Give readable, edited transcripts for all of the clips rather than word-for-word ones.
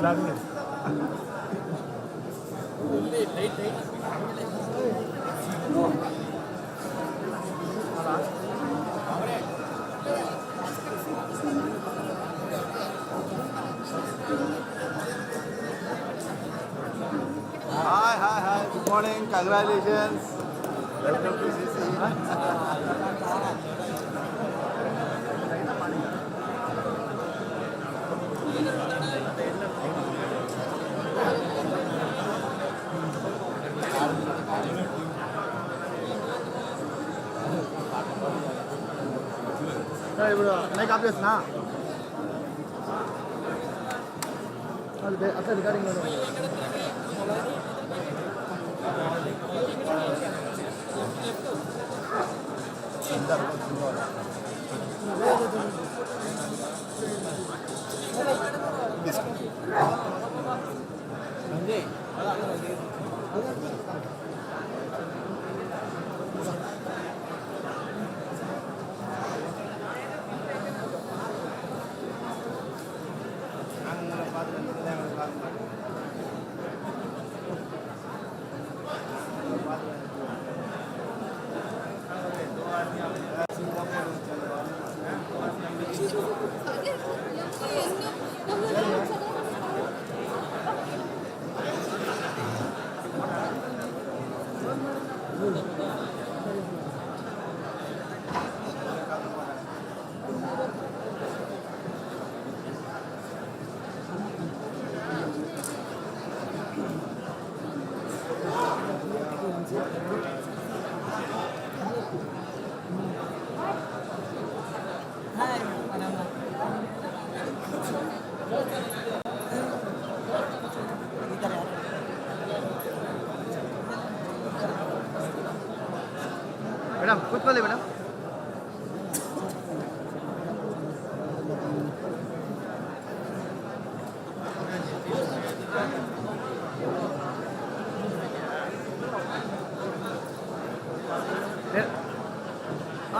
Hi. Good morning. Congratulations. Welcome to CC. ఇప్పుడు mic off చేస్తున్నా అట్లా రికార్డింగ్ ಮೇಡಮ್ ಕೂತ್ಕೊಳ್ಳಿ ಮೇಡಮ್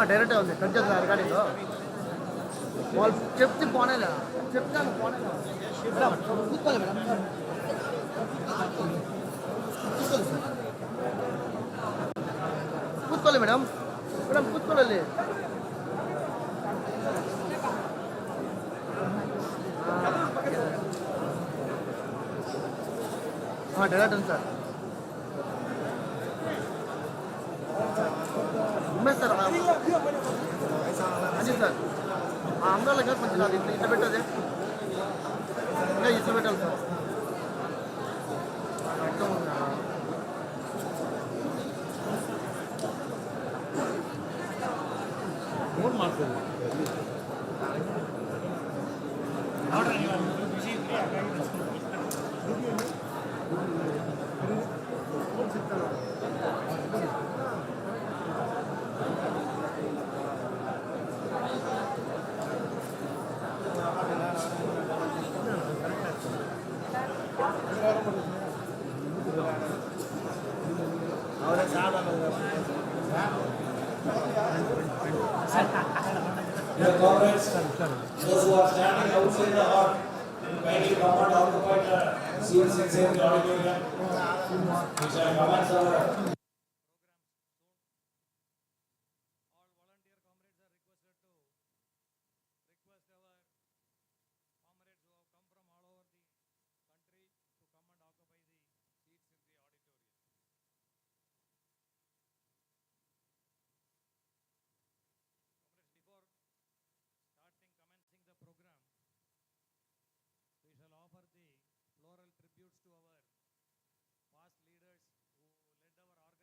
డైరెక్టే ఉంది కట్ చేస్తున్నారు రికార్డింగ్ వాళ్ళు చెప్తే పోనేలా చెప్తాను పోనేలా మేడం కూర్చోలే మేడం కూర్చోలే మేడం మేడం కూర్చోలే డైరెక్ట్ ఉంది సార్ ఉమ్మేసి సార్ అది సార్ ఆ అంగాలగా కొంచెం అది ఇట్లా పెట్టదే ఇంకా ఇట్లా పెట్టాలి సార్ ఫోన్ ಮಾಡ್ತೀವಿ Dear comrades, those who are standing outside the hall, kindly come and occupy the seats inside the auditorium. We shall commence our offer the floral tributes to our past leaders who led our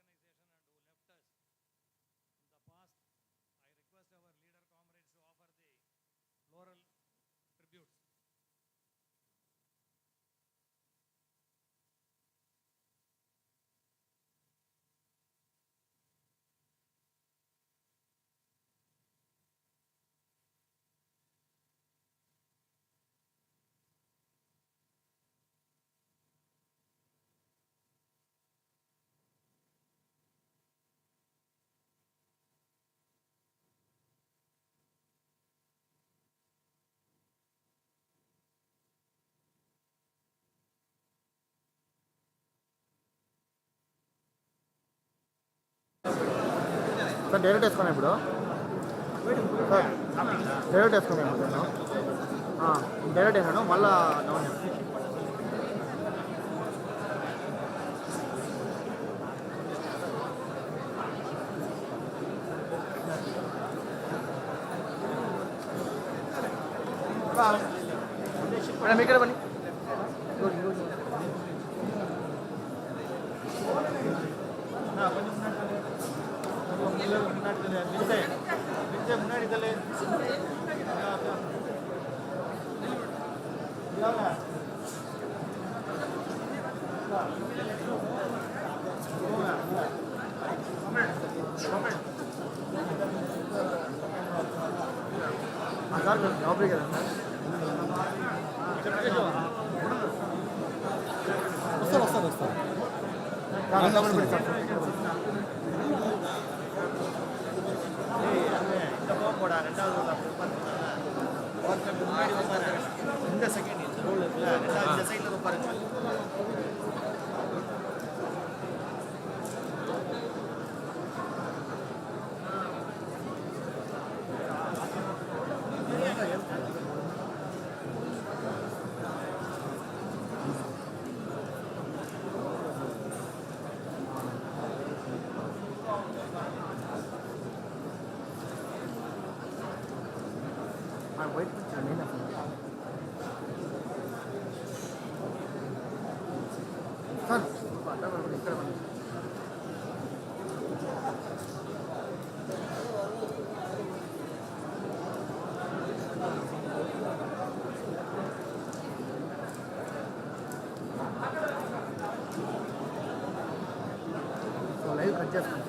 sir direct వేసుకున్నాను ఇప్పుడు sir direct వేసుకున్నాను ఇప్పుడు నేను direct వేసాను మళ్ళీ down చేస్తాను. Madam ఇక్కడ బన్నీ முன்னாடி தள்ளு సార్ లోపలికి కదా సార్ వస్తారు போடா ரெண்டாவது முன்னாடி உட்காரு இந்த செகண்ட் ரோல் இருக்குல்ல ரெண்டாவது இந்த சைடில் உட்காருங்க వెయిట్ చేయండి సార్ ఇక్కడ లైవ్ కట్ చేస్తాను.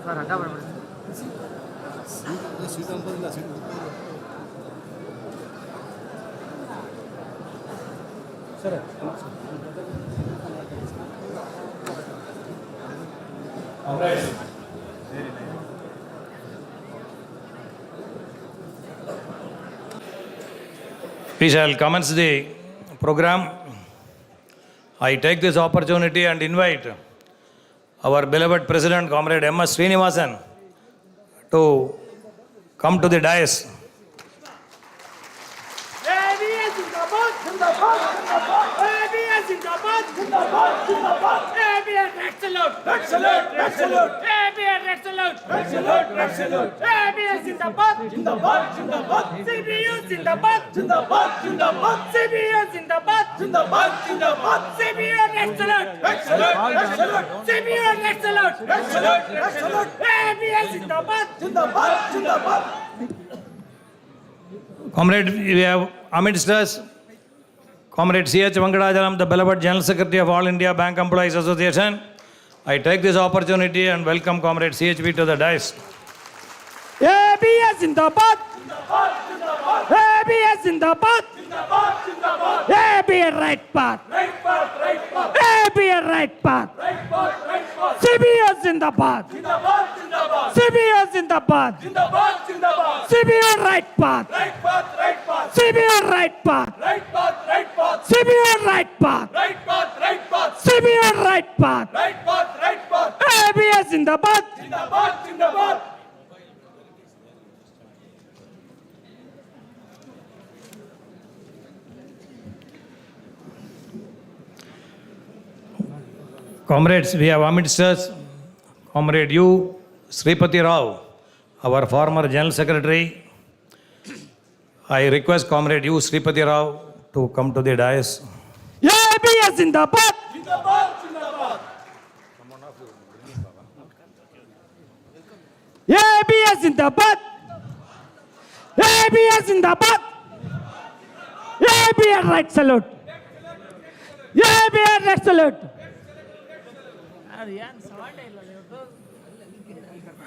సార్ అడ్డా పడబడి సరే We shall commence the program. I take this opportunity and invite our beloved President, Comrade M.S. Srinivasan, to come to the dais. Comrade, we have amidst us Comrade C.H. Venkatachalam, the beloved General Secretary of All India Bank Employees Association. I take this opportunity and welcome Comrade CHV to the dais. ABS Zindabad! ABS Zindabad! ABS right path! ABS right path! CBS Zindabad! CBS Zindabad! CBS right path! CBS right path! CBS right path! CBS right path! ABS Zindabad! Comrades, we have amidst us Comrade U. Sripati Rao, our former General Secretary. I request Comrade U. Sripati Rao to come to the dais. ABS ABS Zindabad. ABS Zindabad. ABS Zindabad. ABS right salute. ABS right salute.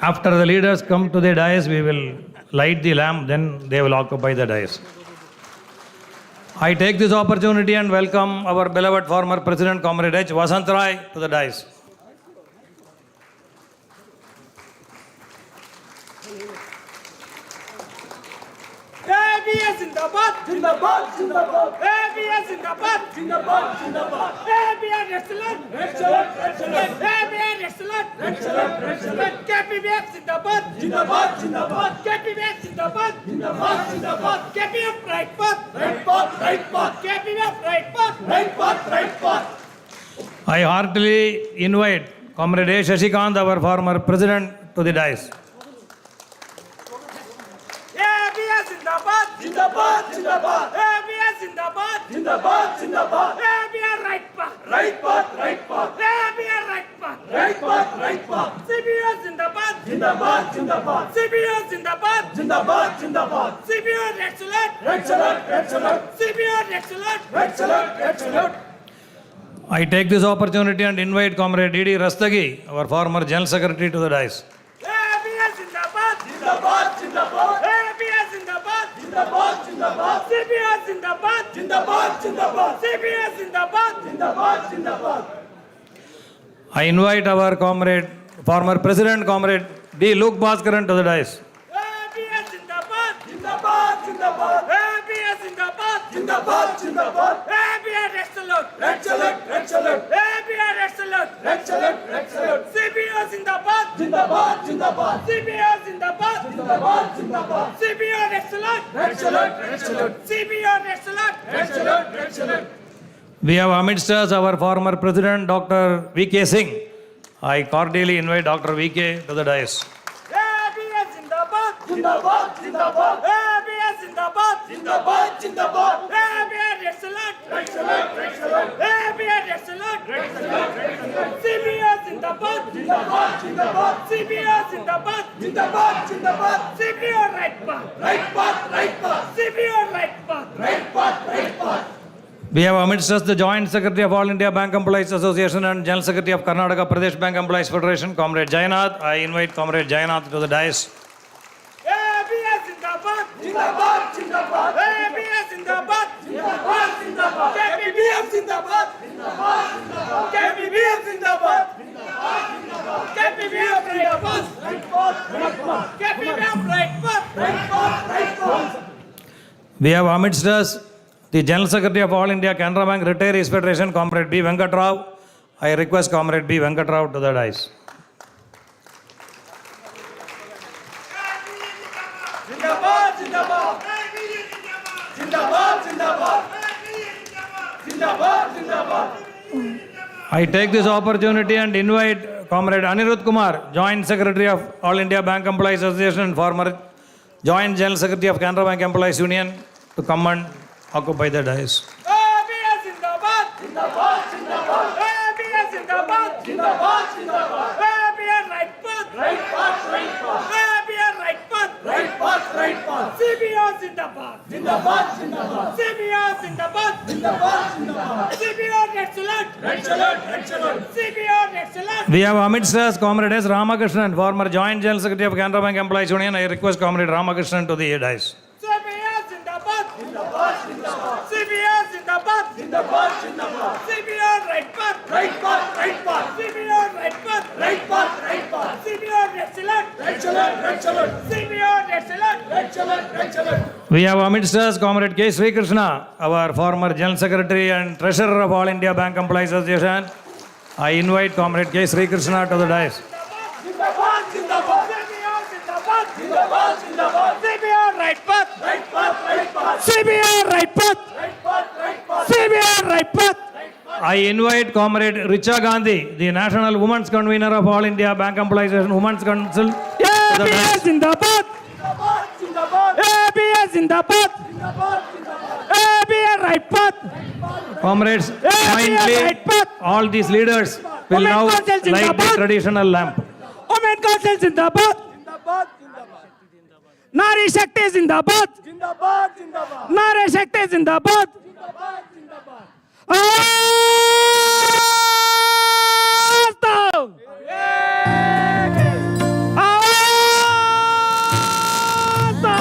After the leaders come to the dais, we will light the lamp, then they will occupy the dais. I take this opportunity and welcome our beloved former President, Comrade H. Vasant Rai, to the dais. ABS Zindabad. Zindabad. Zindabad. ABS Zindabad. Zindabad. Zindabad. ABS excellent. Excellent. Excellent. ABS excellent. Excellent. Excellent. KPBF Zindabad. Zindabad. Zindabad. KPBF Zindabad. Zindabad. Zindabad. KPF right path. Right path. Right path. KPBF right path. Right path. Right path. I heartily invite Comrade A. Shashikant, our former President, to the dais. ABS Zindabad. Zindabad. Zindabad. ABS Zindabad. Zindabad. Zindabad. ABS right path. Right path. Right path. ABS right path. Right path. Right path. CBS Zindabad. Zindabad. Zindabad. CBS Zindabad. Zindabad. Zindabad. CBS excellent. Excellent. Excellent. CBS excellent. Excellent. Excellent. I take this opportunity and invite Comrade D.D. Rastagi, our former General Secretary, to the dais. ABS Zindabad. Zindabad. Zindabad. ABS Zindabad. Zindabad. Zindabad. CBS Zindabad. Zindabad. Zindabad. CBS Zindabad. Zindabad. Zindabad. I invite our comrade, former President, Comrade D. Luke Bhaskaran, to the dais. ABS Zindabad. Zindabad. Zindabad. ABS Zindabad. Zindabad. Zindabad. ABS excellent. Excellent. Excellent. ABS excellent. Excellent. Excellent. CBS Zindabad. Zindabad. Zindabad. CBS Zindabad. Zindabad. Zindabad. CBS excellent. Excellent. Excellent. CBS excellent. Excellent. Excellent. We have amidst us our former President, Dr. V.K. Singh. I cordially invite Dr. V.K. to the dais. ABS Zindabad. Zindabad. Zindabad. ABS Zindabad. Zindabad. Zindabad. ABS excellent. Excellent. Excellent. ABS excellent. Excellent. Excellent. CBS Zindabad. Zindabad. Zindabad. CBS Zindabad. Zindabad. Zindabad. CBS right path. Right path. Right path. CBS right path. Right path. Right path. We have amidst us the Joint Secretary of All India Bank Employees Association and General Secretary of Karnataka Pradesh Bank Employees Federation, Comrade Jainath. I invite Comrade Jainath to the dais. ABS Zindabad. Zindabad. Zindabad. ABS Zindabad. Zindabad. Zindabad. KPBF Zindabad. Zindabad. Zindabad. KPBF Zindabad. KPBF right path. Right path. Right path. KPBF right path. Right path. Right path. We have amidst us the General Secretary of All India Canara Bank Retirees Federation, Comrade B. Venkatrao. I request Comrade B. Venkatrao to the dais. Zindabad. Zindabad. Zindabad. Zindabad. Zindabad. Zindabad. I take this opportunity and invite Comrade Anirudh Kumar, Joint Secretary of All India Bank Employees Association and former Joint General Secretary of Canara Bank Employees Union, to come and occupy the dais. ABS Zindabad. Zindabad. Zindabad. ABS Zindabad. Zindabad. Zindabad. ABS right path. Right path. Right path. ABS right path. Right path. Right path. CBS Zindabad. Zindabad. Zindabad. CBS Zindabad. Zindabad. Zindabad. CBS excellent. Excellent. Excellent. CBS excellent. We have amidst us Comrade S. Ramakrishnan, former Joint General Secretary of Canara Bank Employees Union. I request Comrade Ramakrishnan to the dais. CBS Zindabad. Zindabad. Zindabad. CBS Zindabad. Zindabad. Zindabad. CBS right path. Right path. Right path. CBS right path. Right path. Right path. CBS excellent. Excellent. Excellent. CBS excellent. Excellent. Excellent. We have amidst us Comrade K. Sri Krishna, our former General Secretary and Treasurer of All India Bank Employees Association. I invite Comrade K. Sri Krishna to the dais. Zindabad. Zindabad. CBS Zindabad. Zindabad. Zindabad. CBS right path. Right path. Right path. CBS right path. Right path. Right path. CBS right path. I invite Comrade Richa Gandhi, the National Women's Convener of All India Bank Employees Association Women's Council, to the dais. ABS Zindabad. Zindabad. ABS Zindabad. ABS right path. Comrades, kindly, all these leaders will Women now Council light the Zindabad. traditional lamp. Women Council Zindabad. Nari Shakti Zindabad. Nari Shakti Zindabad. Awaaz do. Awaaz do.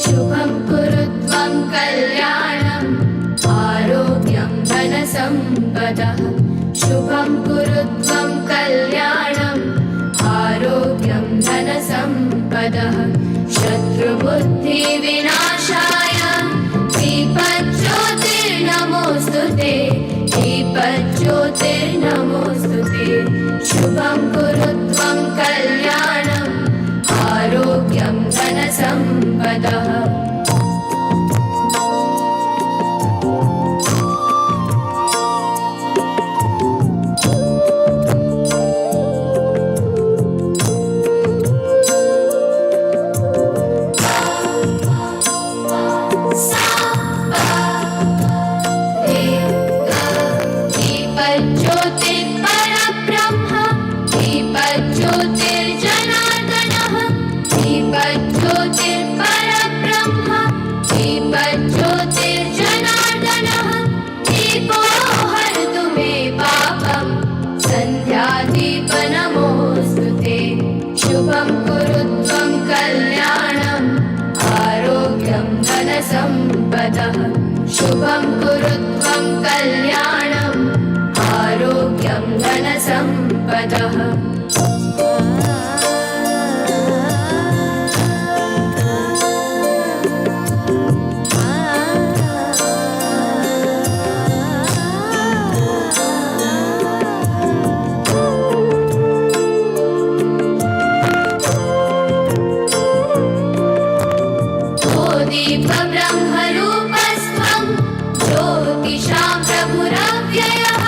शुभं कुरुत्वं कल्याणम् आरोग्यं धनसम्पदः शुभं कुरुत्वं कल्याणम् आरोग्यं धनसम्पदः शत्रुबुद्धिविनाशाय दीपज्योतिर्नमोऽस्तु ते दीपज्योतिर्नमोऽस्तु ते शुभं कुरुत्वं कल्याणम् आरोग्यं धनसम्पदः दीपज्योतिर्परब्रह्म दीपज्योतिर्जनार्दनः दीपज्योतिर्परब्रह्म दीपज्योतिर्जनार्दनः दीपो हरतु मे पापं सन्ध्यादीप नमोऽस्तु ते शुभं कुरुत्वं कल्याणम् आरोग्यं धनसम्पदः शुभं कुरुत्वं कल्याणम् आरोग्यं धनसम्पदः दीपब्रह्मरूपस्त्वं ज्योतिषां प्रभुरव्ययः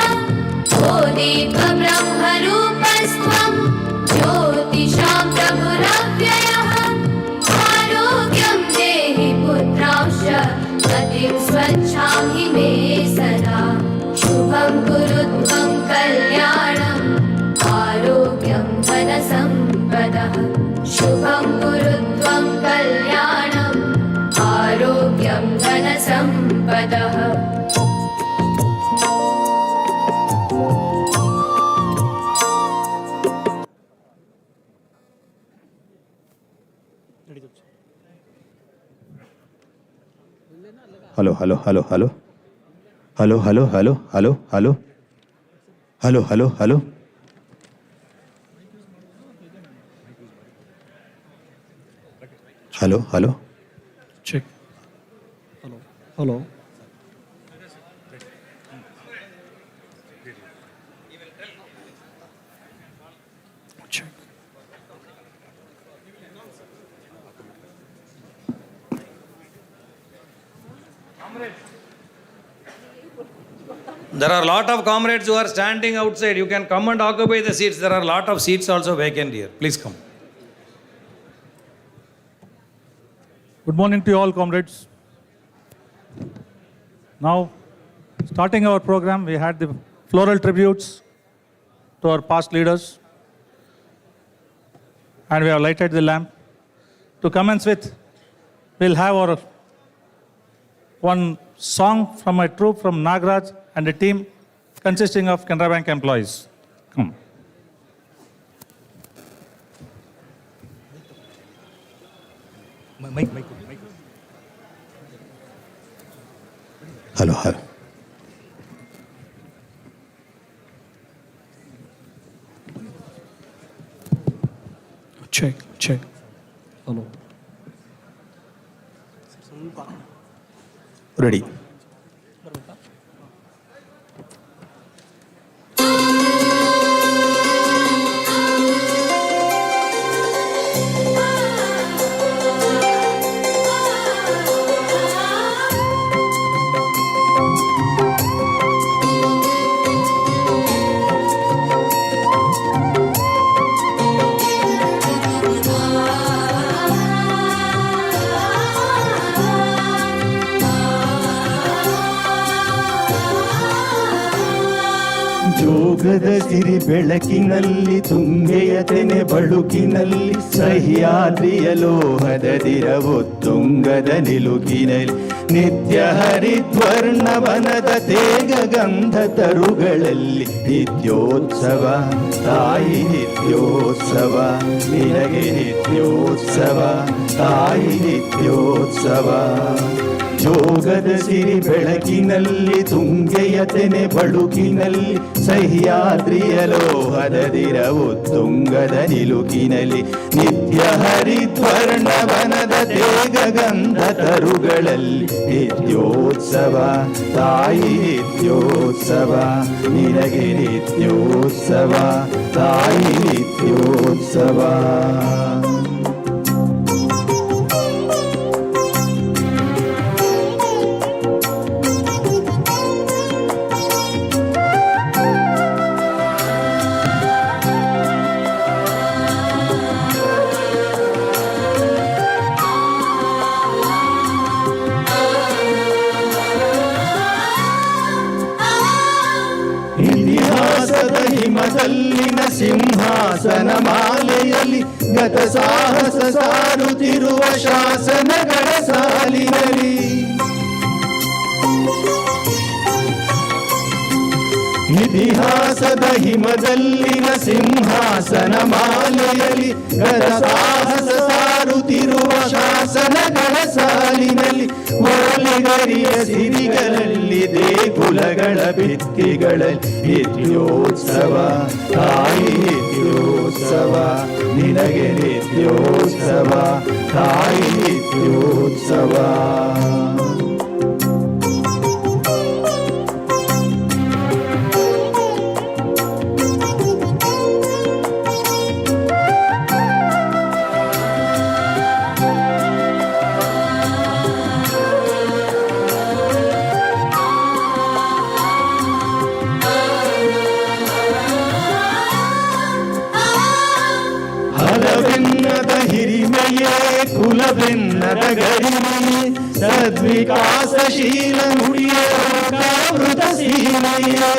दीपब्रह्मरूपस्त्वं ज्योतिषां प्रभुरव्ययः आरोग्यं देहि पुत्रांश्च गतिं स्वच्छां हि मे सदा शुभं कुरुत्वं कल्याणम् आरोग्यं धनसम्पदः शुभं कुरुत्वं कल्याणम् आरोग्यं धनसम्पदः hello hello hello hello hello hello hello hello hello hello hello hello hello hello Check. Hello. Hello. Check. There are a lot of comrades who are standing outside. You can come and occupy the seats. There are a lot of seats also vacant here. Please come. Good morning to you all, comrades. Now, starting our program, we had the floral tributes to our past leaders, and we have lighted the lamp. To commence with, we'll have our one song from my troupe from Nagraj and a team consisting of Canara Bank employees. Come. Hello hello Check, check. Hello. Ready ಜೋಗದ ಸಿರಿ ಬೆಳಕಿನಲ್ಲಿ ತುಂಗೆಯ ತೆನೆ ಬಳುಕಿನಲ್ಲಿ ಸಹ್ಯಾದ್ರಿಯ ಲೋಹದ ದಿರವು ತುಂಗದ ನಿಲುಕಿನಲ್ಲಿ ನಿತ್ಯ ಹರಿದ್ವರ್ಣವನದ ತೇಗ ಗಂಧ ತರುಗಳಲ್ಲಿ ನಿತ್ಯೋತ್ಸವ ತಾಯಿ ನಿತ್ಯೋತ್ಸವ ನಿನಗೆ ನಿತ್ಯೋತ್ಸವ ತಾಯಿ ನಿತ್ಯೋತ್ಸವ ಜೋಗದ ಸಿರಿ ಬೆಳಕಿನಲ್ಲಿ ತುಂಗೆಯ ತೆನೆ ಬಳುಕಿನಲ್ಲಿ ಸಹ್ಯಾದ್ರಿಯ ಲೋಹದ ದಿರವು ತುಂಗದ ನಿಲುಕಿನಲ್ಲಿ ನಿತ್ಯ ಹರಿದ್ವರ್ಣವನದ ತೇಗ ಗಂಧ ತರುಗಳಲ್ಲಿ ನಿತ್ಯೋತ್ಸವ ತಾಯಿ ನಿತ್ಯೋತ್ಸವ ನಿನಗೆ ನಿತ್ಯೋತ್ಸವ ತಾಯಿ ನಿತ್ಯೋತ್ಸವ ಇತಿಹಾಸದ ಹಿಮದಲ್ಲಿನ ಸಿಂಹಾಸನ ಮಾಲೆಯಲ್ಲಿ ಗತ ಸಾಹಸ ಸಾರುತ್ತಿರುವ ಶಾಸನಗಳ ಸಾಲಿನಲ್ಲಿ ಇತಿಹಾಸದ ಹಿಮದಲ್ಲಿನ ಸಿಂಹಾಸನ ಮಾಲೆಯಲ್ಲಿ ಗತ ಸಾಹಸ ಸಾರುತ್ತಿರುವ ಶಾಸನಗಳ ಸಾಲಿನಲ್ಲಿ ಓಲೆಗರಿಯ ಸಿರಿಗಳಲ್ಲಿ ದೇಗುಲಗಳ ಭಿತ್ತಿಗಳಲ್ಲಿ ನಿತ್ಯೋತ್ಸವ ತಾಯಿ ನಿತ್ಯೋತ್ಸವ ನಿನಗೆ ನಿತ್ಯೋತ್ಸವ ತಾಯಿ ನಿತ್ಯೋತ್ಸವ ಹಲವೆನ್ನದ ಹಿರಿಮೆಯೇ ಕುಲವೆನ್ನದ ಗರಿಮೆಯೇ ಸದ್ವಿಕಾಸಶೀಲ ನುಡಿಯ ಲೋಕಾವೃತ ಸೀಮೆಯೇ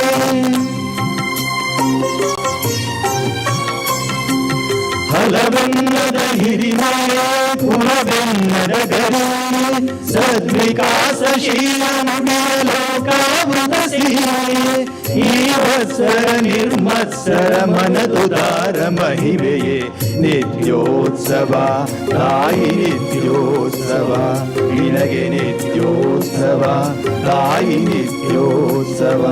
ಹಲವೆನ್ನದ ಹಿರಿಮೆಯೇ ಕುಲವೆನ್ನದ ಗರಿಮೆಯೇ ಸದ್ವಿಕಾಸಶೀಲ ನುಡಿಯ ಲೋಕಾವೃತ ಸೀಮೆಯೇ ಈ ವತ್ಸರ ನಿರ್ಮತ್ಸರ ಮನದುದಾರ ಮಹಿಮೆಯೇ ನಿತ್ಯೋತ್ಸವ ತಾಯಿ ನಿತ್ಯೋತ್ಸವ ನಿನಗೆ ನಿತ್ಯೋತ್ಸವ ತಾಯಿ ನಿತ್ಯೋತ್ಸವ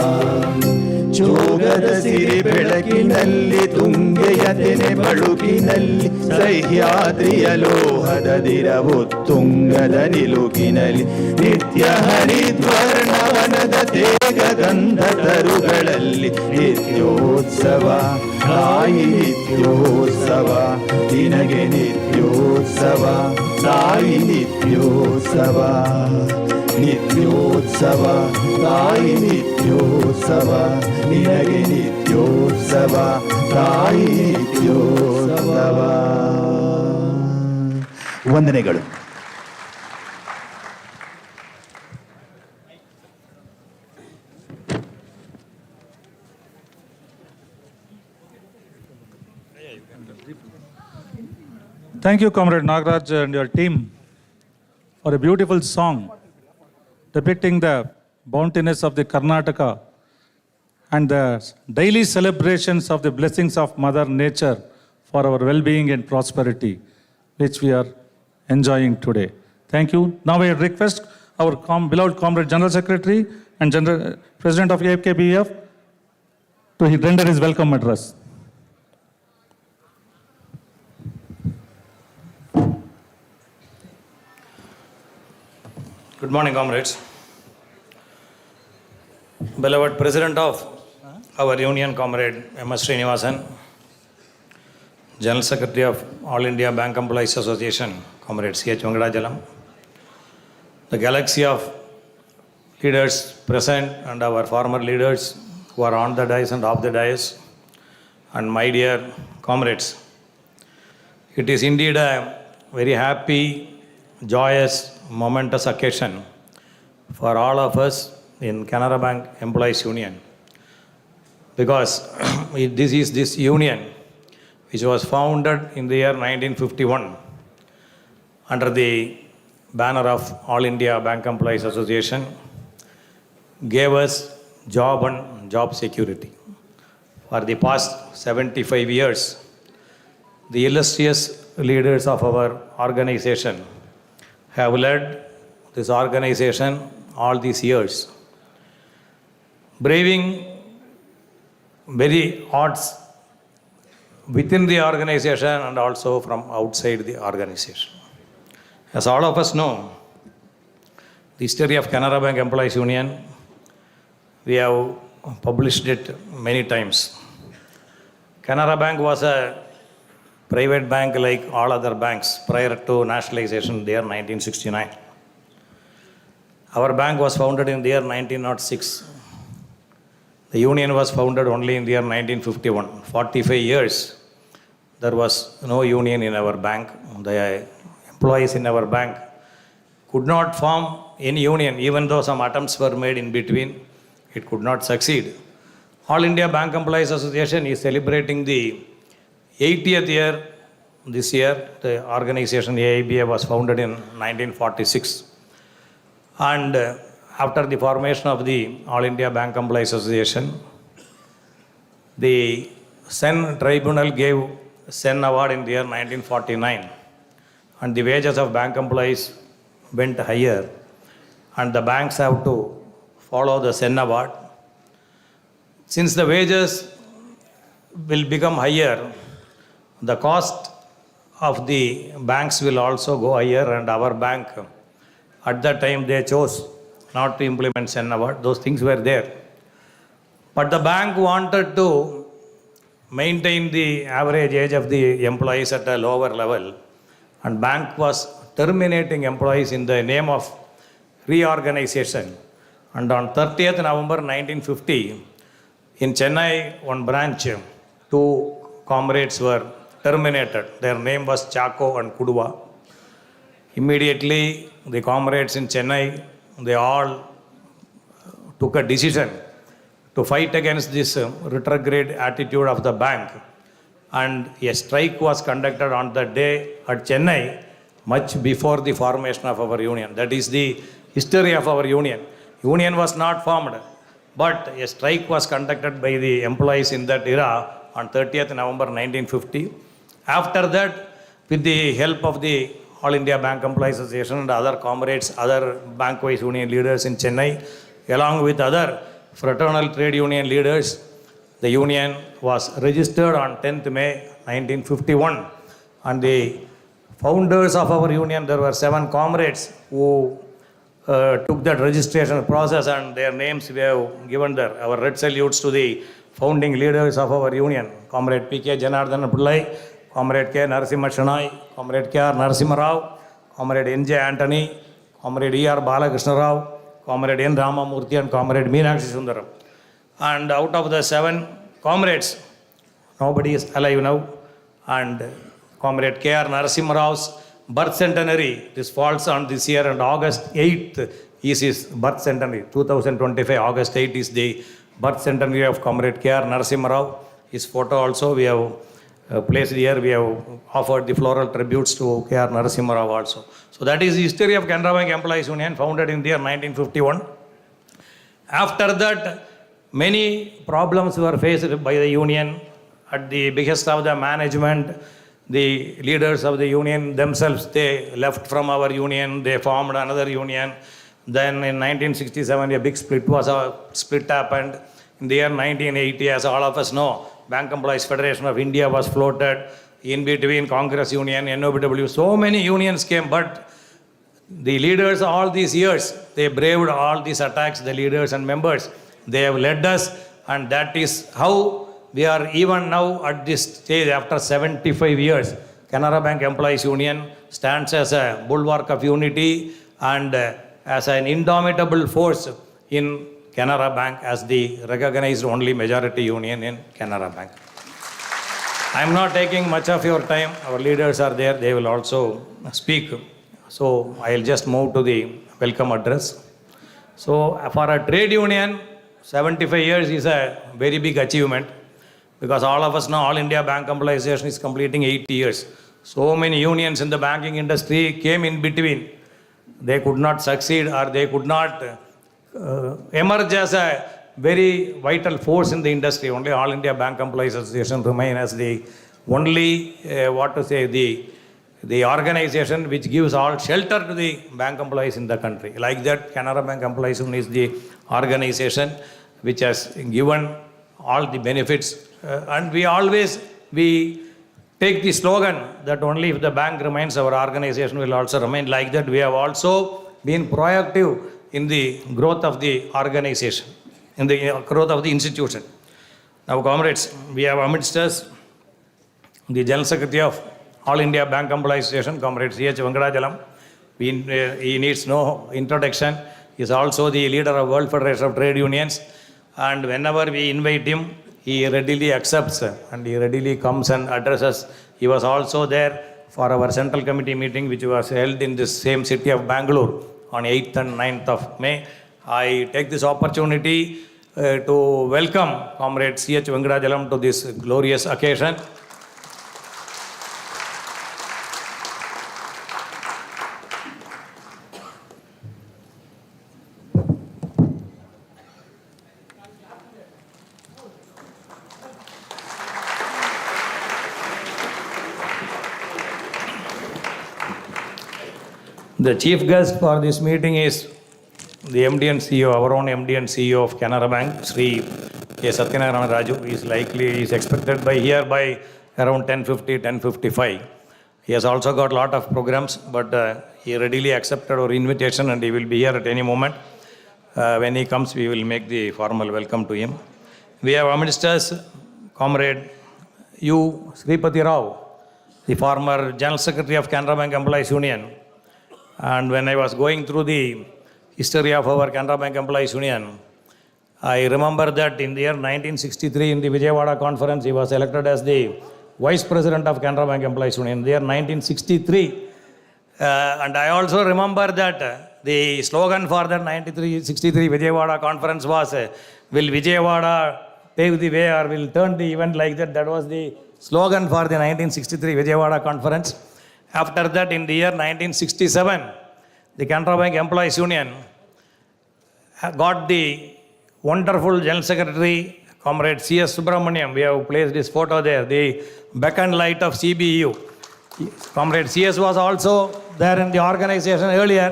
ಜೋಗದ ಸಿರಿ ಬೆಳಕಿನಲ್ಲಿ ತುಂಗೆಯ ತೆನೆ ಬಳುಕಿನಲ್ಲಿ ಸಹ್ಯಾದ್ರಿಯ ಲೋಹದ ದಿರವು ತುಂಗದ ನಿಲುಕಿನಲ್ಲಿ ನಿತ್ಯ ಹರಿದ್ವರ್ಣವನದ ತೇಗ ಗಂಧ ತರುಗಳಲ್ಲಿ ನಿತ್ಯೋತ್ಸವ ತಾಯಿ ನಿತ್ಯೋತ್ಸವ ನಿನಗೆ ನಿತ್ಯೋತ್ಸವ ತಾಯಿ ನಿತ್ಯೋತ್ಸವ ನಿತ್ಯೋತ್ಸವ ತಾಯಿ ನಿತ್ಯೋತ್ಸವ ನಿನಗೆ ನಿತ್ಯೋತ್ಸವ ತಾಯಿ ನಿತ್ಯೋತ್ಸವ ವಂದನೆಗಳು. Thank you, Comrade Nagaraj and your team, for a beautiful song depicting the bountiness of the Karnataka and the daily celebrations of the blessings of Mother Nature for our well-being and prosperity, which we are enjoying today. Thank you. Now I request our beloved Comrade General Secretary and President of AFKBF to render his welcome address. Good morning, comrades. Beloved President of our Union, Comrade M.S. Srinivasan, General Secretary of All India Bank Employees Association, Comrade C.H. Vengadachalam, the galaxy of leaders present and our former leaders who are on the dais and off the dais, and my dear comrades. It is indeed a very happy, joyous, momentous occasion for all of us in Canara Bank Employees Union. because this union, which was founded in the year 1951 under the banner of All India Bank Employees Association, gave us job and job security. For the past 75 years, the illustrious leaders of our organization have led this organization all these years, braving very odds within the organization and also from outside the organization. As all of us know, the history of Canara Bank Employees Union, we have published it many times. Canara Bank was a private bank like all other banks prior to nationalization in the year 1969. Our bank was founded in the year 1906. The union was founded only in the year 1951. 45 years, there was no union in our bank. The employees in our bank could not form any union, even though some attempts were made in between. It could not succeed. All India Bank Employees Association is celebrating the 80th year this year. The organization AIBA was founded in 1946. And after the formation of the All India Bank Employees Association, the Sen Tribunal gave Sen Award in the year 1949. And the wages of bank employees went higher. And the banks have to follow the Sen Award. Since the wages will become higher, the cost of the banks will also go higher, and our bank, at that time, they chose not to implement Sen Award. Those things were there. But the bank wanted to maintain the average age of the employees at a lower level, and bank was terminating employees in the name of reorganization. And on 30th November 1950, in Chennai, one branch, two comrades were terminated. Their name was Chaco and Kuduva. Immediately, the comrades in Chennai, they all took a decision to fight against this retrograde attitude of the bank. And a strike was conducted on that day at Chennai, much before the formation of our union. That is the history of our union. Union was not formed, but a strike was conducted by the employees in that era on 30th November 1950. After that, with the help of the All India Bank Employees Association and other comrades, other bank-wise union leaders in Chennai, along with other fraternal trade union leaders, the union was registered on 10th May 1951. And the founders of our union, there were 7 comrades who took that registration process, and their names we have given there. Our red salutes to the founding leaders of our union: Comrade P.K. Janardhan Pillai, Comrade K. Narasimha Shenoy, Comrade K.R. Narasimha Rao, Comrade N.J. Antony, Comrade E.R. Balakrishna Rao, Comrade N. Ramamurthy, and Comrade Meenakshi Sundaram. And out of the 7 comrades, nobody is alive now. And Comrade K.R. Narasimha Rao's birth centenary, this falls on this year, and August 8th is his birth centenary. 2025, August 8th is the birth centenary of Comrade K.R. Narasimha Rao. His photo also we have placed here. We have offered the floral tributes to K.R. Narasimha Rao also. So that is the history of Canara Bank Employees Union, founded in the year 1951. After that, many problems were faced by the union at the behest of the management. The leaders of the union themselves, they left from our union, they formed another union. Then in 1967, a big split happened. In the year 1980, as all of us know, Bank Employees Federation of India was floated. In between, Congress Union, NOBW, so many unions came. But the leaders all these years, they braved all these attacks, the leaders and members. They have led us, and that is how we are even now at this stage after 75 years. Canara Bank Employees Union stands as a bulwark of unity and as an indomitable force in Canara Bank as the recognized only majority union in Canara Bank. I am not taking much of your time. Our leaders are there. They will also speak. So I will just move to the welcome address. So for a trade union, 75 years is a very big achievement because all of us know All India Bank Employee Association is completing 80 years. So many unions in the banking industry came in between. They could not succeed or they could not emerge as a very vital force in the industry. Only All India Bank Employees Association remain as the only, the organization which gives all shelter to the bank employees in the country. Like that, Canara Bank Employees Union is the organization which has given all the benefits. And we take the slogan that only if the bank remains, our organization will also remain. Like that, we have also been proactive in the growth of the organization, in the growth of the institution. Now, comrades, we have amidst us the General Secretary of All India Bank Employees Association, Comrade C.H. Venkadachalam. He needs no introduction. He is also the leader of World Federation of Trade Unions. And whenever we invite him, he readily accepts and he readily comes and addresses. He was also there for our Central Committee meeting, which was held in this same city of Bangalore on 8th and 9th of May. I take this opportunity to welcome Comrade C.H. Venkadachalam to this glorious occasion. The chief guest for this meeting is the MD and CEO, our own MD and CEO of Canara Bank, Sri A. Satyanarayana Raju. He is expected by around 10:50, 10:55. He has also got a lot of programs, but he readily accepted our invitation and he will be here at any moment. When he comes, we will make the formal welcome to him. We have amidst us Comrade U. Sripati Rao, the former General Secretary of Canara Bank Employees Union. And when I was going through the history of our Canara Bank Employees Union, I remember that in the year 1963 in the Vijayawada conference, he was elected as the Vice President of Canara Bank Employees Union in the year 1963. And I also remember that the slogan for that 1963 Vijayawada conference was, will Vijayawada pave the way or will turn the event like that? That was the slogan for the 1963 Vijayawada conference. After that, in the year 1967, the Canara Bank Employees Union got the wonderful General Secretary, Comrade C.S. Subramaniam. We have placed his photo there, the beacon light of CBEU. Comrade C.S. was also there in the organization earlier,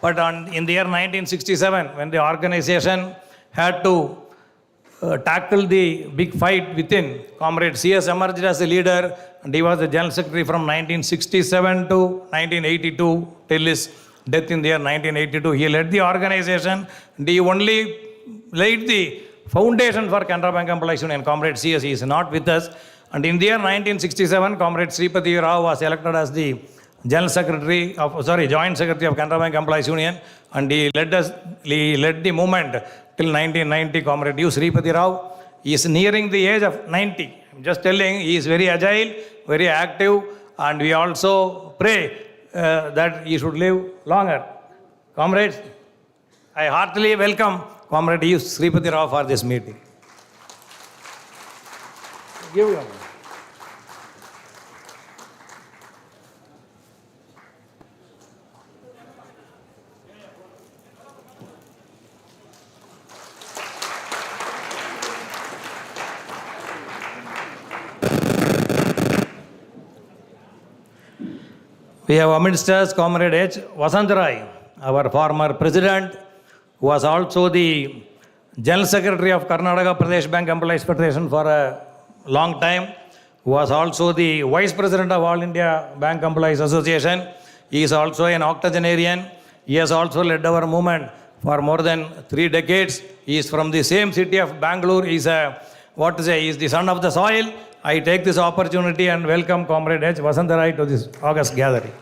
but in the year 1967, when the organization had to tackle the big fight within, Comrade C.S. emerged as a leader, and he was the General Secretary from 1967 to 1982 till his death in the year 1982. He led the organization, and he only laid the foundation for Canara Bank Employees Union. Comrade C.S. is not with us. And in the year 1967, Comrade Sripati Rao was elected as the Joint Secretary of Canara Bank Employees Union, and he led the movement till 1990. Comrade U. Sripati Rao is nearing the age of 90. I'm just telling, he is very agile, very active, and we also pray that he should live longer. Comrades, I heartily welcome Comrade U. Sripati Rao for this meeting. Give him. We have amidst us Comrade H. Vasantarai, our former president, who was also the General Secretary of Karnataka Pradesh Bank Employees Federation for a long time, who was also the Vice President of All India Bank Employees Association. He is also an octogenarian. He has also led our movement for more than 3 decades. He is from the same city of Bangalore. He is he is the son of the soil. I take this opportunity and welcome Comrade H. Vasantarai to this August gathering.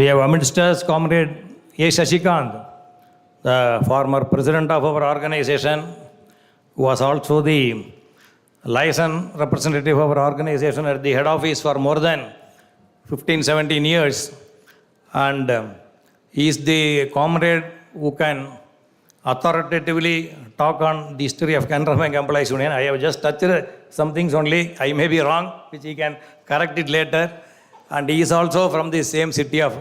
We have amidst us Comrade A. Shashikant, the former president of our organization, who was also the liaison representative of our organization at the head office for more than 15-17 years. And he is the comrade who can authoritatively talk on the history of Canara Bank Employees Union. I have just touched some things only. I may be wrong, which he can correct it later. And he is also from the same city of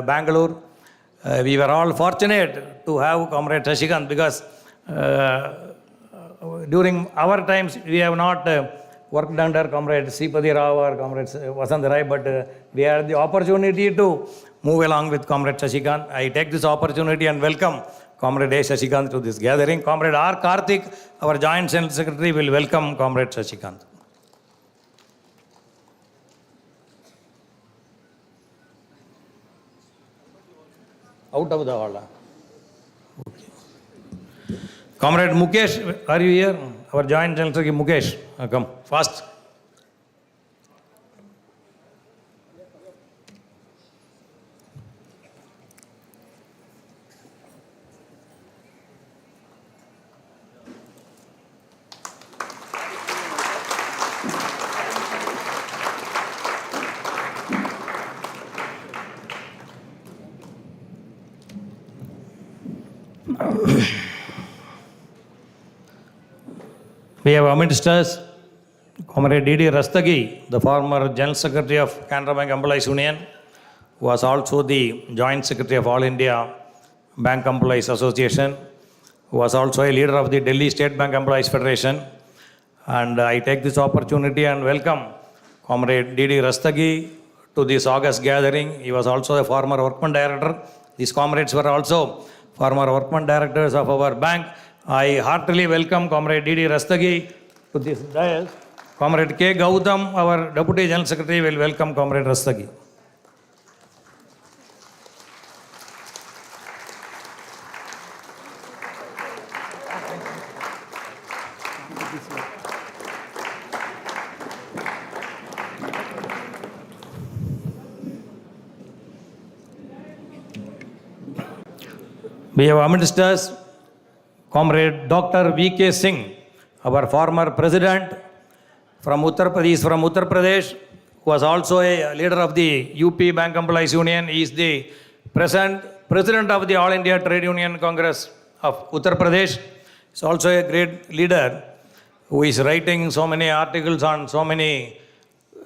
Bangalore. We were all fortunate to have Comrade Shashikant because during our times we have not worked under Comrade Sripati Rao or Comrade Vasant Rai, but we had the opportunity to move along with Comrade Shashikant. I take this opportunity and welcome Comrade A. Shashikant to this gathering. Comrade R. Karthik, our Joint General Secretary, will welcome Comrade Shashikant. Out of the order. Okay. Comrade Mukesh, are you here? Our Joint General Secretary Mukesh, come fast. We have amidst us Comrade D.D. Rastagi, the former General Secretary of Canara Bank Employees Union, who was also the Joint Secretary of All India Bank Employees Association, who was also a leader of the Delhi State Bank Employees Federation. And I take this opportunity and welcome Comrade D.D. Rastagi to this August gathering. He was also a former workman director. These comrades were also former workman directors of our bank. I heartily welcome Comrade D.D. Rastagi to this dais. Comrade K. Gautam, our Deputy General Secretary, will welcome Comrade Rastagi. We have amidst us Comrade Dr. V.K. Singh, our former president from Uttar Pradesh, who was also a leader of the UP Bank Employees Union. He is the present president of the All India Trade Union Congress of Uttar Pradesh. He is also a great leader who is writing so many articles on so many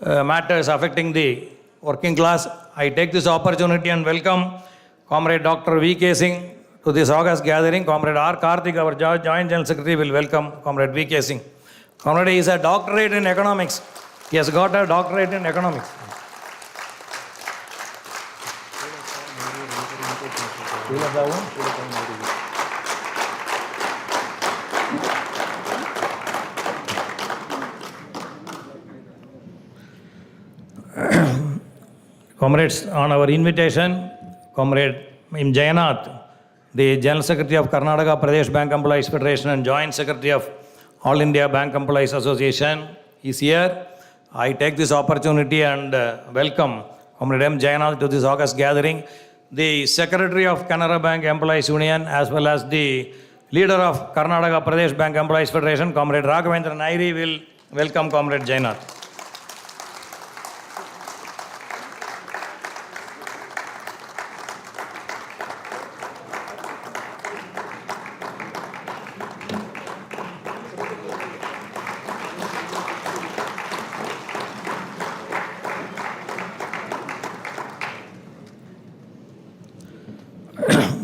matters affecting the working class. I take this opportunity and welcome Comrade Dr. V.K. Singh to this August gathering. Comrade R. Karthik, our Joint General Secretary, will welcome Comrade V.K. Singh. Comrade is a doctorate in economics. He has got a doctorate in economics. Comrades, on our invitation, Comrade M. Jayanath, the General Secretary of Karnataka Pradesh Bank Employees Federation and Joint Secretary of All India Bank Employees Association, is here. I take this opportunity and welcome Comrade M. Jayanath to this August gathering. The Secretary of Canara Bank Employees Union, as well as the leader of Karnataka Pradesh Bank Employees Federation, Comrade Raghavendra Nairi, will welcome Comrade Jayanath.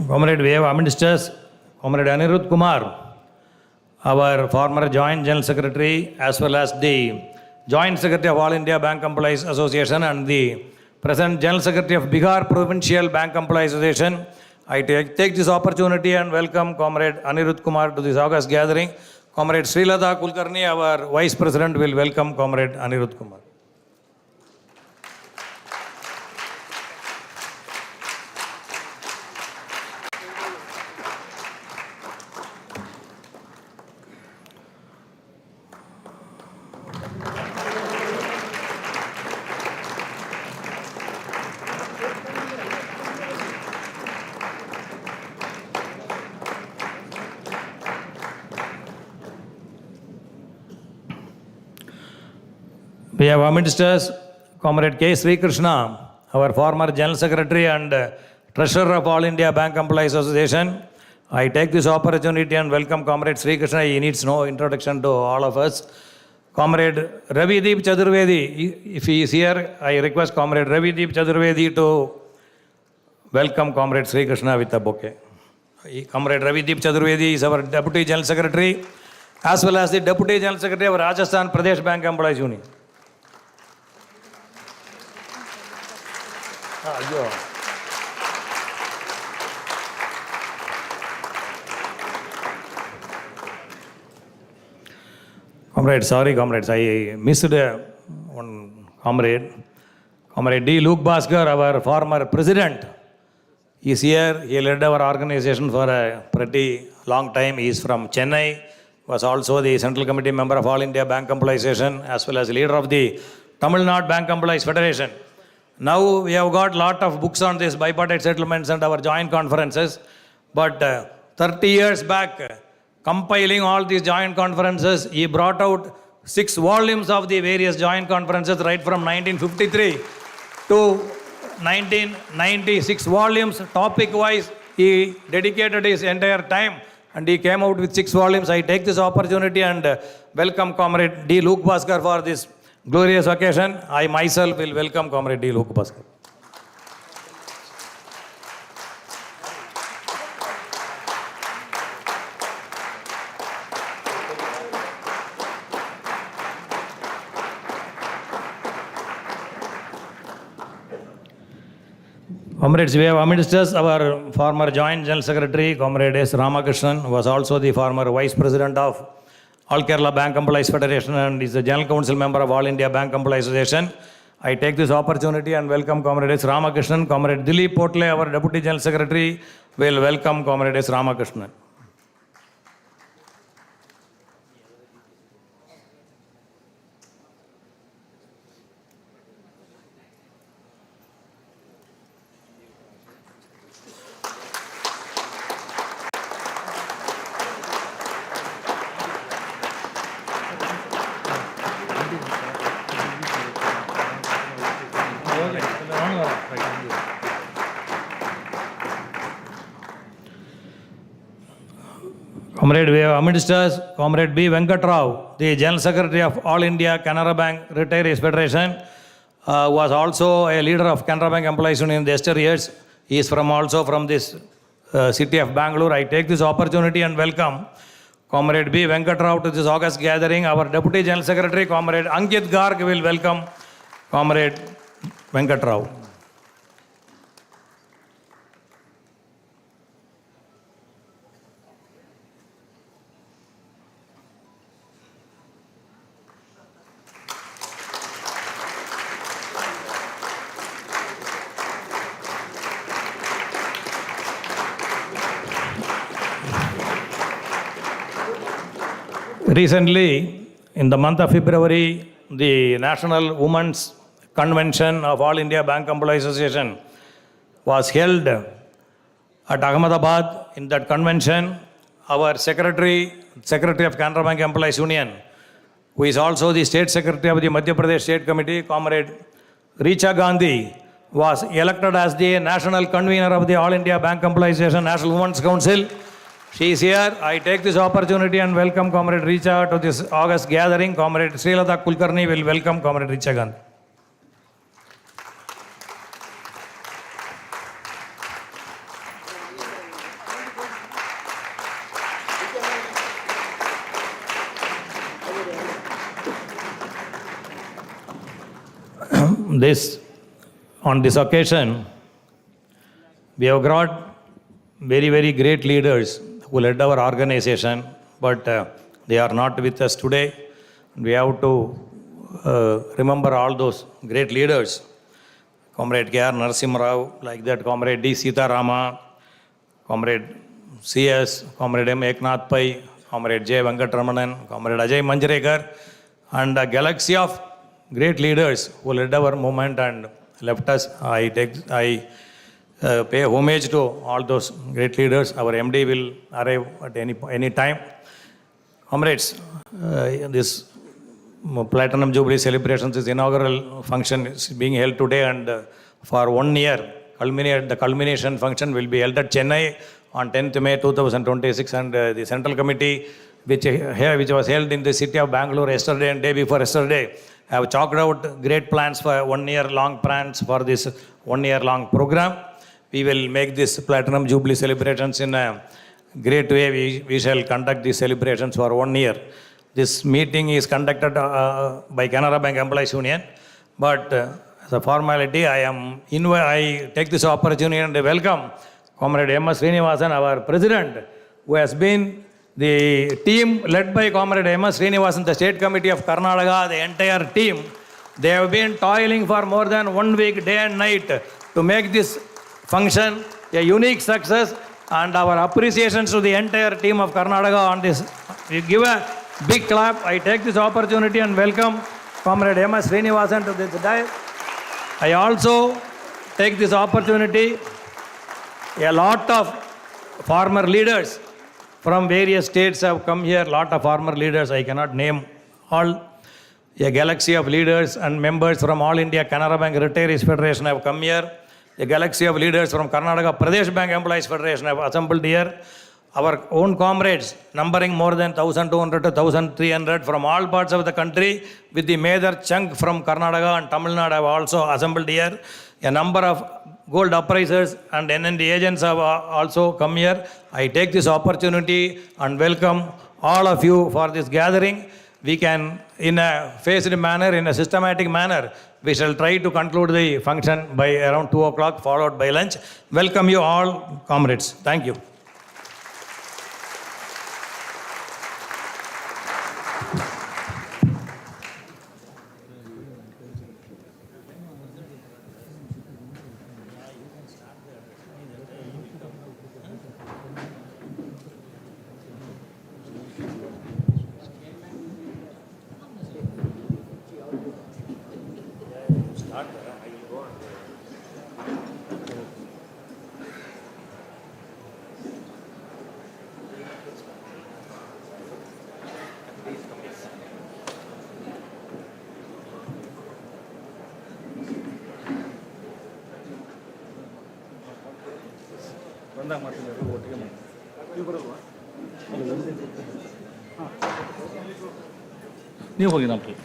Comrade, we have amidst us Comrade Anirudh Kumar, our former Joint General Secretary, as well as the Joint Secretary of All India Bank Employees Association and the present General Secretary of Bihar Provincial Bank Employees Association. I take this opportunity and welcome Comrade Anirudh Kumar to this August gathering. Comrade Srilata Kulkarni, our Vice President, will welcome Comrade Anirudh Kumar. We have amidst us Comrade K. Sri Krishna, our former General Secretary and Treasurer of All India Bank Employees Association. I take this opportunity and welcome Comrade Sri Krishna. He needs no introduction to all of us. Comrade Ravideep Chaturvedi, if he is here, I request Comrade Ravideep Chaturvedi to welcome Comrade Sri Krishna with a bouquet. Comrade Ravideep Chaturvedi is our Deputy General Secretary as well as the Deputy General Secretary of Rajasthan Pradesh Bank Employees Union. Comrades, sorry comrades, I missed one comrade. Comrade D. Luke Bhaskar, our former president, is here. He led our organization for a pretty long time. He is from Chennai, was also the Central Committee member of All India Bank Employees Association as well as leader of the Tamil Nadu Bank Employees Federation. Now we have got lot of books on this bipartite settlements and our joint conferences, but 30 years back, compiling all these joint conferences, he brought out 6 volumes of the various joint conferences right from 1953 to 1996 volumes, topic-wise. He dedicated his entire time and he came out with 6 volumes. I take this opportunity and welcome Comrade D. Luke Bhaskar for this glorious occasion. I myself will welcome Comrade D. Luke Bhaskar. Comrades, we have amidst us our former Joint General Secretary, Comrade S. Ramakrishnan, who was also the former Vice President of All Kerala Bank Employees Federation and is the General Council member of All India Bank Employees Association. I take this opportunity and welcome Comrade S. Ramakrishnan. Comrade Dilip Potle, our Deputy General Secretary, will welcome Comrade S. Ramakrishnan. Comrade, we have amidst us Comrade B. Venkat Rao, the General Secretary of All India Canara Bank Retirees Federation, was also a leader of Canara Bank Employees Union in the yester years. He is also from this city of Bangalore. I take this opportunity and welcome Comrade B. Venkat Rao to this August gathering. Our Deputy General Secretary, Comrade Ankit Garg, will welcome Comrade Venkat Rao. Recently, in the month of February, the National Women's Convention of All India Bank Employees Association was held at Ahmedabad. In that convention, our Secretary of Canara Bank Employees Union, who is also the State Secretary of the Madhya Pradesh State Committee, Comrade Richa Gandhi, was elected as the National Convener of the All India Bank Employees Association National Women's Council. She is here. I take this opportunity and welcome Comrade Richa to this August gathering. Comrade Srilata Kulkarni will welcome Comrade Richa Gandhi. On this occasion, we have brought very, very great leaders who led our organization, but they are not with us today. We have to remember all those great leaders. Comrade K.R. Narasimha Rao, like that, Comrade D. Sita Rama, Comrade C.S., Comrade M. Eknath Pai, Comrade J. Venkatramanan, Comrade Ajay Manjarekar, and a galaxy of great leaders who led our movement and left us. I pay homage to all those great leaders. Our MD will arrive at any time. Comrades, this Platinum Jubilee celebrations, this inaugural function is being held today, and for 1 year, the culmination function will be held at Chennai on 10th May 2026, and the Central Committee, which was held in the city of Bangalore yesterday and day before yesterday, have chalked out great plans for 1 year long plans for this 1 year long program. We will make this Platinum Jubilee celebrations in a great way. We shall conduct these celebrations for 1 year. This meeting is conducted by Canara Bank Employees Union, but as a formality, I take this opportunity and welcome Comrade M.S. Srinivasan, our president, who has been the team led by Comrade M.S. Srinivasan, the State Committee of Karnataka, the entire team. They have been toiling for more than 1 week, day and night, to make this function a unique success, and our appreciations to the entire team of Karnataka on this. We give a big clap. I take this opportunity and welcome Comrade M.S. Srinivasan to this dais. I also take this opportunity. A lot of former leaders from various states have come here. A lot of former leaders, I cannot name all. A galaxy of leaders and members from All India Canara Bank Retirees Federation have come here. A galaxy of leaders from Karnataka Pradesh Bank Employees Federation have assembled here. Our own comrades, numbering more than 1,200 to 1,300 from all parts of the country, with the major chunk from Karnataka and Tamil Nadu, have also assembled here. A number of gold appraisers and NND agents have also come here. I take this opportunity and welcome all of you for this gathering. We can, in a phased manner, in a systematic manner, we shall try to conclude the function by around 2 o'clock, followed by lunch. Welcome you all, comrades. Thank you. ನೀವು ಹೋಗಿ ನಮ್ಮ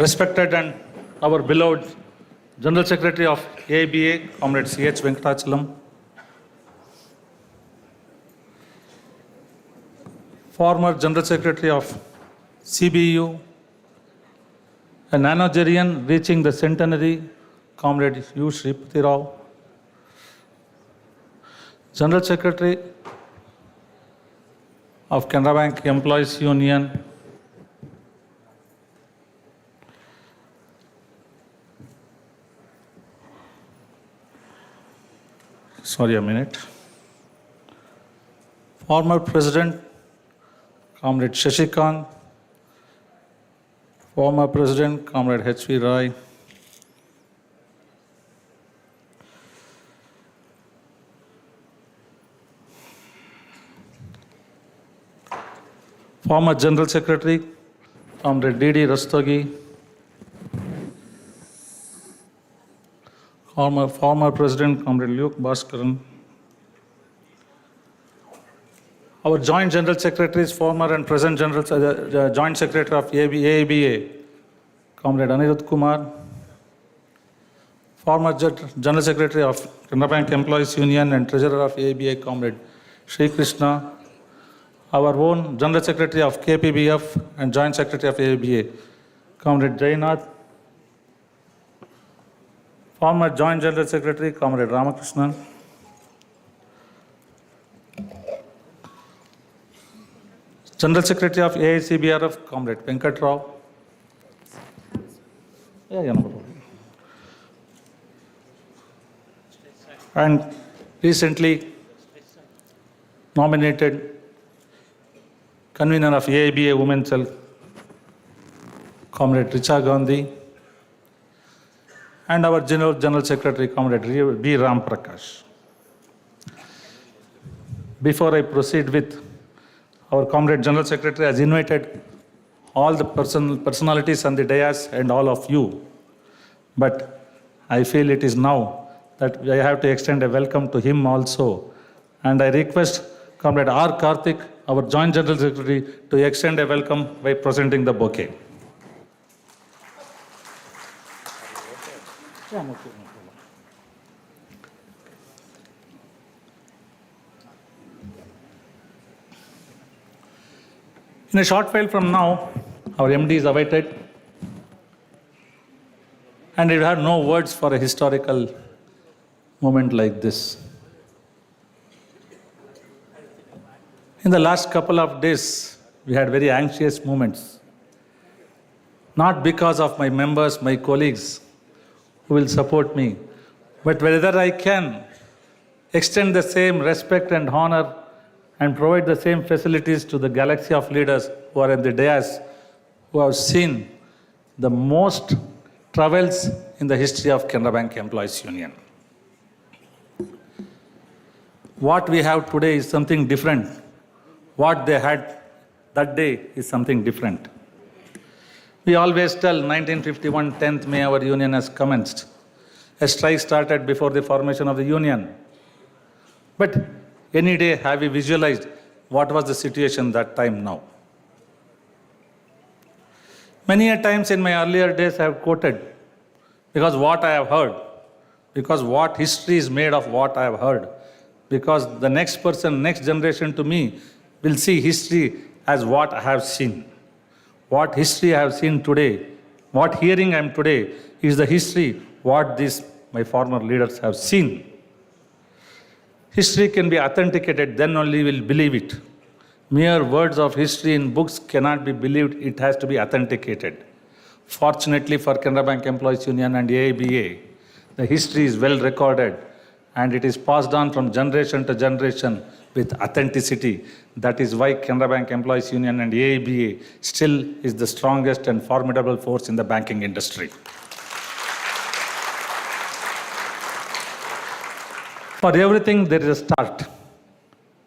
respected and our beloved General Secretary of ABA, Comrade C.H. Venkatachalam, former General Secretary of CBU, a nanogerian reaching the centenary, Comrade U. Shripati Rao, General Secretary of Canara Bank Employees Union, sorry, a minute. Former President, Comrade Shashikant, former President, Comrade H.V. Rai, former General Secretary, Comrade D.D. Rastogi, former President, Comrade Luke Bhaskaran, our Joint General Secretaries, former and present Joint Secretary of ABA, Comrade Anirudh Kumar, former General Secretary of Canara Bank Employees Union and Treasurer of ABA, Comrade Sri Krishna, our own General Secretary of KPBF and Joint Secretary of ABA, Comrade Jainath, former Joint General Secretary, Comrade Ramakrishnan, General Secretary of AICBRF, Comrade Venkat Rao. And recently nominated convener of AIBA Women's Cell, Comrade Richa Gandhi. and our General Secretary, Comrade B. Ram Prakash. Before I proceed with our Comrade General Secretary has invited all the personalities on the dais and all of you. But I feel it is now that I have to extend a welcome to him also. And I request Comrade R. Karthik, our Joint General Secretary, to extend a welcome by presenting the bouquet. In a short while from now, our MD is awaited, and we have no words for a historical moment like this. In the last couple of days, we had very anxious moments, not because of my members, my colleagues who will support me, but whether I can extend the same respect and honor and provide the same facilities to the galaxy of leaders who are in the dais, who have seen the most troubles in the history of Canara Bank Employees Union. What we have today is something different. What they had that day is something different. We always tell 1951, 10th May, our union has commenced. A strike started before the formation of the union. But any day have we visualized what was the situation that time now? Many a times in my earlier days I have quoted, because what I have heard, because what history is made of what I have heard, because the next person, next generation to me will see history as what I have seen. What history I have seen today, what hearing I am today, is the history what these my former leaders have seen. History can be authenticated, then only we'll believe it. Mere words of history in books cannot be believed, it has to be authenticated. Fortunately for Canara Bank Employees Union and AIBA, the history is well recorded and it is passed on from generation to generation with authenticity. That is why Canara Bank Employees Union and AIBA still is the strongest and formidable force in the banking industry. For everything, there is a start.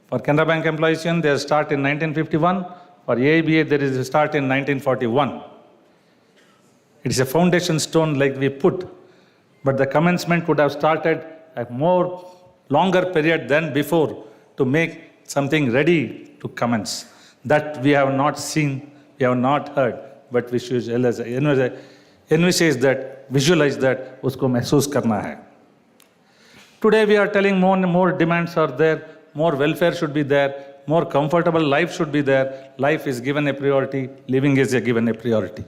For Canara Bank Employees Union, there is a start in 1951. For AIBA, there is a start in 1941. It is a foundation stone like we put, but the commencement would have started a more longer period than before to make something ready to commence. That we have not seen, we have not heard, but we should envisage that, visualize that, usko महसूस करना है. Today we are telling more demands are there, more welfare should be there, more comfortable life should be there. Life is given a priority, living is given a priority.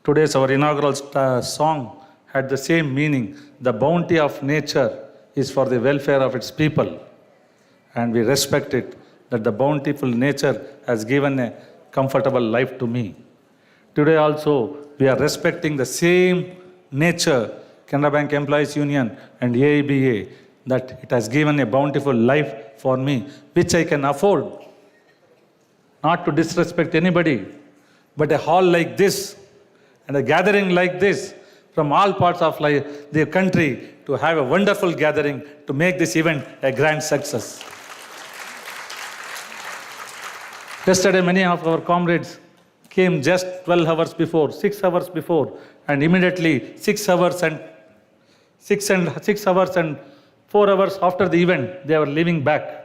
Today's our inaugural song had the same meaning. The bounty of nature is for the welfare of its people. And we respect it, that the bountiful nature has given a comfortable life to me. Today also, we are respecting the same nature, Canara Bank Employees Union and AIBA, that it has given a bountiful life for me, which I can afford. Not to disrespect anybody, but a hall like this and a gathering like this from all parts of the country to have a wonderful gathering to make this event a grand success. Yesterday, many of our comrades came just 12 hours before, 6 hours before, and immediately 6 hours and 4 hours after the event, they were leaving back.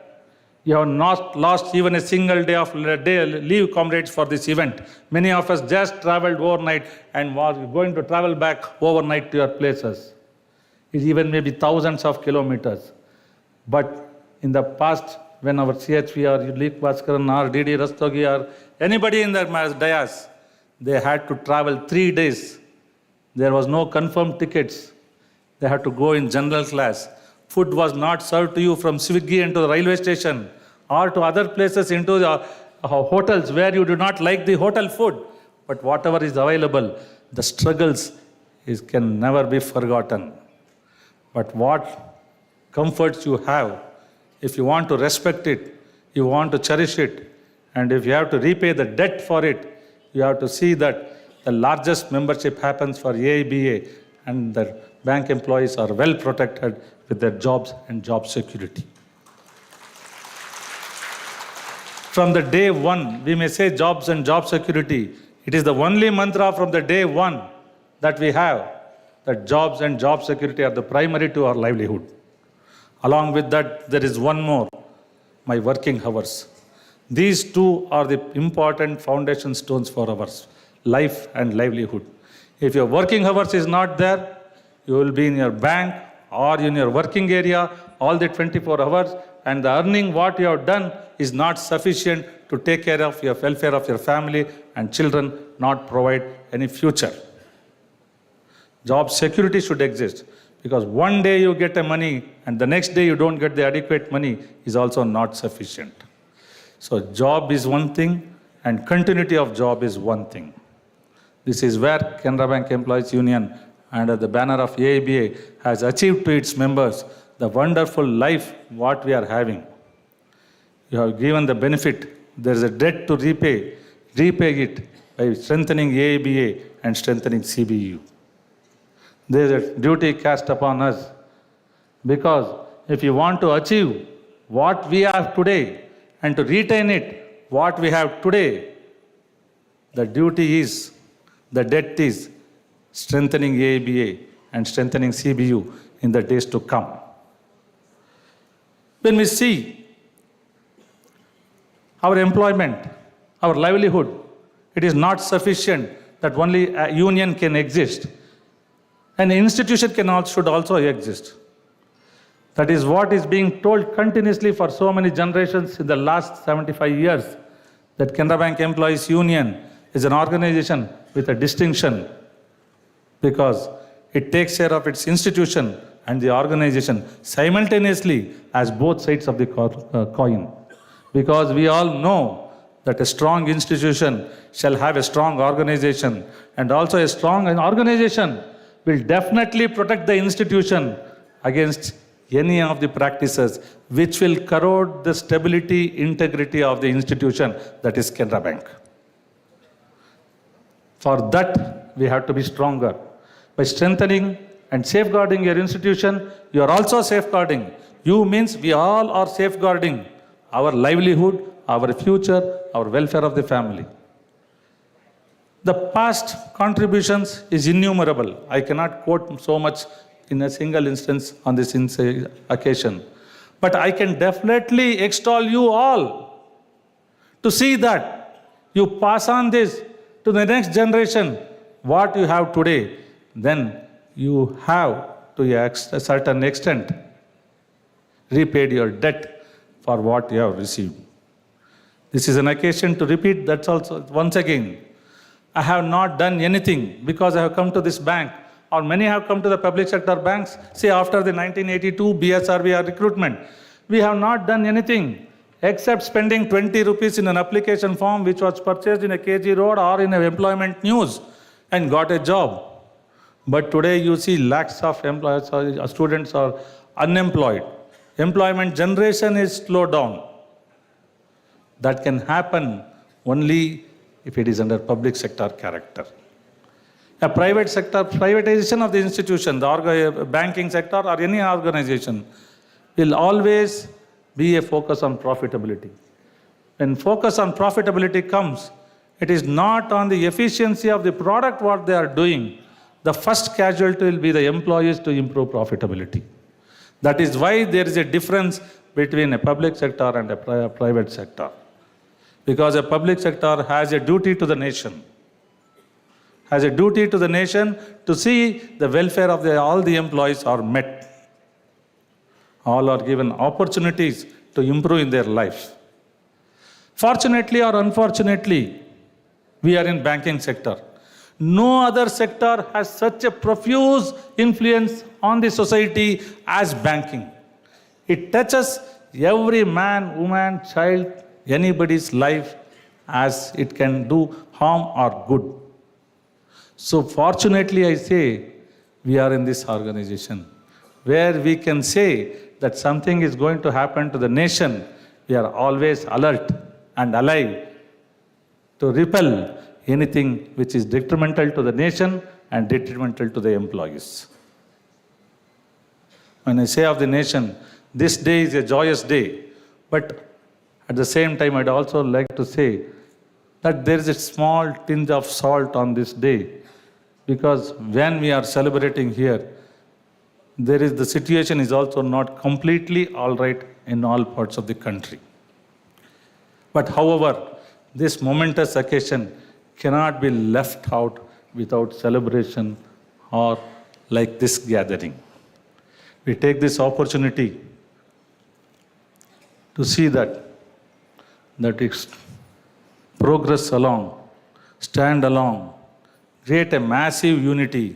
You have not lost even a single day of leave, comrades, for this event. Many of us just traveled overnight and were going to travel back overnight to your places. It even may be thousands of kilometers. But in the past, when our CHP or Leek Bhaskaran or DD Rastogi or anybody in the dais, they had to travel 3 days. There was no confirmed tickets. They had to go in general class. Food was not served to you from Swiggy into the railway station or to other places into the hotels where you do not like the hotel food. But whatever is available, the struggles can never be forgotten. But what comforts you have, if you want to respect it, you want to cherish it, and if you have to repay the debt for it, you have to see that the largest membership happens for AIBA and the bank employees are well protected with their jobs and job security. From the day one, we may say jobs and job security. It is the only mantra from the day one that we have, that jobs and job security are the primary to our livelihood. Along with that, there is one more, my working hours. These two are the important foundation stones for our life and livelihood. If your working hours is not there, you will be in your bank or in your working area all the 24 hours, and the earning what you have done is not sufficient to take care of your welfare of your family and children, not provide any future. Job security should exist, because one day you get the money and the next day you don't get the adequate money is also not sufficient. So job is one thing and continuity of job is one thing. This is where Canara Bank Employees Union under the banner of AIBA has achieved to its members the wonderful life what we are having. You have given the benefit. There is a debt to repay. Repay it by strengthening AIBA and strengthening CBU. There is a duty cast upon us, because if you want to achieve what we have today and to retain it what we have today, the duty is, the debt is strengthening AIBA and strengthening CBU in the days to come. When we see our employment, our livelihood, it is not sufficient that only a union can exist. An institution should also exist. That is what is being told continuously for so many generations in the last 75 years, that Canara Bank Employees Union is an organization with a distinction, because it takes care of its institution and the organization simultaneously as both sides of the coin. Because we all know that a strong institution shall have a strong organization, and also a strong organization will definitely protect the institution against any of the practices which will corrode the stability, integrity of the institution, that is Canara Bank. For that, we have to be stronger. By strengthening and safeguarding your institution, you are also safeguarding. You means we all are safeguarding our livelihood, our future, our welfare of the family. The past contributions is innumerable. I cannot quote so much in a single instance on this occasion. But I can definitely extol you all to see that you pass on this to the next generation, what you have today. Then you have, to a certain extent, repaid your debt for what you have received. This is an occasion to repeat that also once again. I have not done anything because I have come to this bank, or many have come to the public sector banks, say after the 1982 BSRBR recruitment. We have not done anything except spending 20 rupees in an application form which was purchased in a KG Road or in an employment news and got a job. But today you see lakhs of employees or students are unemployed. Employment generation is slowed down. That can happen only if it is under public sector character. A private sector, privatization of the institution, the banking sector or any organization will always be a focus on profitability. When focus on profitability comes, it is not on the efficiency of the product what they are doing. The first casualty will be the employees to improve profitability. That is why there is a difference between a public sector and a private sector. Because a public sector has a duty to the nation. Has a duty to the nation to see the welfare of all the employees are met. All are given opportunities to improve in their life. Fortunately or unfortunately, we are in banking sector. No other sector has such a profuse influence on the society as banking. It touches every man, woman, child, anybody's life as it can do harm or good. So fortunately, I say, we are in this organization where we can say that something is going to happen to the nation. We are always alert and alive to repel anything which is detrimental to the nation, and detrimental to the employees. When I say of the nation, this day is a joyous day, but at the same time, I'd also like to say that there is a small tinge of salt on this day, because when we are celebrating here, the situation is also not completely all right in all parts of the country. But however, this momentous occasion cannot be left out without celebration or like this gathering. We take this opportunity to see that it's progress along, stand along, create a massive unity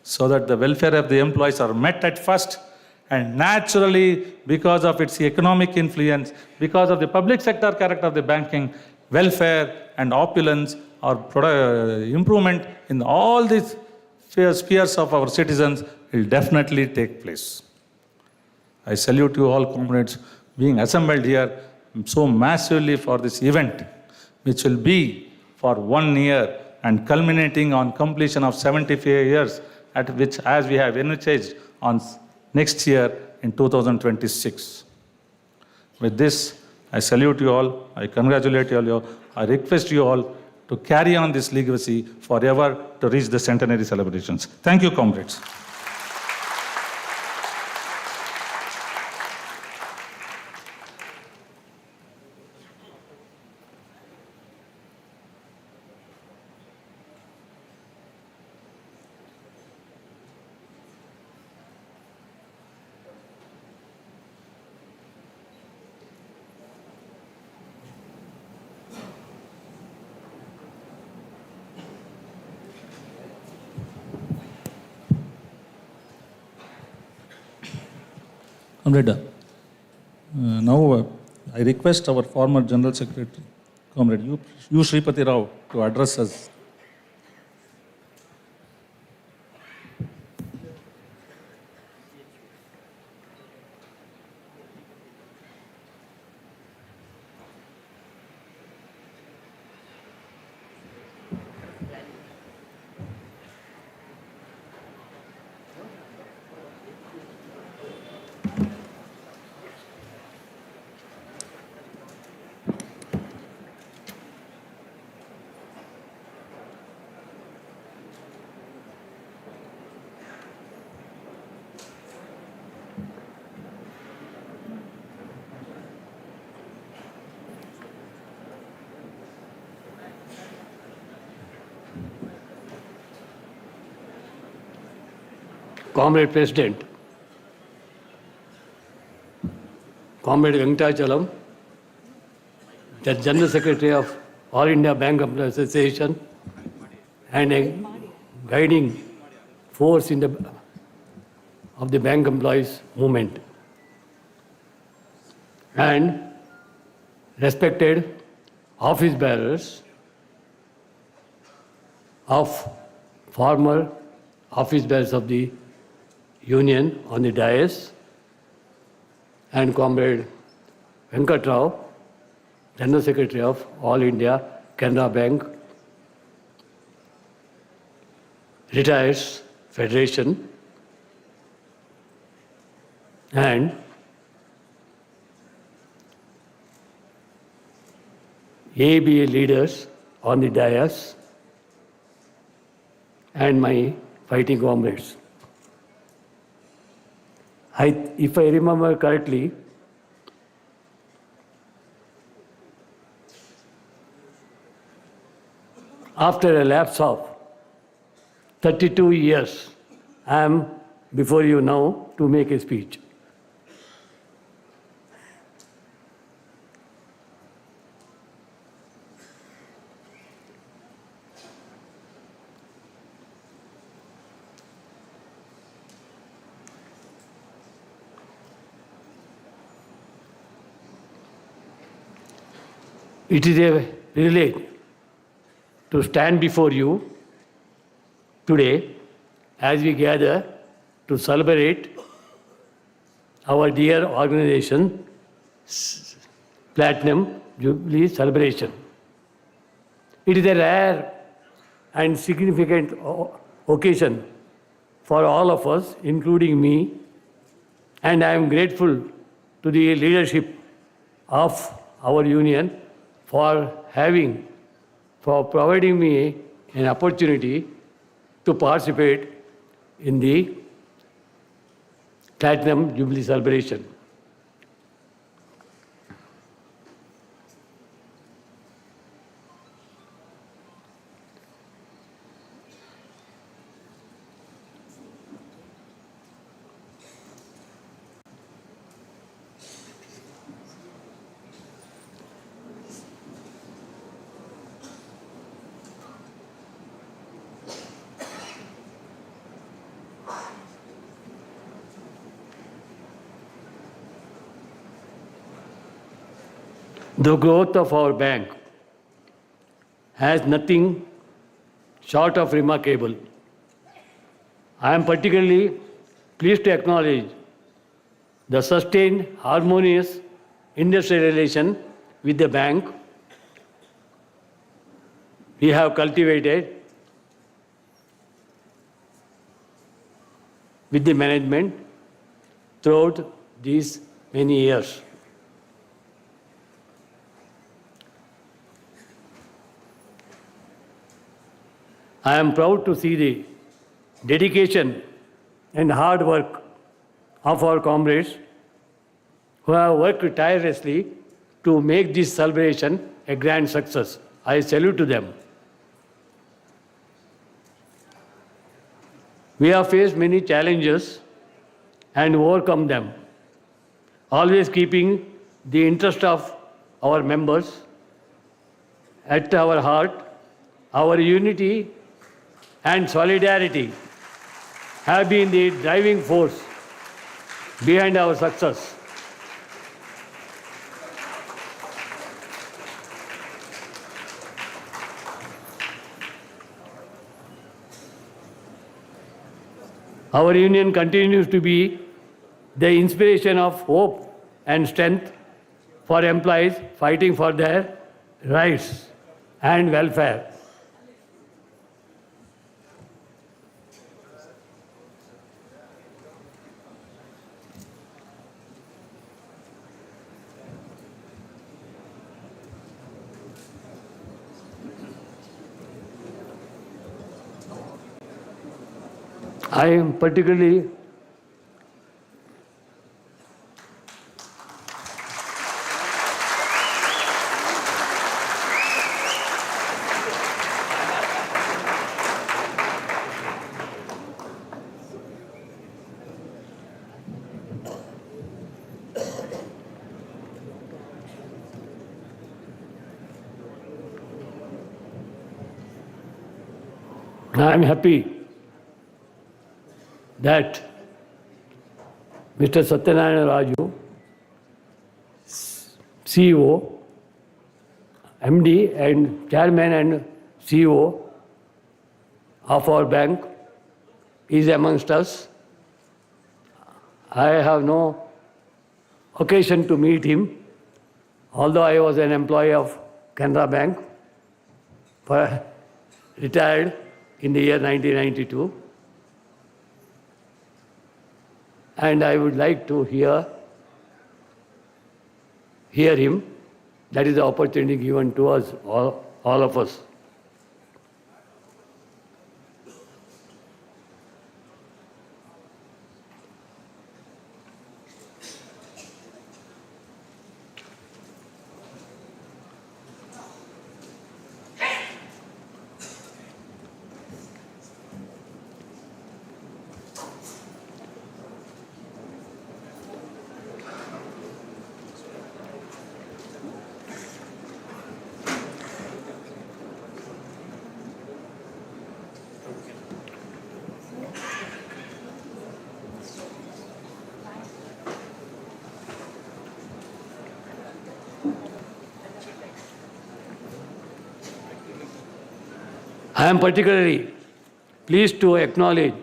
so that the welfare of the employees are met at first, and naturally, because of its economic influence, because of the public sector character of the banking, welfare and opulence or improvement in all these spheres of our citizens will definitely take place. I salute you all, comrades, being assembled here so massively for this event, which will be for 1 year and culminating on completion of 75 years, at which, as we have envisaged, on next year in 2026. With this, I salute you all, I congratulate you all, I request you all to carry on this legacy forever to reach the centenary celebrations. Thank you, comrades. Comrade, now I request our former General Secretary, Comrade U. Shripati Rao, to address us. Comrade President, Comrade Venkatachalam, the General Secretary of All India Bank Employees Association, and a guiding force of the bank employees movement, and respected office bearers of former office bearers of the Union on the dais, and Comrade Venkat Rao, General Secretary of All India Canara Bank Retires Federation, and ABA leaders on the dais, and my fighting comrades. If I remember correctly, after a lapse of 32 years, I am before you now to make a speech. It is a privilege to stand before you today as we gather to celebrate our dear organization Platinum Jubilee celebration. It is a rare and significant occasion for all of us, including me, and I am grateful to the leadership of our union for providing me an opportunity to participate in the Platinum Jubilee celebration. The growth of our bank has nothing short of remarkable. I am particularly pleased to acknowledge the sustained harmonious industrial relation with the bank we have cultivated with the management throughout these many years. I am proud to see the dedication and hard work of our comrades who have worked tirelessly to make this celebration a grand success. I salute to them. We have faced many challenges and overcome them, always keeping the interest of our members at our heart. Our unity and solidarity have been the driving force behind our success. Our union continues to be the inspiration of hope and strength for employees fighting for their rights and welfare. I am particularly happy that Mr. Satyanarayana Raju, CEO, MD and Chairman and CEO of our bank is amongst us. I have no occasion to meet him, although I was an employee of Canara Bank, retired in the year 1992. And I would like to hear him. That is the opportunity given to us, all of us. I am particularly pleased to acknowledge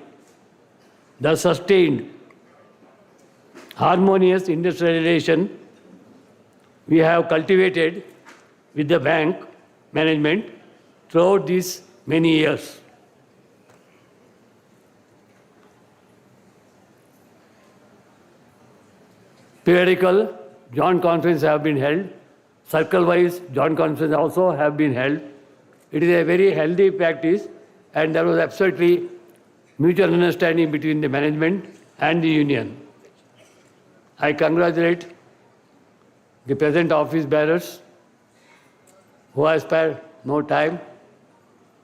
the sustained, harmonious industrial relation we have cultivated with the bank management throughout these many years. Periodical joint conferences have been held. Circle-wise joint conferences also have been held. It is a very healthy practice, and there was absolutely mutual understanding between the management and the union. I congratulate the present office bearers who have spared no time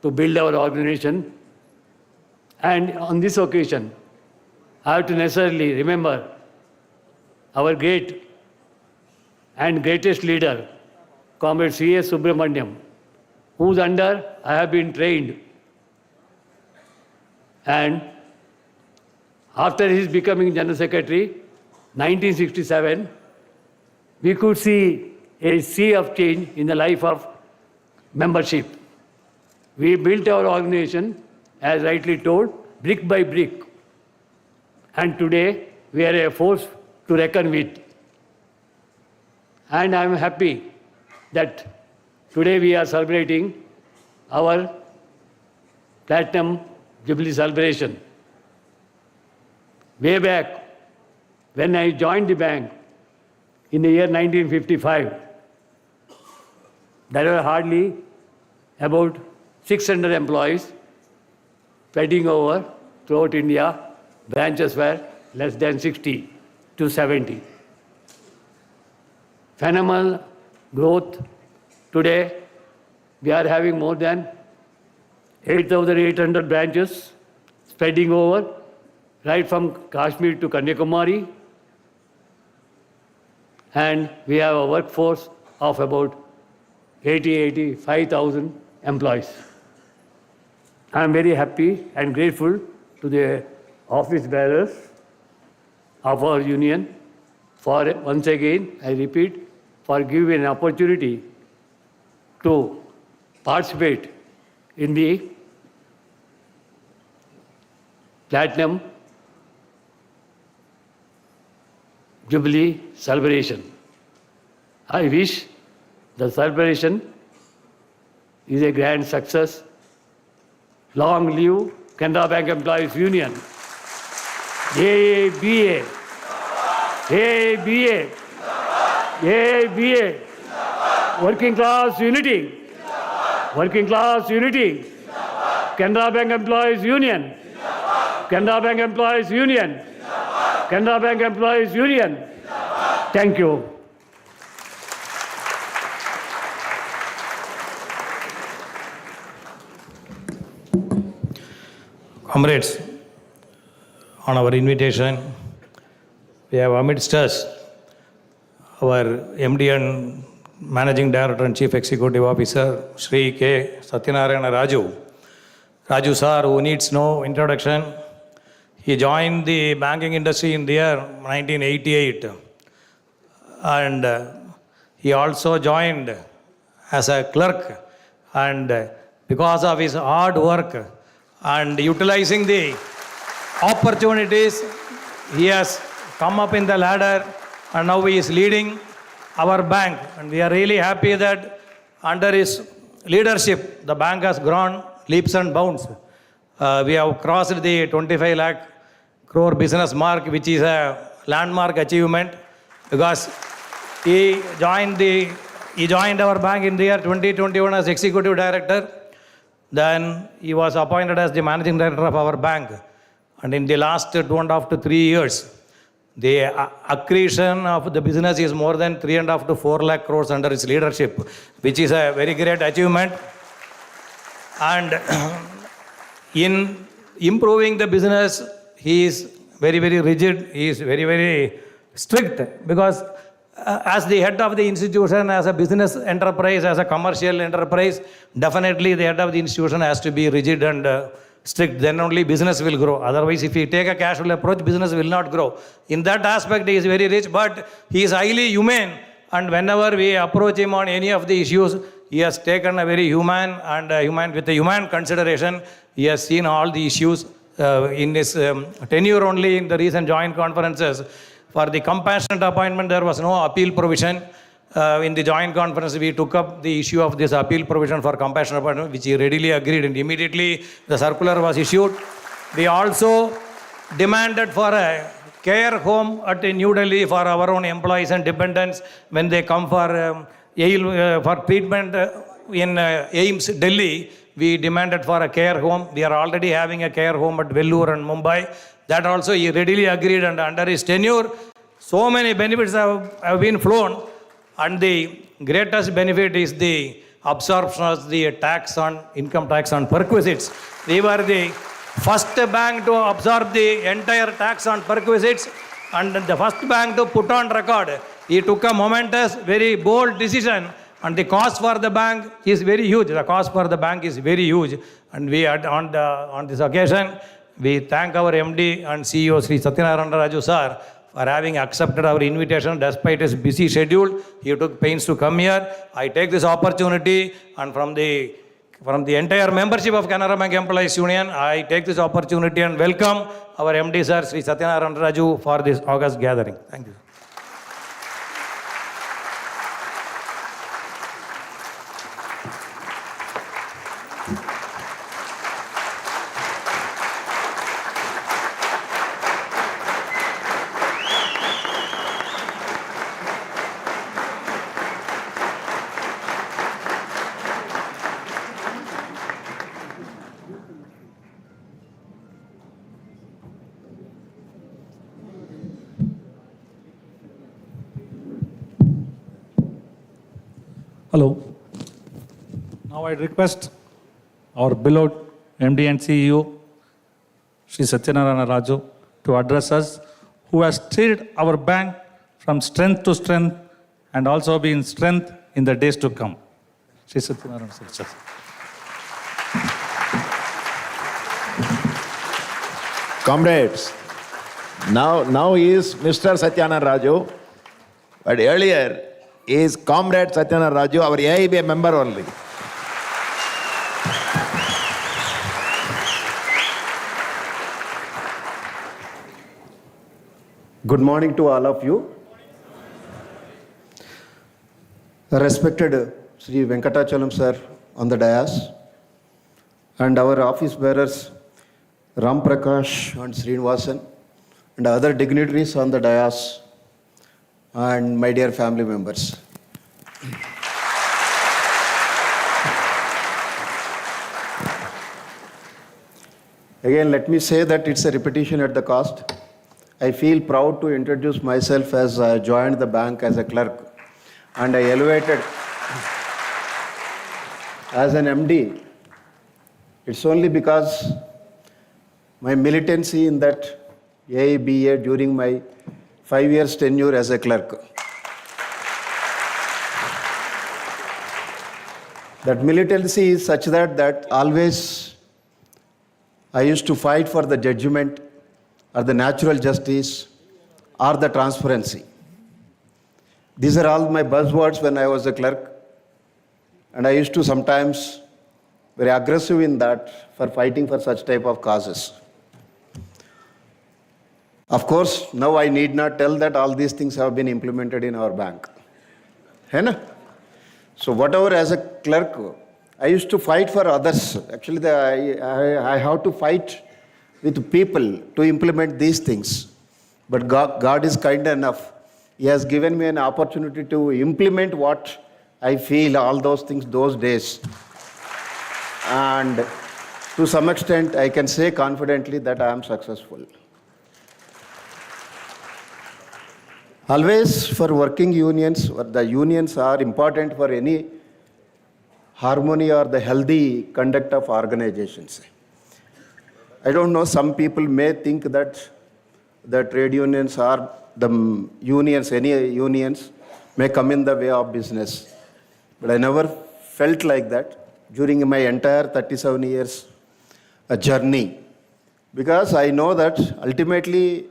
to build our organization. And on this occasion, I have to necessarily remember our great and greatest leader, Comrade C.S. Subramaniam, whose under I have been trained. And after his becoming General Secretary, 1967, we could see a sea of change in the life of membership. We built our organization, as rightly told, brick by brick. And today, we are a force to reckon with. And I am happy that today we are celebrating our Platinum Jubilee celebration. Way back, when I joined the bank in the year 1955, there were hardly about 600 employees spreading over throughout India. Branches were less than 60 to 70. Phenomenal growth. Today, we are having more than 8,800 branches spreading over right from Kashmir to Kanyakumari. And we have a workforce of about 85,000 employees. I am very happy and grateful to the office bearers of our union for, once again, I repeat, for giving an opportunity to participate in the Platinum Jubilee celebration. I wish the celebration is a grand success. Long live Canara Bank Employees Union. ABA. ABA. ABA. Working class unity. Working class unity. Canara Bank Employees Union. Canara Bank Employees Union. Canara Bank Employees Union. Thank you. Comrades, on our invitation, we have amidst us our MD and Managing Director and Chief Executive Officer, Shri K. Satyanarayana Raju. Raju sir, who needs no introduction, he joined the banking industry in the year 1988. And he also joined as a clerk. And because of his hard work and utilizing the opportunities, he has come up in the ladder and now he is leading our bank. And we are really happy that under his leadership, the bank has grown leaps and bounds. We have crossed the 25 lakh crore business mark, which is a landmark achievement because he joined our bank in the year 2021 as Executive Director. Then he was appointed as the Managing Director of our bank. And in the last 2.5 to 3 years, the accretion of the business is more than 3.5 to 4 lakh crores under his leadership, which is a very great achievement. And in improving the business, he is very, very rigid. He is very, very strict because as the head of the institution, as a business enterprise, as a commercial enterprise, definitely the head of the institution has to be rigid and strict. Then only business will grow. Otherwise, if you take a casual approach, business will not grow. In that aspect, he is very rich, but he is highly humane. And whenever we approach him on any of the issues, he has taken a very human and with a human consideration. He has seen all the issues in his tenure only in the recent joint conferences. For the compassionate appointment, there was no appeal provision. In the joint conference, we took up the issue of this appeal provision for compassionate appointment, which he readily agreed, and immediately the circular was issued. We also demanded for a care home at New Delhi for our own employees and dependents when they come for for treatment in AIIMS Delhi. We demanded for a care home. We are already having a care home at Vellore and Mumbai. That also he readily agreed, and under his tenure, so many benefits have been flown, and the greatest benefit is the absorption of the tax on income tax on perquisites. We were the first bank to absorb the entire tax on perquisites, and the first bank to put on record. He took a momentous, very bold decision, and the cost for the bank is very huge. The cost for the bank is very huge, and we had on this occasion, we thank our MD and CEO Sri Satyanarayana Raju sir for having accepted our invitation despite his busy schedule. He took pains to come here. I take this opportunity, and from the entire membership of Canara Bank Employees Union, I take this opportunity and welcome our MD sir Sri Satyanarayana Raju for this August gathering. Thank you. Hello. Now I request our beloved MD and CEO, Sri Satyanarayana Raju, to address us, who has steered our bank from strength to strength and also be in strength in the days to come. Sri Satyanarayana sir. Comrades, now he is Mr. Satyanarayana Raju, but earlier is Comrade Satyanarayana Raju, our AIB member only. Good morning to all of you. Respected Sri Venkatachalam sir on the dais, and our office bearers Ram Prakash and Srinivasan, and other dignitaries on the dais, and my dear family members. Again, let me say that it's a repetition at the cost. I feel proud to introduce myself as I joined the bank as a clerk, and I elevated as an MD. It's only because my militancy in that AIBA during my 5 years tenure as a clerk. That militancy is such that always I used to fight for the judgment or the natural justice or the transparency. These are all my buzzwords when I was a clerk, and I used to sometimes very aggressive in that for fighting for such type of causes. Of course, now I need not tell that all these things have been implemented in our bank. So whatever as a clerk, I used to fight for others. Actually, I have to fight with people to implement these things. But God is kind enough. He has given me an opportunity to implement what I feel, all those things, those days. And to some extent, I can say confidently that I am successful. Always for working unions, the unions are important for any harmony or the healthy conduct of organizations. I don't know, some people may think that the trade unions or the unions, any unions, may come in the way of business. But I never felt like that during my entire 37 years journey. Because I know that ultimately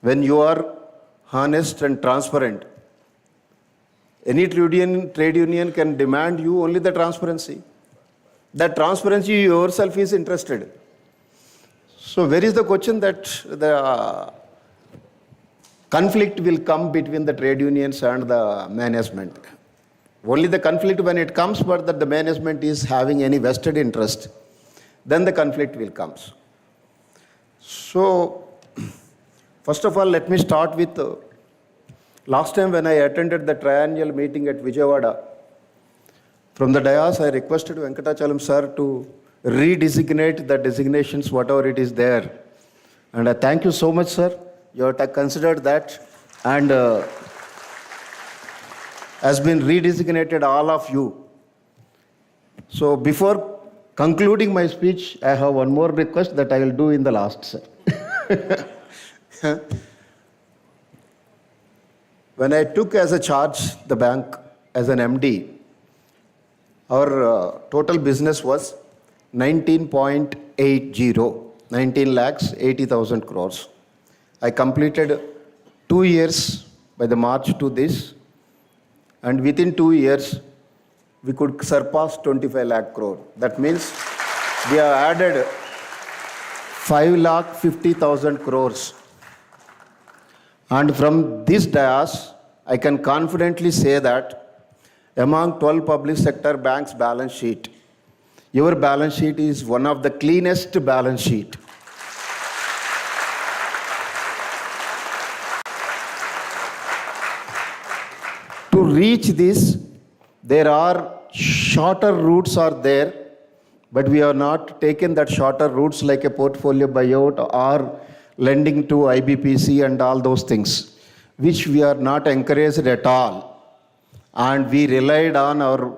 when you are honest and transparent, any trade union can demand you only the transparency. That transparency yourself is interested. So where is the question that the conflict will come between the trade unions and the management? Only the conflict when it comes, but that the management is having any vested interest, then the conflict will come. So First of all, let me start with last time when I attended the triennial meeting at Vijayawada. From the dais, I requested Venkatachalam sir to redesignate the designations, whatever it is there. And I thank you so much, sir. You have considered that and has been redesignated all of you. So before concluding my speech, I have one more request that I will do in the last, sir. When I took as a charge the bank as an MD, our total business was 19 lakhs 80,000 crores. I completed 2 years by the March to this, and within 2 years, we could surpass 25 lakh crore. That means we have added 5 lakh 50,000 crores. And from this dais, I can confidently say that among 12 public sector banks' balance sheet, your balance sheet is one of the cleanest balance sheet. To reach this, there are shorter routes are there, but we have not taken that shorter routes like a portfolio buyout or lending to IBPC and all those things, which we are not encouraged at all. And we relied on our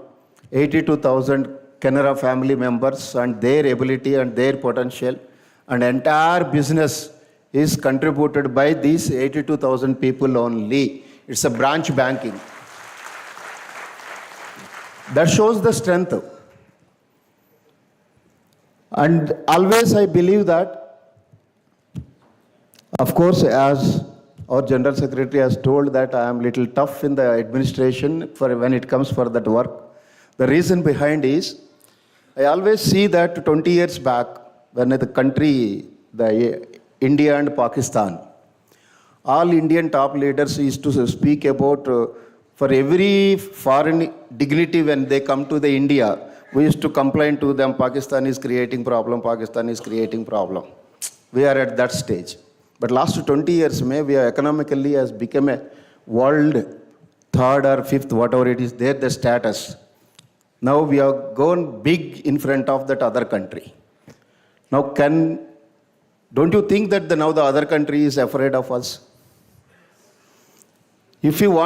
82,000 Canara family members and their ability and their potential, and entire business is contributed by these 82,000 people only. It's a branch banking. That shows the strength. And always I believe that, of course, as our General Secretary has told that I am little tough in the administration for when it comes for that work. The reason behind is, I always see that 20 years back, when the country, India and Pakistan, all Indian top leaders used to speak about for every foreign dignity when they come to the India, we used to complain to them, Pakistan is creating problem, Pakistan is creating problem. We are at that stage. But last 20 years, we are economically has become a world third or fifth, whatever it is there, the status. Now we have gone big in front of that other country. Now don't you think that now the other country is afraid of us? If you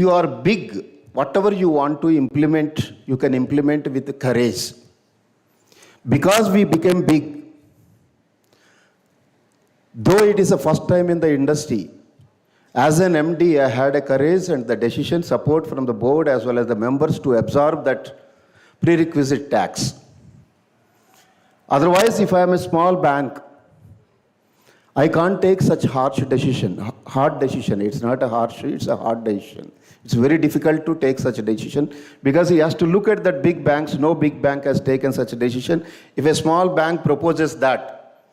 are big, whatever you want to implement, you can implement with courage. Because we became big, though it is the first time in the industry, as an MD, I had a courage and the decision support from the board as well as the members to absorb that prerequisite tax. Otherwise, if I am a small bank, I can't take such hard decision. It's not a harsh, it's a hard decision. It's very difficult to take such a decision because he has to look at that big banks. No big bank has taken such a decision. If a small bank proposes that,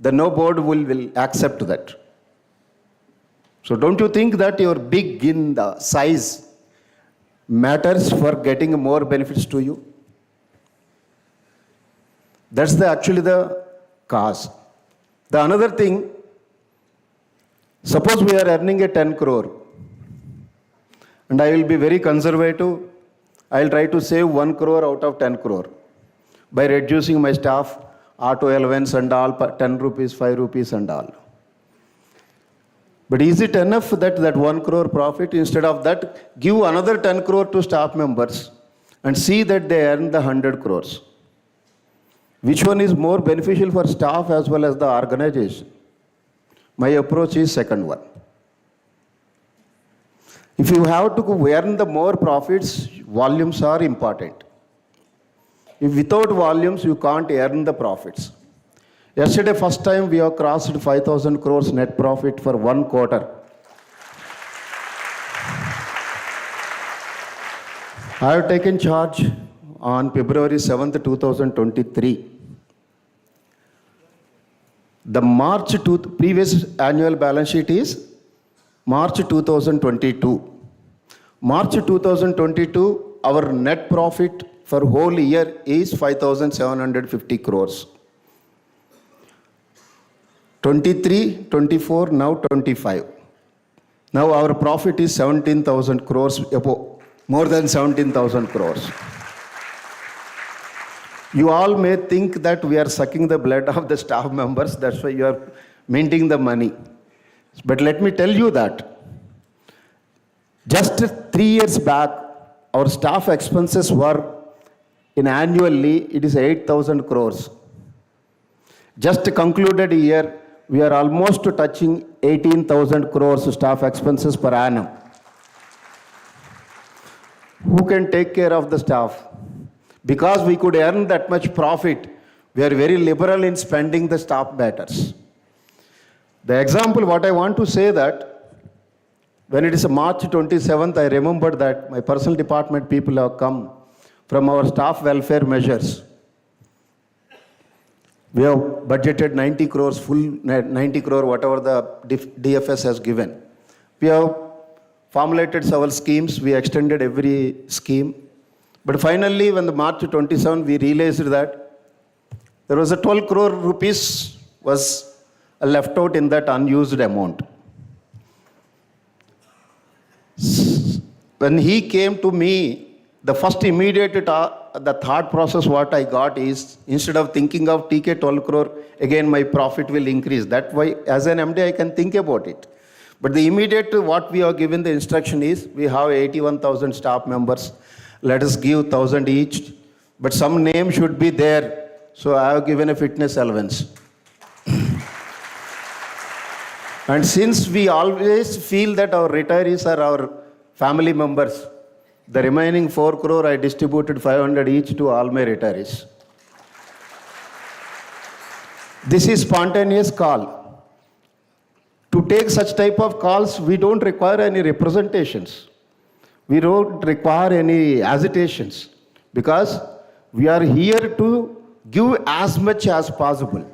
then no board will accept that. So don't you think that your big in the size matters for getting more benefits to you? That's actually the cause. The another thing, suppose we are earning a 10 crore and I will be very conservative. I will try to save 1 crore out of 10 crore by reducing my staff, auto allowance and all, 10 rupees, 5 rupees and all. But is it enough that 1 crore profit? Instead of that, give another 10 crore to staff members and see that they earn the 100 crores. Which one is more beneficial for staff as well as the organization? My approach is second one. If you have to earn the more profits, volumes are important. If without volumes, you can't earn the profits. Yesterday, first time we have crossed 5,000 crores net profit for 1 quarter. I have taken charge on February 7th, 2023. The previous annual balance sheet is March 2022. March 2022, our net profit for whole year is 5,750 crores. 23, 24, now 25. Now our profit is 17,000 crores, more than 17,000 crores. You all may think that we are sucking the blood of the staff members, that's why you are minting the money. But let me tell you that just 3 years back, our staff expenses were in annually, it is 8,000 crores. Just concluded year, we are almost touching 18,000 crores staff expenses per annum. Who can take care of the staff? Because we could earn that much profit, we are very liberal in spending the staff matters. The example, what I want to say that, when it is March 27th, I remembered that my personal department people have come from our staff welfare measures. We have budgeted 90 crores, full 90 crore, whatever the DFS has given. We have formulated several schemes, we extended every scheme. But finally, when the March 27, we realized that there was a 12 crore rupees was left out in that unused amount. When he came to me, the first immediate the thought process what I got is, instead of thinking of TK 12 crore, again my profit will increase. That way, as an MD, I can think about it. But the immediate what we are given the instruction is, we have 81,000 staff members. Let us give 1,000 each, but some name should be there. So I have given a fitness allowance. And since we always feel that our retirees are our family members, the remaining 4 crore I distributed 500 each to all my retirees. This is spontaneous call. To take such type of calls, we don't require any representations. We don't require any agitations, because we are here to give as much as possible.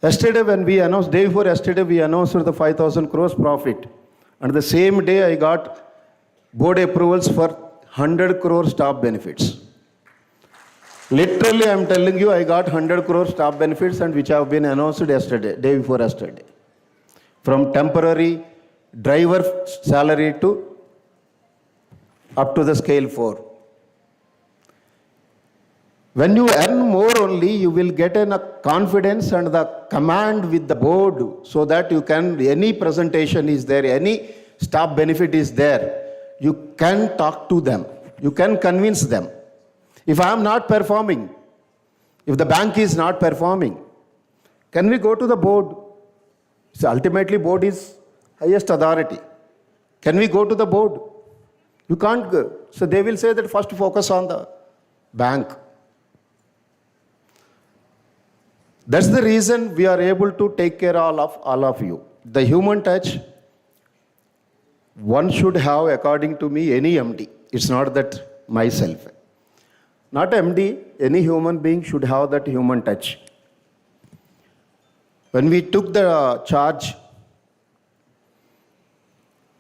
Yesterday when we announced, day before yesterday, we announced the 5,000 crores profit. And the same day I got board approvals for 100 crore staff benefits. Literally, I am telling you, I got 100 crore staff benefits, and which have been announced yesterday, day before yesterday. From temporary driver salary to up to the scale 4. When you earn more only, you will get a confidence and the command with the board, so that you can, any presentation is there, any staff benefit is there, you can talk to them, you can convince them. If I am not performing, if the bank is not performing, can we go to the board? So ultimately board is highest authority. Can we go to the board? You can't go. So they will say that first focus on the bank. That's the reason we are able to take care of all of you. The human touch, one should have, according to me, any MD. It's not that myself. Not MD, any human being should have that human touch. When we took the charge,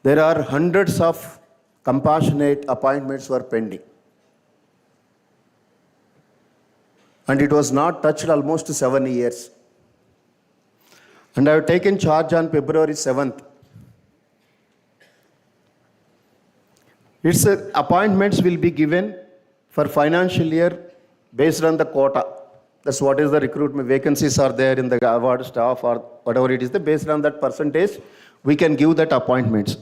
there are hundreds of compassionate appointments were pending. And it was not touched almost 7 years. And I have taken charge on February 7th. Its appointments will be given for financial year based on the quota. That's what is the recruitment. Vacancies are there in the award staff or whatever it is. Based on that percentage, we can give that appointments.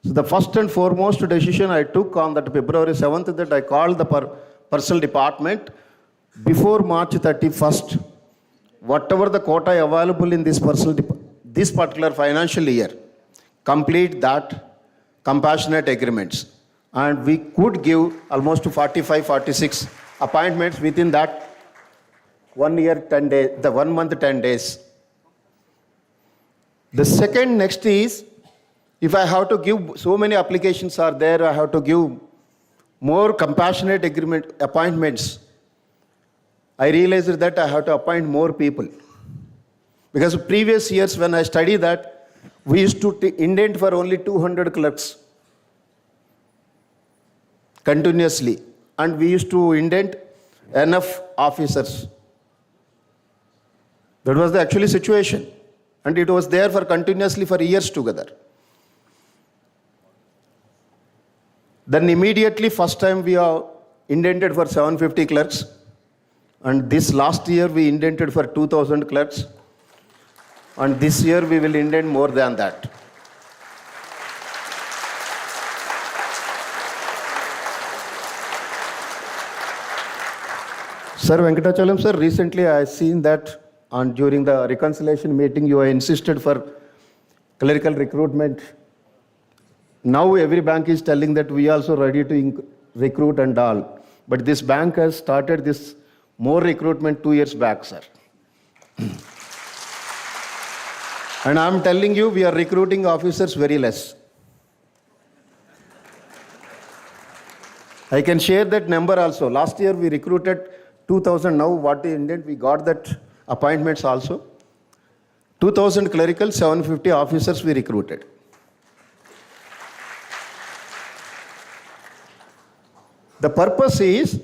So the first and foremost decision I took on that February 7th, that I called the personal department before March 31st, whatever the quota available in this this particular financial year, complete that compassionate agreements. And we could give almost 45, 46 appointments within that 1 year, 10 days, the 1 month, 10 days. The second next is, if I have to give, so many applications are there, I have to give more compassionate agreement appointments. I realized that I have to appoint more people. Because previous years when I studied that, we used to indent for only 200 clerks continuously. And we used to indent enough officers. That was the actual situation. And it was there for continuously for years together. Then immediately first time we are indented for 750 clerks. And this last year we indented for 2,000 clerks. And this year we will indent more than that. Sir Venkatachalam, sir, recently I seen that during the reconciliation meeting you insisted for clerical recruitment. Now every bank is telling that we also ready to recruit and all. But this bank has started this more recruitment 2 years back, sir. And I'm telling you, we are recruiting officers very less. I can share that number also. Last year we recruited 2,000. Now what we indent, we got that appointments also. 2,000 clerical, 750 officers we recruited. The purpose is,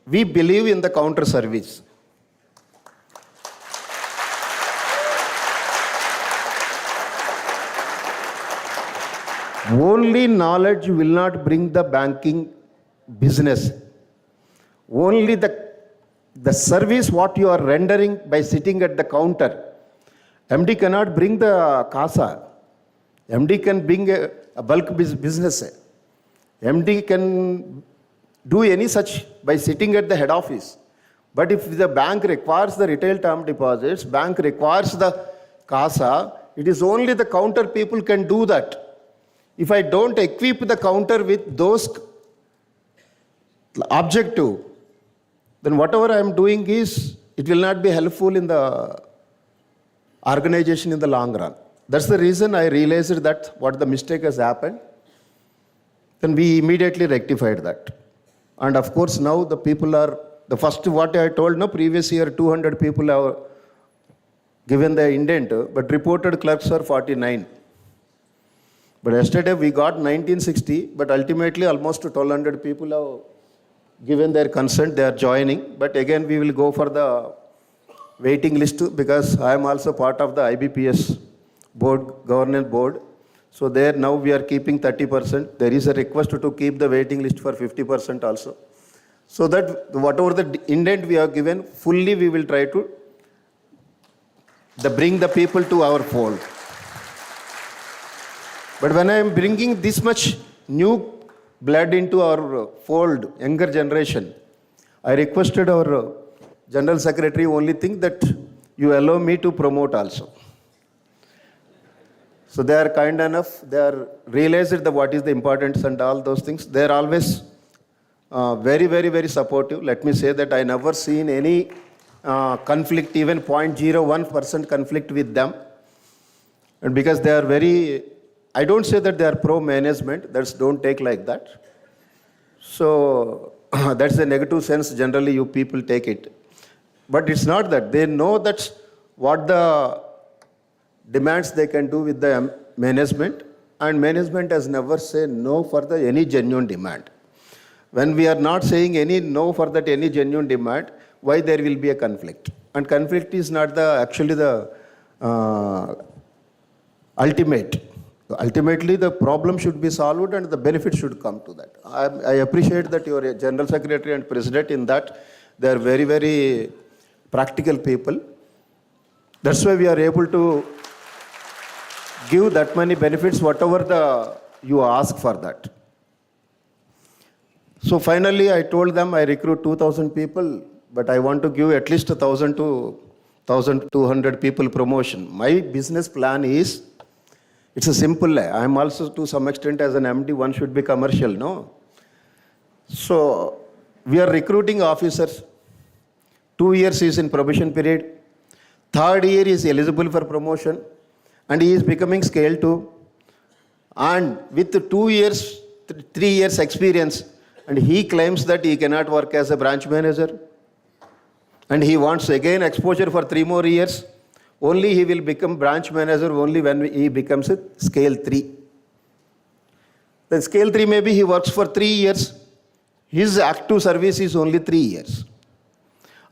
we believe in the counter service. Only knowledge will not bring the banking business. Only the service what you are rendering by sitting at the counter. MD cannot bring the CASA. MD can bring a bulk business. MD can do any such by sitting at the head office. But if the bank requires the retail term deposits, bank requires the CASA, it is only the counter people can do that. If I don't equip the counter with those objective, then whatever I am doing is, it will not be helpful in the organization in the long run. That's the reason I realized that what the mistake has happened. Then we immediately rectified that. And of course now the people are, the first what I told, no, previous year 200 people have given the indent, but reported clerks are 49. But yesterday we got 1960, but ultimately almost 1,200 people have given their consent, they are joining. But again we will go for the waiting list because I am also part of the IBPS board, governance board. So there now we are keeping 30%. There is a request to keep the waiting list for 50% also. So that whatever the indent we have given, fully we will try to bring the people to our fold. But when I am bringing this much new blood into our fold, younger generation, I requested our General Secretary only thing that you allow me to promote also. So they are kind enough, they are realized that what is the importance and all those things. They are always very, very, very supportive. Let me say that I never seen any conflict, even 0.01% conflict with them. And because they are very, I don't say that they are pro-management, that's don't take like that. So that's the negative sense generally you people take it. But it's not that. They know that what the demands they can do with the management, and management has never said no for any genuine demand. When we are not saying any no for that any genuine demand, why there will be a conflict? And conflict is not actually the ultimate. Ultimately, the problem should be solved and the benefit should come to that. I appreciate that your General Secretary and President in that, they are very, very practical people. That's why we are able to give that many benefits, whatever you ask for that. So finally, I told them I recruit 2,000 people, but I want to give at least 1,000 to 1,200 people promotion. My business plan is, it's a simple. I am also to some extent as an MD, one should be commercial, no? So we are recruiting officers. 2 years is in probation period. 3rd year is eligible for promotion. And he is becoming scale 2. And with 2 years, 3 years experience, and he claims that he cannot work as a branch manager. And he wants again exposure for 3 more years. Only he will become branch manager only when he becomes a scale 3. Then scale 3 maybe he works for 3 years. His active service is only 3 years.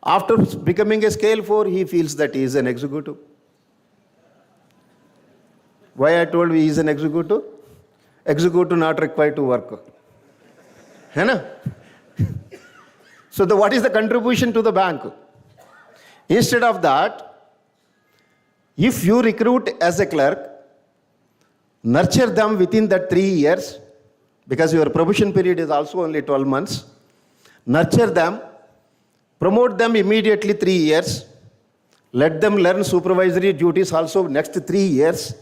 After becoming a scale 4, he feels that he is an executive. Why I told you he is an executive? Executive not required to work. Hai na? So what is the contribution to the bank? Instead of that, if you recruit as a clerk, nurture them within that 3 years, because your probation period is also only 12 months, nurture them, promote them immediately 3 years, let them learn supervisory duties also next 3 years.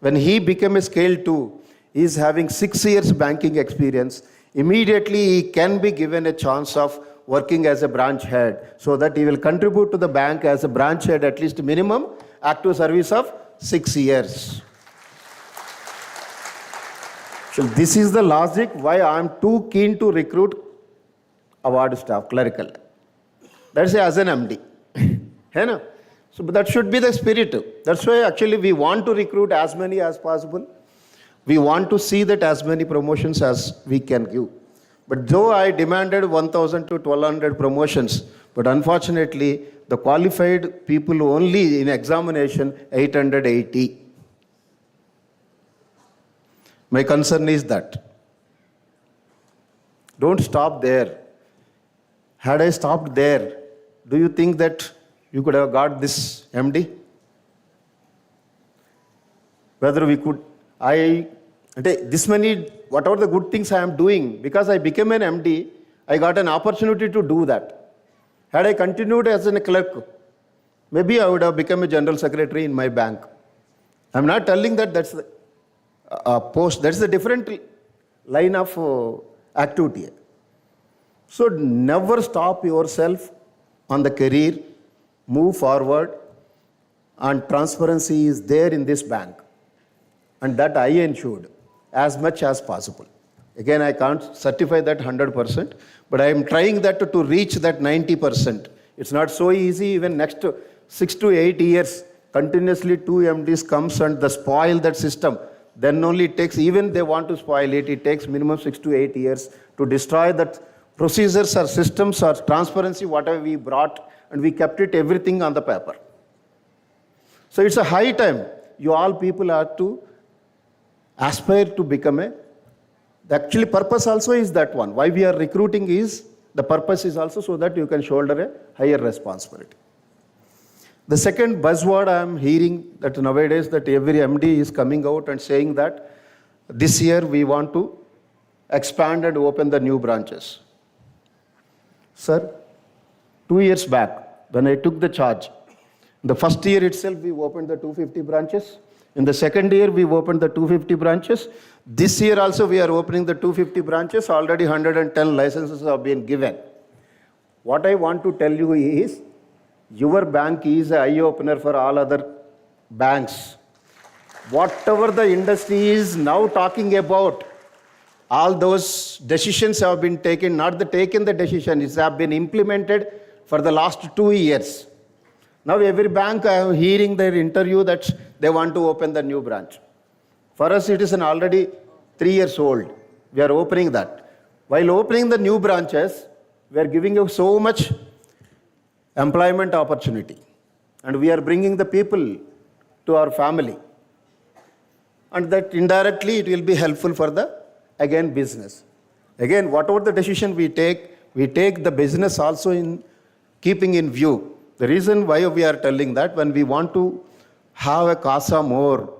When he became a scale 2, he is having 6 years banking experience. Immediately he can be given a chance of working as a branch head, so that he will contribute to the bank as a branch head at least minimum active service of 6 years. So this is the logic why I am too keen to recruit award staff, clerical. That's as an MD. Hai na? So that should be the spirit. That's why actually we want to recruit as many as possible. We want to see that as many promotions as we can give. But though I demanded 1,000 to 1,200 promotions, but unfortunately the qualified people only in examination 880. My concern is that. Don't stop there. Had I stopped there, do you think that you could have got this MD? Whether we could, this many, whatever the good things I am doing, because I became an MD, I got an opportunity to do that. Had I continued as a clerk, maybe I would have become a general secretary in my bank. I'm not telling that that's the post, that's a different line of activity. So never stop yourself on the career, move forward, and transparency is there in this bank. And that I ensured as much as possible. Again, I can't certify that 100%, but I am trying that to reach that 90%. It's not so easy. Even next 6 to 8 years, continuously 2 MDs comes and they spoil that system. Then only it takes, even they want to spoil it, it takes minimum 6 to 8 years to destroy that procedures or systems or transparency, whatever we brought, and we kept it everything on the paper. So it's a high time. You all people are to aspire to become the actually purpose also is that one. Why we are recruiting is, the purpose is also so that you can shoulder a higher responsibility. The second buzzword I am hearing that nowadays that every MD is coming out and saying that this year we want to expand and open the new branches. Sir, 2 years back when I took the charge, the first year itself we opened the 250 branches. In the second year, we opened the 250 branches. This year also, we are opening the 250 branches. Already 110 licenses have been given. What I want to tell you is, your bank is an eye-opener for all other banks. Whatever the industry is now talking about, all those decisions have been taken, not the taken the decision, it have been implemented for the last 2 years. Now every bank, I am hearing their interview that they want to open the new branch. For us, it is an already 3 years old. We are opening that. While opening the new branches, we are giving you so much employment opportunity. And we are bringing the people to our family. And that indirectly, it will be helpful for the, again, business. Again, whatever the decision we take the business also in keeping in view. The reason why we are telling that, when we want to have a CASA more,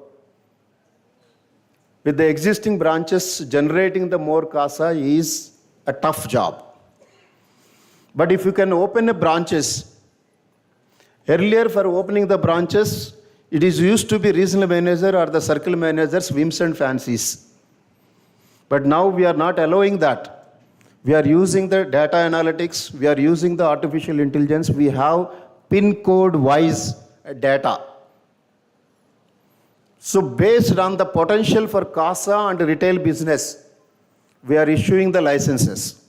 with the existing branches, generating the more CASA is a tough job. But if you can open a branches, earlier for opening the branches, it is used to be regional manager or the circle managers, whims and fancies. But now we are not allowing that. We are using the data analytics, we are using the artificial intelligence, we have PIN code wise data. So based on the potential for CASA and retail business, we are issuing the licenses.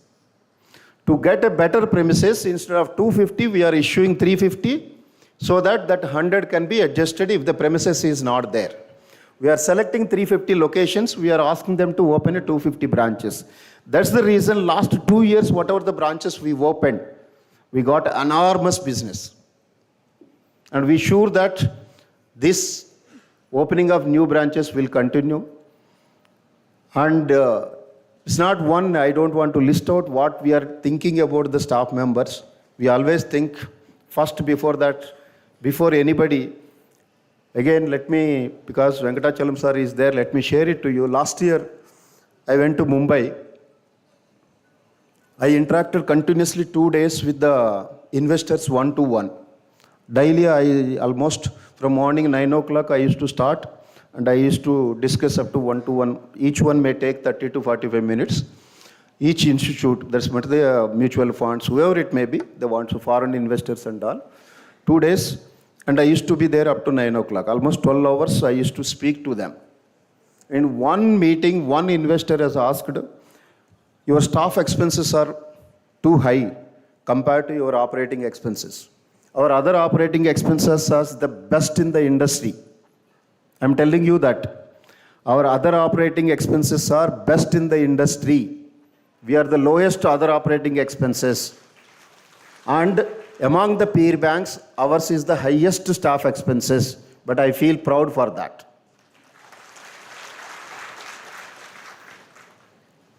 To get a better premises, instead of 250, we are issuing 350, so that 100 can be adjusted if the premises is not there. We are selecting 350 locations, we are asking them to open a 250 branches. That's the reason last 2 years, whatever the branches we've opened, We got enormous business. And we sure that this opening of new branches will continue. And it's not one, I don't want to list out what we are thinking about the staff members. We always think first before that, before anybody. Again, let me, because Venkatachalam sir is there, let me share it to you. Last year, I went to Mumbai. I interacted continuously 2 days with the investors one-to-one. Daily, I almost from morning 9 o'clock, I used to start and I used to discuss up to one-to-one. Each one may take 30 to 45 minutes. Each institute, that's what the mutual funds, whoever it may be, they want to foreign investors and all. 2 days, and I used to be there up to 9 o'clock. Almost 12 hours, I used to speak to them. In one meeting, one investor has asked, your staff expenses are too high compared to your operating expenses. Our other operating expenses are the best in the industry. I'm telling you that. Our other operating expenses are best in the industry. We are the lowest other operating expenses. And among the peer banks, ours is the highest staff expenses. But I feel proud for that.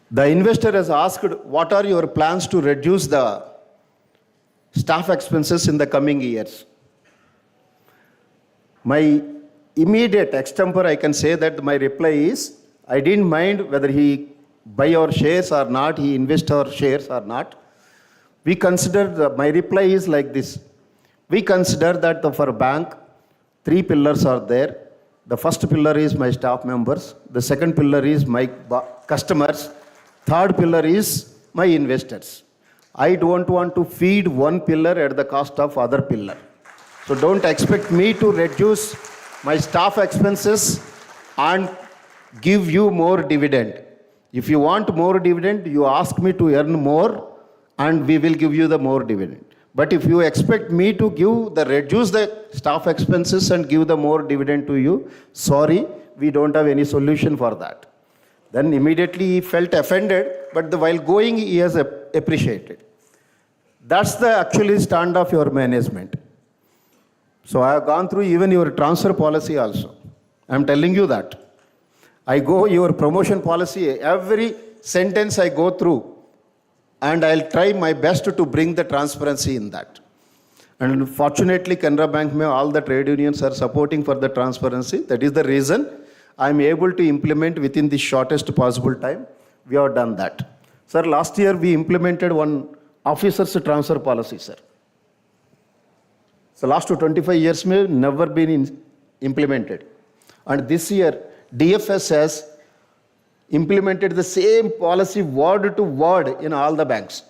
The investor has asked, what are your plans to reduce the staff expenses in the coming years? My immediate extempore, I can say that my reply is, I didn't mind whether he buy our shares or not, he invest our shares or not. We consider, my reply is like this. We consider that for a bank, 3 pillars are there. The first pillar is my staff members. The second pillar is my customers. Third pillar is my investors. I don't want to feed one pillar at the cost of other pillar. So don't expect me to reduce my staff expenses and give you more dividend. If you want more dividend, you ask me to earn more and we will give you the more dividend. But if you expect me to reduce the staff expenses and give the more dividend to you, sorry, we don't have any solution for that. Then immediately he felt offended, but while going, he has appreciated. That's the actually stand of your management. So I have gone through even your transfer policy also. I'm telling you that. I go your promotion policy, every sentence I go through, and I'll try my best to bring the transparency in that. And fortunately, Canara Bank, all the trade unions are supporting for the transparency. That is the reason I'm able to implement within the shortest possible time. We have done that. Sir, last year we implemented one officer's transfer policy, sir. So last 25 years may never been implemented. And this year, DFS has implemented the same policy word to word in all the banks.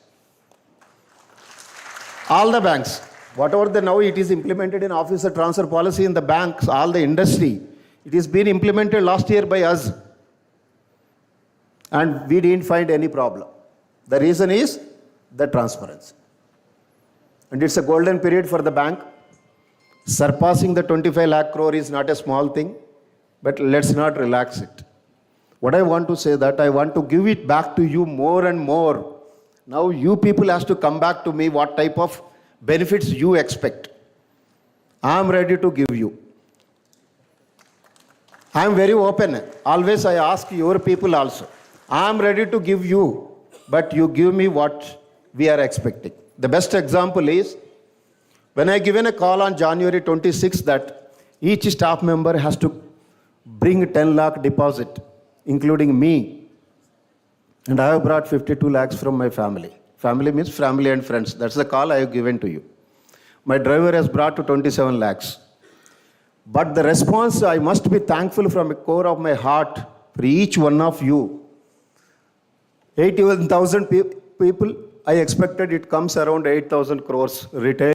All the banks. Whatever now it is implemented in officer transfer policy in the banks, all the industry. It has been implemented last year by us. And we didn't find any problem. The reason is the transparency. And it's a golden period for the bank. Surpassing the 25 lakh crore is not a small thing, but let's not relax it. What I want to say that I want to give it back to you more and more. Now you people have to come back to me what type of benefits you expect. I am ready to give you. I am very open. Always I ask your people also. I am ready to give you, but you give me what we are expecting. The best example is, when I given a call on January 26th that each staff member has to bring 10 lakh deposit, including me, and I have brought 52 lakhs from my family. Family means family and friends. That's the call I have given to you. My driver has brought to 27 lakhs. But the response, I must be thankful from the core of my heart for each one of you. 81,000 people, I expected it comes around 8,000 crores retail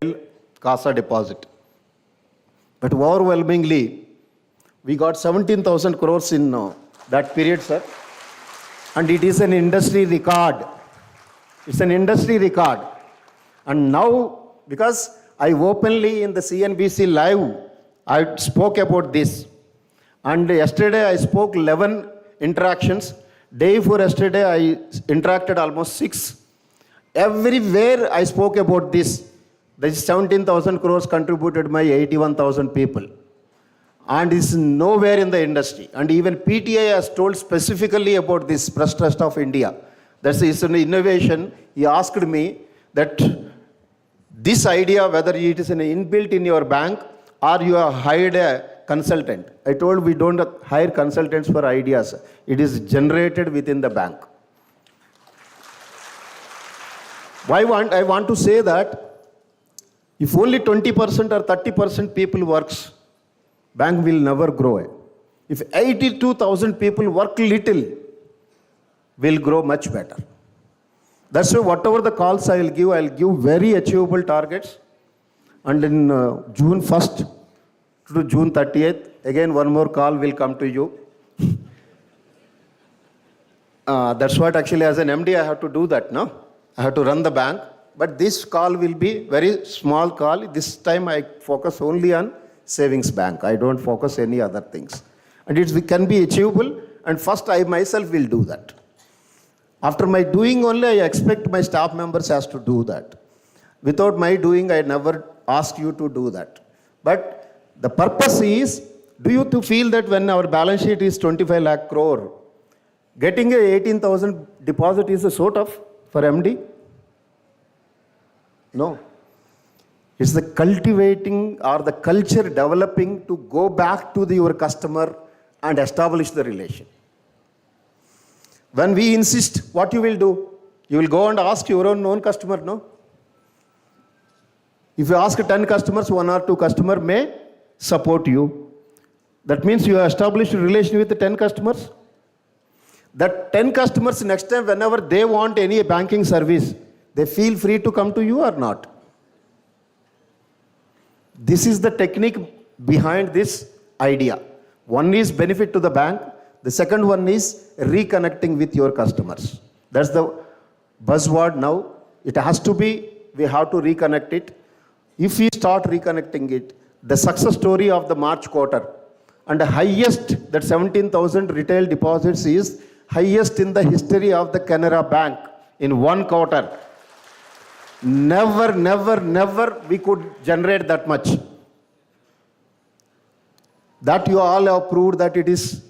CASA deposit. But overwhelmingly, we got 17,000 crores in that period, sir. And it is an industry record. It's an industry record. And now, because I openly in the CNBC live, I spoke about this. And yesterday I spoke 11 interactions. Day before yesterday I interacted almost 6. Everywhere I spoke about this. There is 17,000 crores contributed by 81,000 people. And is nowhere in the industry. And even PTI has told specifically about this Press Trust of India. That's an innovation. He asked me that this idea, whether it is an inbuilt in your bank or you have hired a consultant. I told we don't hire consultants for ideas. It is generated within the bank. I want to say that if only 20% or 30% people works, bank will never grow. If 82,000 people work little, will grow much better. That's why whatever the calls I'll give very achievable targets. And in June 1st to June 30th, again one more call will come to you. That's what actually as an MD I have to do that, no? I have to run the bank. But this call will be very small call. This time I focus only on savings bank. I don't focus any other things. And it can be achievable. And first I myself will do that. After my doing only, I expect my staff members has to do that. Without my doing, I never ask you to do that. But the purpose is, do you feel that when our balance sheet is 25 lakh crore, getting a 18,000 deposit is a sort of for MD? No. It's the cultivating or the culture developing to go back to your customer and establish the relation. When we insist, what you will do? You will go and ask your own known customer, no? If you ask 10 customers, 1 or 2 customers may support you. That means you have established a relation with the 10 customers. That 10 customers next time, whenever they want any banking service, they feel free to come to you or not. This is the technique behind this idea. One is benefit to the bank. The second one is reconnecting with your customers. That's the buzzword now. It has to be, we have to reconnect it. If we start reconnecting it, the success story of the March quarter and the highest, that 17,000 retail deposits is highest in the history of the Canara Bank in one quarter. Never, never, never we could generate that much. That you all have proved that it is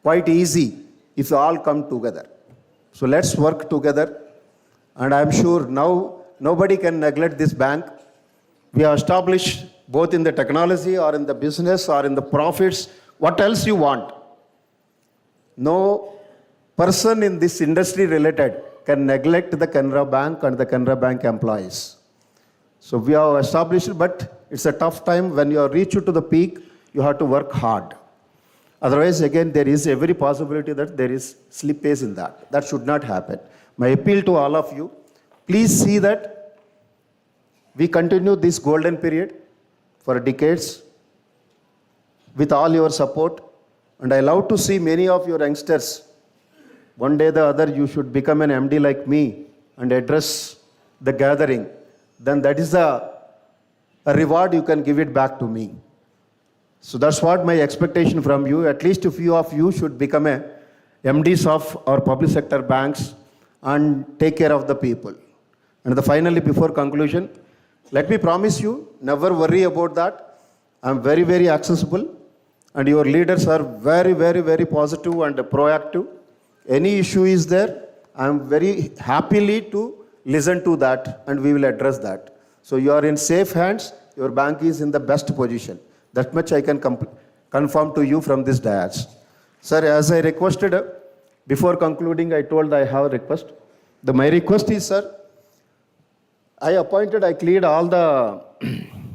quite easy if you all come together. So let's work together. And I'm sure now nobody can neglect this bank. We have established both in the technology or in the business or in the profits. What else you want? No person in this industry related can neglect the Canara Bank and the Canara Bank employees. So we have established, but it's a tough time. When you reach to the peak, you have to work hard. Otherwise, again, there is every possibility that there is slippage in that. That should not happen. My appeal to all of you, please see that we continue this golden period for decades with all your support. And I love to see many of your youngsters. One day or the other, you should become an MD like me and address the gathering. Then that is a reward you can give it back to me. So that's what my expectation from you. At least a few of you should become a MDs of our public sector banks and take care of the people. And finally, before conclusion, let me promise you, never worry about that. I'm very, very accessible. And your leaders are very, very, very positive and proactive. Any issue is there, I'm very happily to listen to that and we will address that. So you are in safe hands. Your bank is in the best position. That much I can confirm to you from this dais. Sir, as I requested, before concluding, I told I have a request. My request is, sir, I cleared all the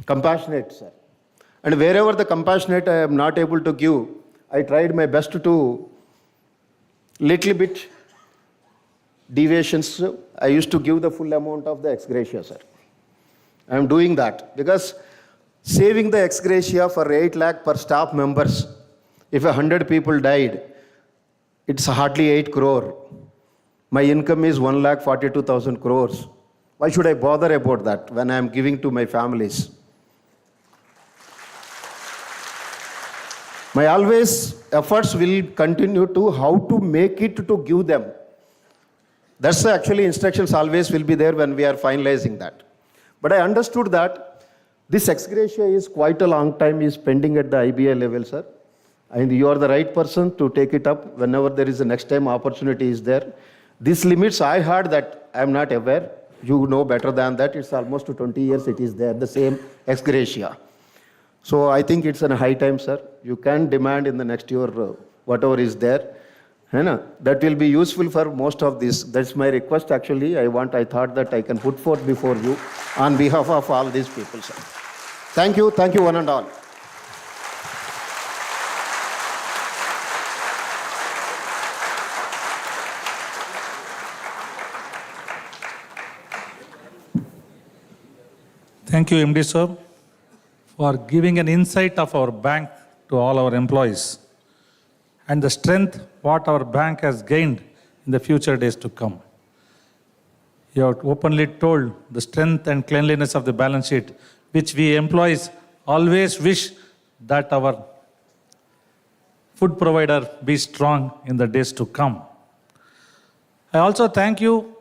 compassionate, sir. And wherever the compassionate I am not able to give, I tried my best to little bit deviations. I used to give the full amount of the ex gratia, sir. I am doing that because saving the ex gratia for 8 lakh per staff members, if 100 people died, it's hardly 8 crore. My income is 1,42,000 crores. Why should I bother about that when I am giving to my families? My always efforts will continue to how to make it to give them. That's actually instructions always will be there when we are finalizing that. But I understood that this ex gratia is quite a long time is pending at the IBA level, sir. And you are the right person to take it up whenever there is a next time opportunity is there. These limits, I heard that I am not aware. You know better than that. It's almost 20 years it is there, the same ex gratia. So I think it's a high time, sir. You can demand in the next year whatever is there. That will be useful for most of this. That's my request actually. I thought that I can put forth before you on behalf of all these people, sir. Thank you one and all. Thank you, MD sir, for giving an insight of our bank to all our employees and the strength what our bank has gained in the future days to come. You have openly told the strength and cleanliness of the balance sheet, which we employees always wish that our food provider be strong in the days to come. I also thank you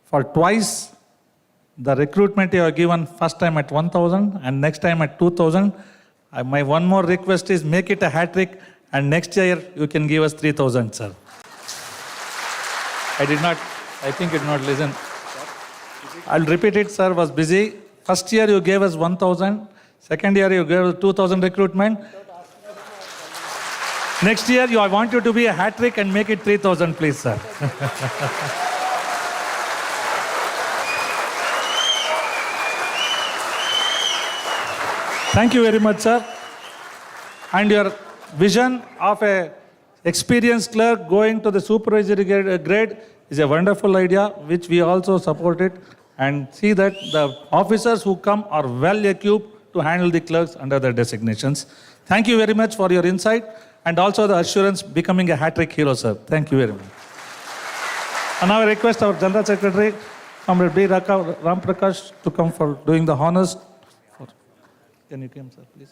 for twice the recruitment you have given, first time at 1,000 and next time at 2,000. My one more request is make it a hat-trick and next year you can give us 3,000, sir. I think you did not listen. I'll repeat it, sir, was busy. First year you gave us 1,000. Second year you gave us 2,000 recruitment. Next year I want you to be a hat-trick and make it 3,000, please, sir. Thank you very much, sir. And your vision of a experienced clerk going to the supervisory grade is a wonderful idea, which we also support it, and see that the officers who come are well equipped to handle the clerks under their designations. Thank you very much for your insight and also the assurance becoming a hat-trick hero, sir. Thank you very much. And now I request our General Secretary, Comrade B. Ram Prakash, to come for doing the honors. Can you come, sir, please?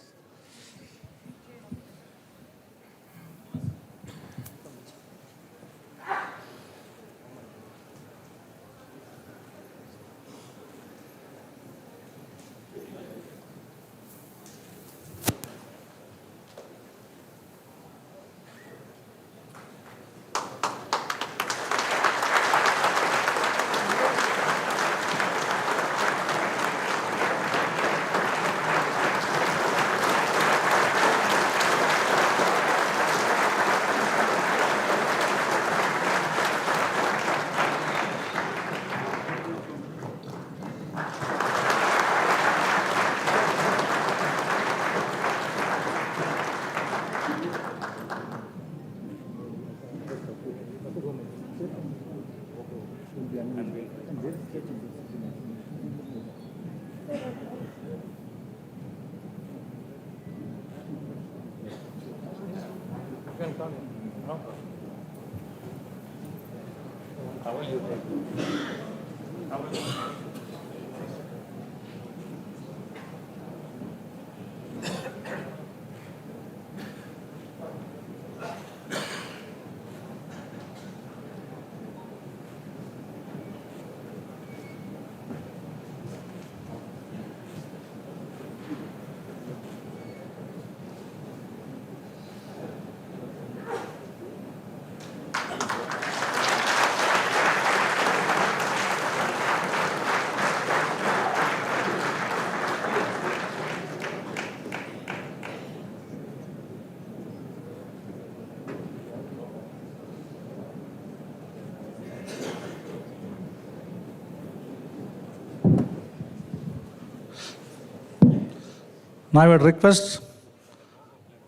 Now I would request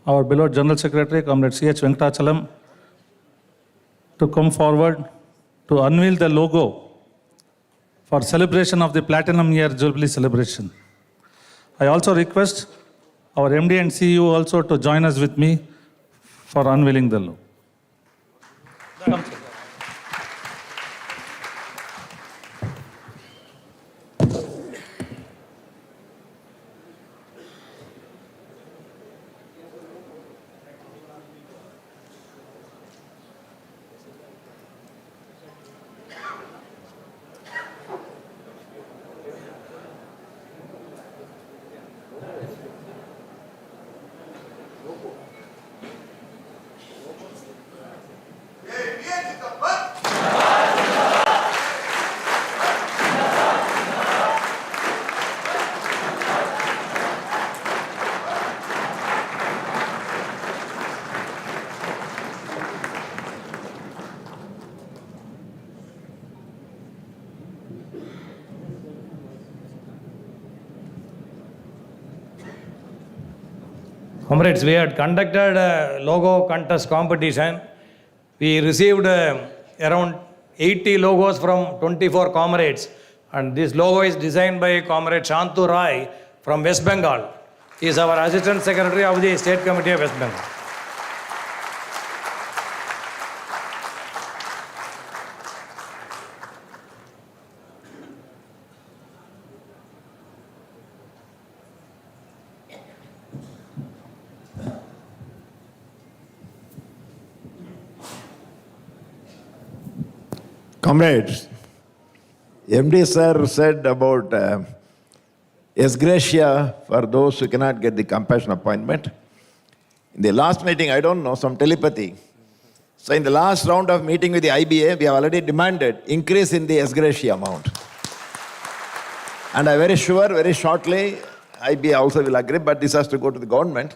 our beloved General Secretary, Comrade C.H. Venkatachalam, to come forward to unveil the logo for celebration of the Platinum Year Jubilee celebration. I also request our MD and CEO also to join us with me for unveiling the logo. Comrades, we had conducted a logo contest competition. We received around 80 logos from 24 comrades. And this logo is designed by Comrade Shantu Rai from West Bengal. He is our Assistant Secretary of the State Committee of West Bengal. Comrades, MD sir said about ex gratia for those who cannot get the compassion appointment. In the last meeting, I don't know, some telepathy. So in the last round of meeting with the IBA, we have already demanded increase in the ex gratia amount. And I'm very sure, very shortly, IBA also will agree, but this has to go to the government.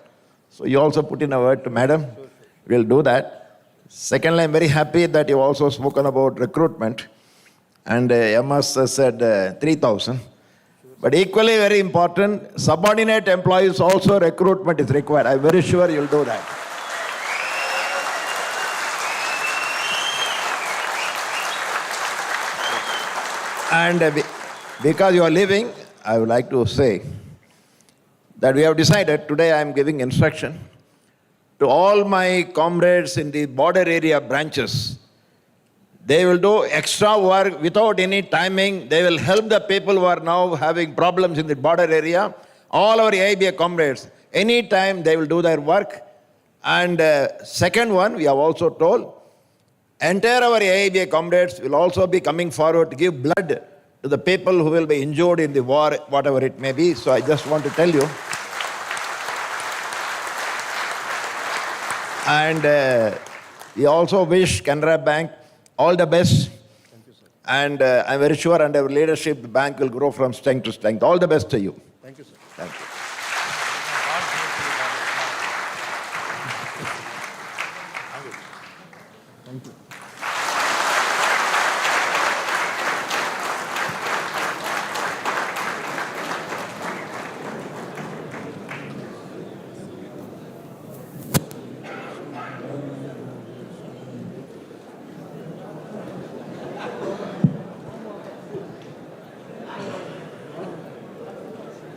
So you also put in a word to madam, we'll do that. Secondly, I'm very happy that you've also spoken about recruitment. And MS said 3,000. But equally very important, subordinate employees also recruitment is required. I'm very sure you'll do that. And because you are leaving, I would like to say that we have decided, today I am giving instruction to all my comrades in the border area branches. They will do extra work without any timing. They will help the people who are now having problems in the border area. All our AIBA comrades, anytime they will do their work. And second one, we have also told, entire our AIBA comrades will also be coming forward to give blood to the people who will be injured in the war, whatever it may be. So I just want to tell you. And we also wish Canara Bank all the best. Thank you, sir. And I'm very sure under our leadership, the bank will grow from strength to strength. All the best to you. Thank you, sir. Thank you. Thank you.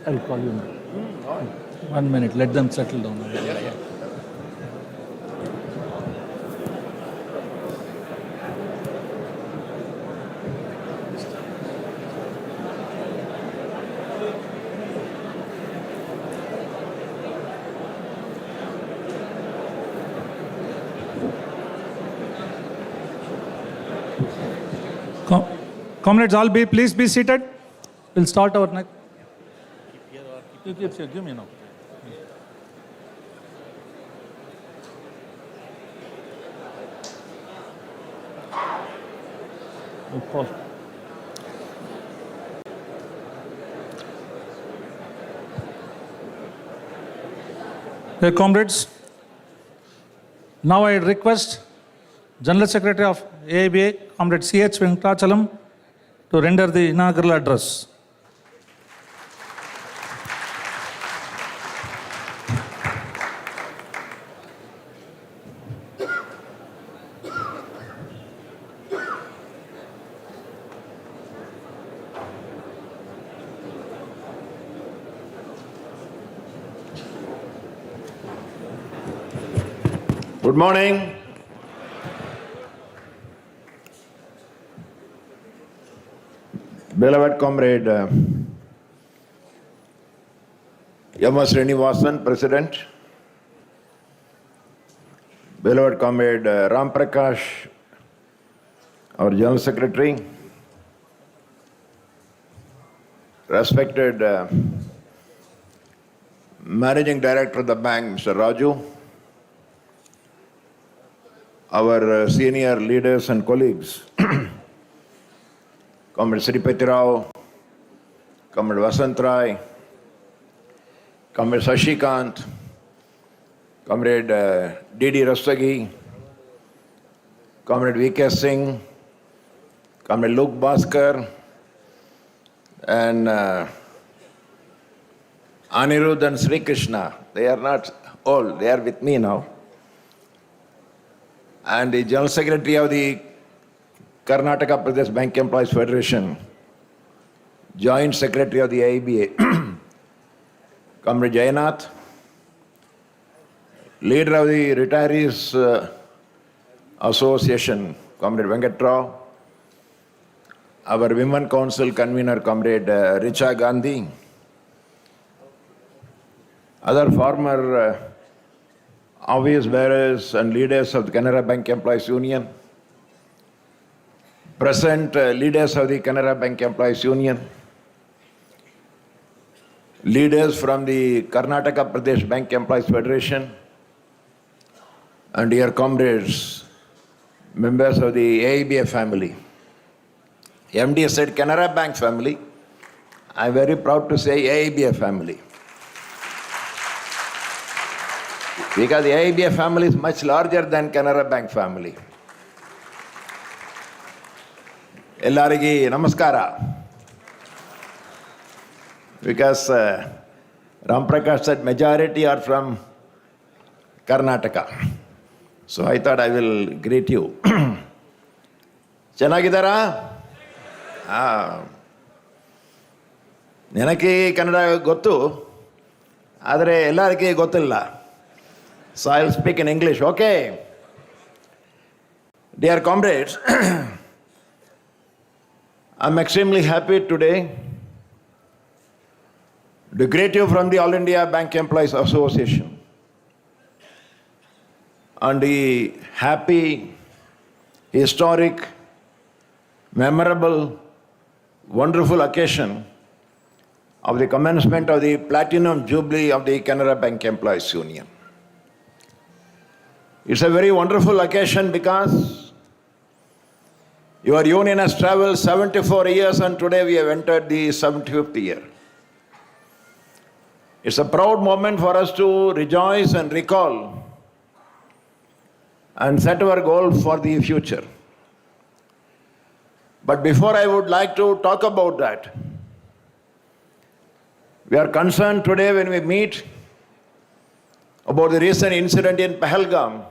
I'll call you now. 1 minute, let them settle down. Comrades, please be seated. We'll start our next. Give me now. Hey, comrades, now I request General Secretary of AIBA, Comrade C.H. Venkatachalam, to render the inaugural address. Good morning. Beloved comrade MS Srinivasan, President. Beloved comrade Ram Prakash, our General Secretary. Respected Managing Director of the bank, Mr. Raju, our senior leaders and colleagues, Comrade Sripati Rao, Comrade Vasant Rai, Comrade Sashikant, Comrade D.D. Rastagi, Comrade V.K. Singh, Comrade Luke Bhaskar, and Anirudh and Sri Krishna. They are not old, they are with me now. And the General Secretary of the Karnataka Pradesh Bank Employees Federation, Joint Secretary of the AIBA, Comrade Jainath, Leader of the Retirees Association, Comrade Venkatrao, our Women Council Convener, Comrade Richa Gandhi, other former office bearers and leaders of the Canara Bank Employees Union, present leaders of the Canara Bank Employees Union, leaders from the Karnataka Pradesh Bank Employees Federation, and dear comrades, members of the AIBA family. MD said Canara Bank family. I'm very proud to say AIBA family. Because the AIBA family is much larger than Canara Bank family. Ellarigi namaskara. Because Ram Prakash said majority are from Karnataka. So I thought I will greet you. Chenagidara? Nenaki Kannada gottu, adare ellariki gottilla. So I'll speak in English, okay? Dear comrades, I'm extremely happy today to greet you from the All India Bank Employees Association on the happy, historic, memorable, wonderful occasion of the commencement of the Platinum Jubilee of the Canara Bank Employees Union. It's a very wonderful occasion because your union has traveled 74 years and today we have entered the 75th year. It's a proud moment for us to rejoice and recall and set our goal for the future. But before I would like to talk about that, we are concerned today when we meet about the recent incident in Pahalgam,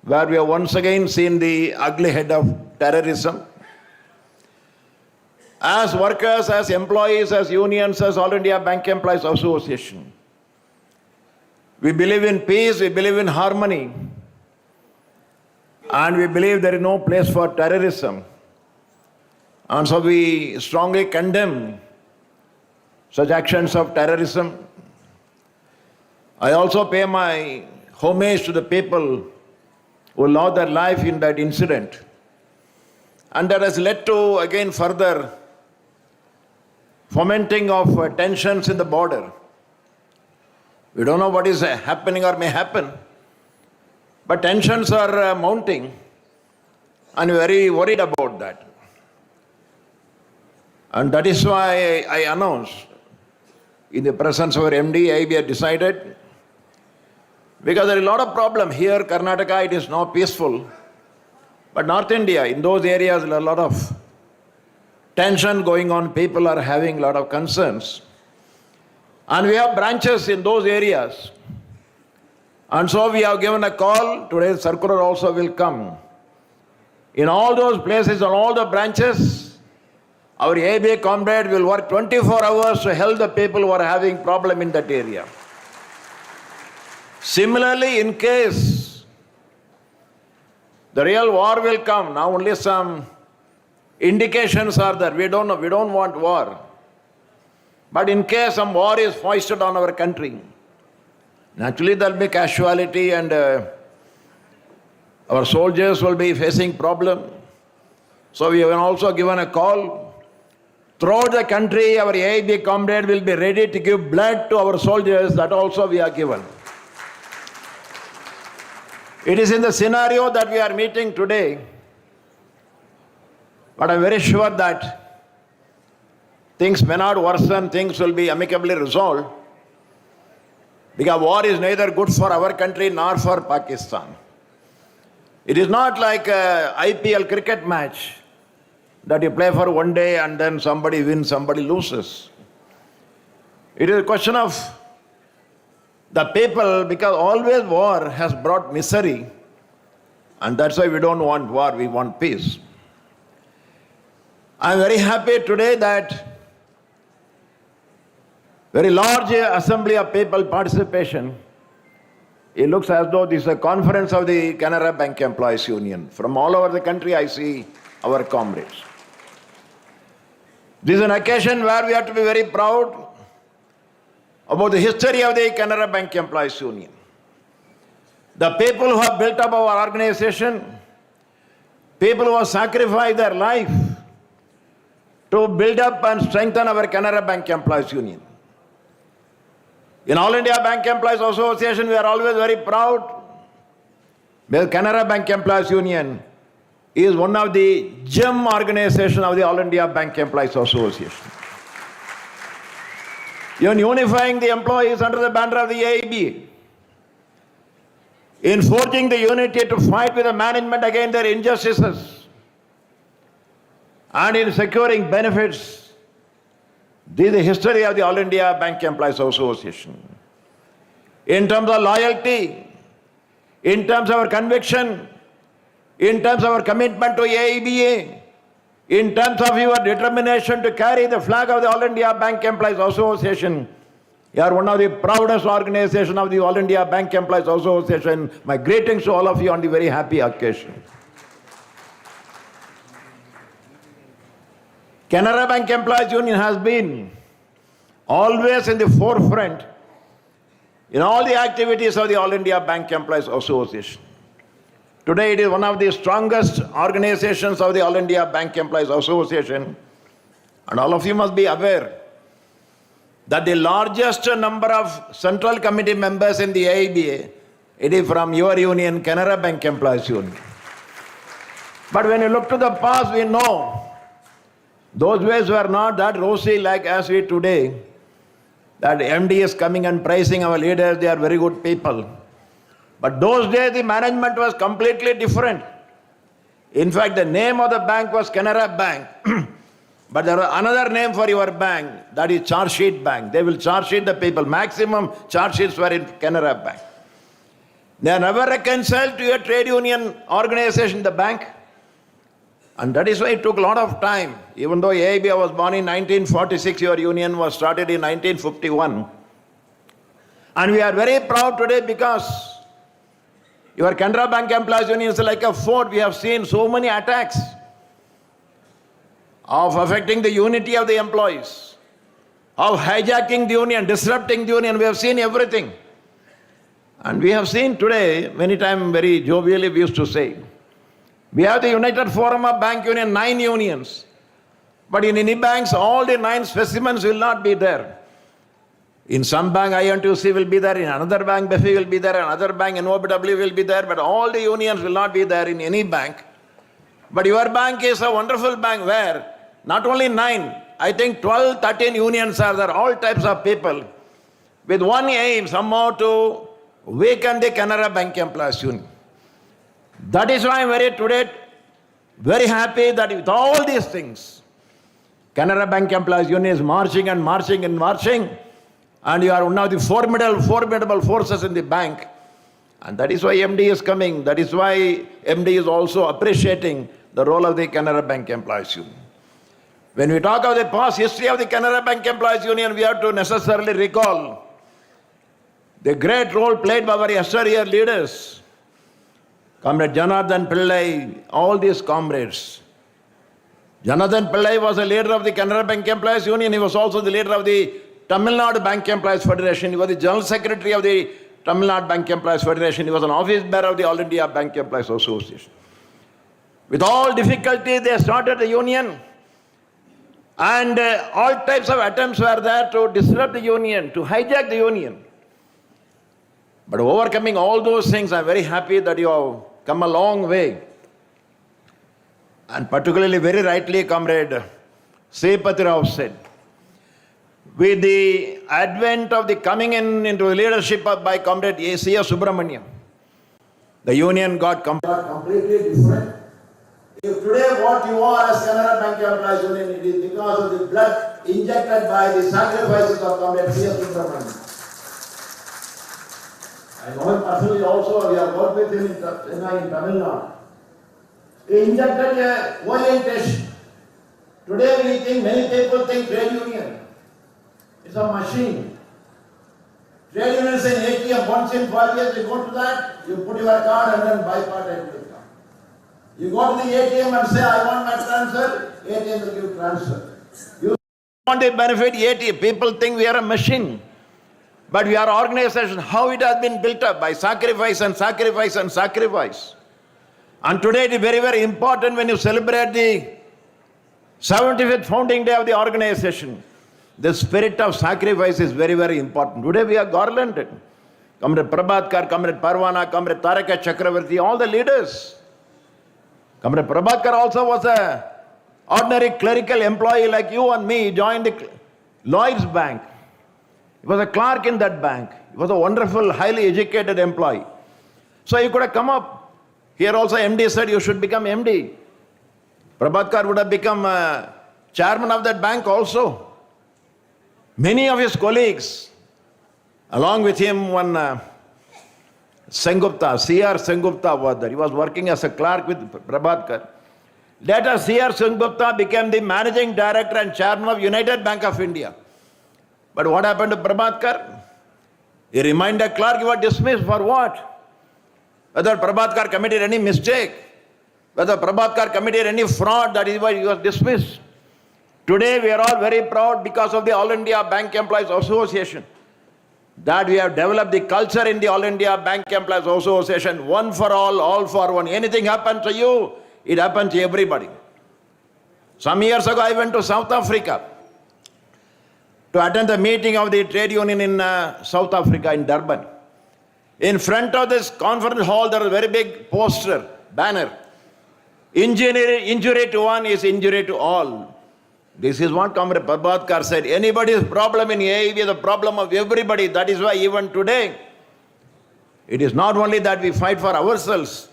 where we have once again seen the ugly head of terrorism. As workers, as employees, as unions, as All India Bank Employees Association, we believe in peace, we believe in harmony, and we believe there is no place for terrorism. And so we strongly condemn such actions of terrorism. I also pay my homage to the people who lost their life in that incident. And that has led to, again, further fomenting of tensions in the border. We don't know what is happening or may happen, but tensions are mounting, and we're very worried about that. And that is why I announced, in the presence of our MD, AIB decided, because there is a lot of problem here, Karnataka, it is now peaceful. But North India, in those areas, there are a lot of tension going on. People are having a lot of concerns. And we have branches in those areas. And so we have given a call. Today's circular also will come. In all those places, on all the branches, our ABA comrade will work 24 hours to help the people who are having problem in that area. Similarly, in case the real war will come, now only some indications are there. We don't know, we don't want war. But in case some war is foisted on our country, naturally there will be casualty and our soldiers will be facing problem. So we have also given a call throughout the country, our AIB comrade will be ready to give blood to our soldiers. That also we are given. It is in the scenario that we are meeting today, but I'm very sure that things may not worsen, things will be amicably resolved, because war is neither good for our country nor for Pakistan. It is not like a IPL cricket match that you play for one day and then somebody wins, somebody loses. It is a question of the people, because always war has brought misery, and that's why we don't want war, we want peace. I'm very happy today that very large assembly of people participation. It looks as though this is a conference of the Canara Bank Employees Union. From all over the country, I see our comrades. This is an occasion where we have to be very proud about the history of the Canara Bank Employees Union. The people who have built up our organization, people who have sacrificed their life to build up and strengthen our Canara Bank Employees Union. In All India Bank Employees Association, we are always very proud. The Canara Bank Employees Union is one of the gem organizations of the All India Bank Employees Association. In unifying the employees under the banner of the AIB, in forging the unity to fight with the management against their injustices, and in securing benefits. This is the history of the All India Bank Employees Association. In terms of loyalty, in terms of our conviction, in terms of our commitment to AIBA, in terms of your determination to carry the flag of the All India Bank Employees Association, you are one of the proudest organizations of the All India Bank Employees Association. My greetings to all of you on the very happy occasion. Canara Bank Employees Union has been always in the forefront in all the activities of the All India Bank Employees Association. Today it is one of the strongest organizations of the All India Bank Employees Association, and all of you must be aware that the largest number of central committee members in the AIBA, it is from your union, Canara Bank Employees Union. But when you look to the past, we know those ways were not that rosy like as we today, that MD is coming and praising our leaders, they are very good people. But those days the management was completely different. In fact, the name of the bank was Canara Bank. But there was another name for your bank, that is charge sheet bank. They will charge sheet the people. Maximum charge sheets were in Canara Bank. They are never reconciled to a trade union organization, the bank. And that is why it took a lot of time. Even though AIB was born in 1946, your union was started in 1951. And we are very proud today because your Canara Bank Employees Union is like a fort. We have seen so many attacks of affecting the unity of the employees, of hijacking the union, disrupting the union. We have seen everything. And we have seen today, many times very jovially we used to say, we have the United Forum of Bank Union, 9 unions. But in any banks, all the 9 specimens will not be there. In some bank, INTUC will be there, in another bank, BEFI will be there, another bank, NOBW will be there, but all the unions will not be there in any bank. But your bank is a wonderful bank where not only 9, I think 12, 13 unions are there, all types of people, with one aim, somehow to weaken the Canara Bank Employees Union. That is why I am today very happy that with all these things, Canara Bank Employees Union is marching and marching and marching, and you are one of the formidable forces in the bank. And that is why MD is coming. That is why MD is also appreciating the role of the Canara Bank Employees Union. When we talk of the past history of the Canara Bank Employees Union, we have to necessarily recall the great role played by our yesteryear leaders, Comrade Janardhan Pillai, all these comrades. Janardhan Pillai was a leader of the Canara Bank Employees Union. He was also the leader of the Tamil Nadu Bank Employees Federation. He was the General Secretary of the Tamil Nadu Bank Employees Federation. He was an office bearer of the All India Bank Employees Association. With all difficulty, they started the union. And all types of attempts were there to disrupt the union, to hijack the union. But overcoming all those things, I'm very happy that you have come a long way. And particularly, very rightly, Comrade Sripati Rao said, with the advent of the coming into the leadership by Comrade C.S. Subramaniam, the union got completely different. If today what you are as Canara Bank Employees Union, it is because of the blood injected by the sacrifices of Comrade C.S. Subramaniam. I know him personally also, we have worked with him in Tamil Nadu. He injected a orientation. Today many people think trade union is a machine. Trade union is an ATM, once in 5 years you go to that, you put your card and then buy part and take card. You go to the ATM and say, I want my transfer, ATM will give transfer. You want to benefit ATM, people think we are a machine. But we are an organization, how it has been built up by sacrifice and sacrifice and sacrifice. And today it is very, very important when you celebrate the 75th founding day of the organization. The spirit of sacrifice is very, very important. Today we are garlanded. Comrade Prabhatkar, Comrade Parwana, Comrade Taraka Chakravarti, all the leaders. Comrade Prabhatkar also was an ordinary clerical employee like you and me. He joined the Lloyd's Bank. He was a clerk in that bank. He was a wonderful, highly educated employee. So he could have come up. Here also MD said you should become MD. Prabhatkar would have become chairman of that bank also. Many of his colleagues, along with him, one Sengupta, C.R. Sengupta was there. He was working as a clerk with Prabhatkar. Later, C.R. Sengupta became the managing director and chairman of United Bank of India. But what happened to Prabhatkar? He remained a clerk, he was dismissed for what? Whether Prabhatkar committed any mistake, whether Prabhatkar committed any fraud, that is why he was dismissed. Today we are all very proud because of the All India Bank Employees Association that we have developed the culture in the All India Bank Employees Association, one for all for one. Anything happens to you, it happens to everybody. Some years ago I went to South Africa to attend the meeting of the trade union in South Africa in Durban. In front of this conference hall there was a very big poster, banner. Injury to one is injury to all. This is what Comrade Prabhatkar said. Anybody's problem in AIB is the problem of everybody. That is why even today, it is not only that we fight for ourselves.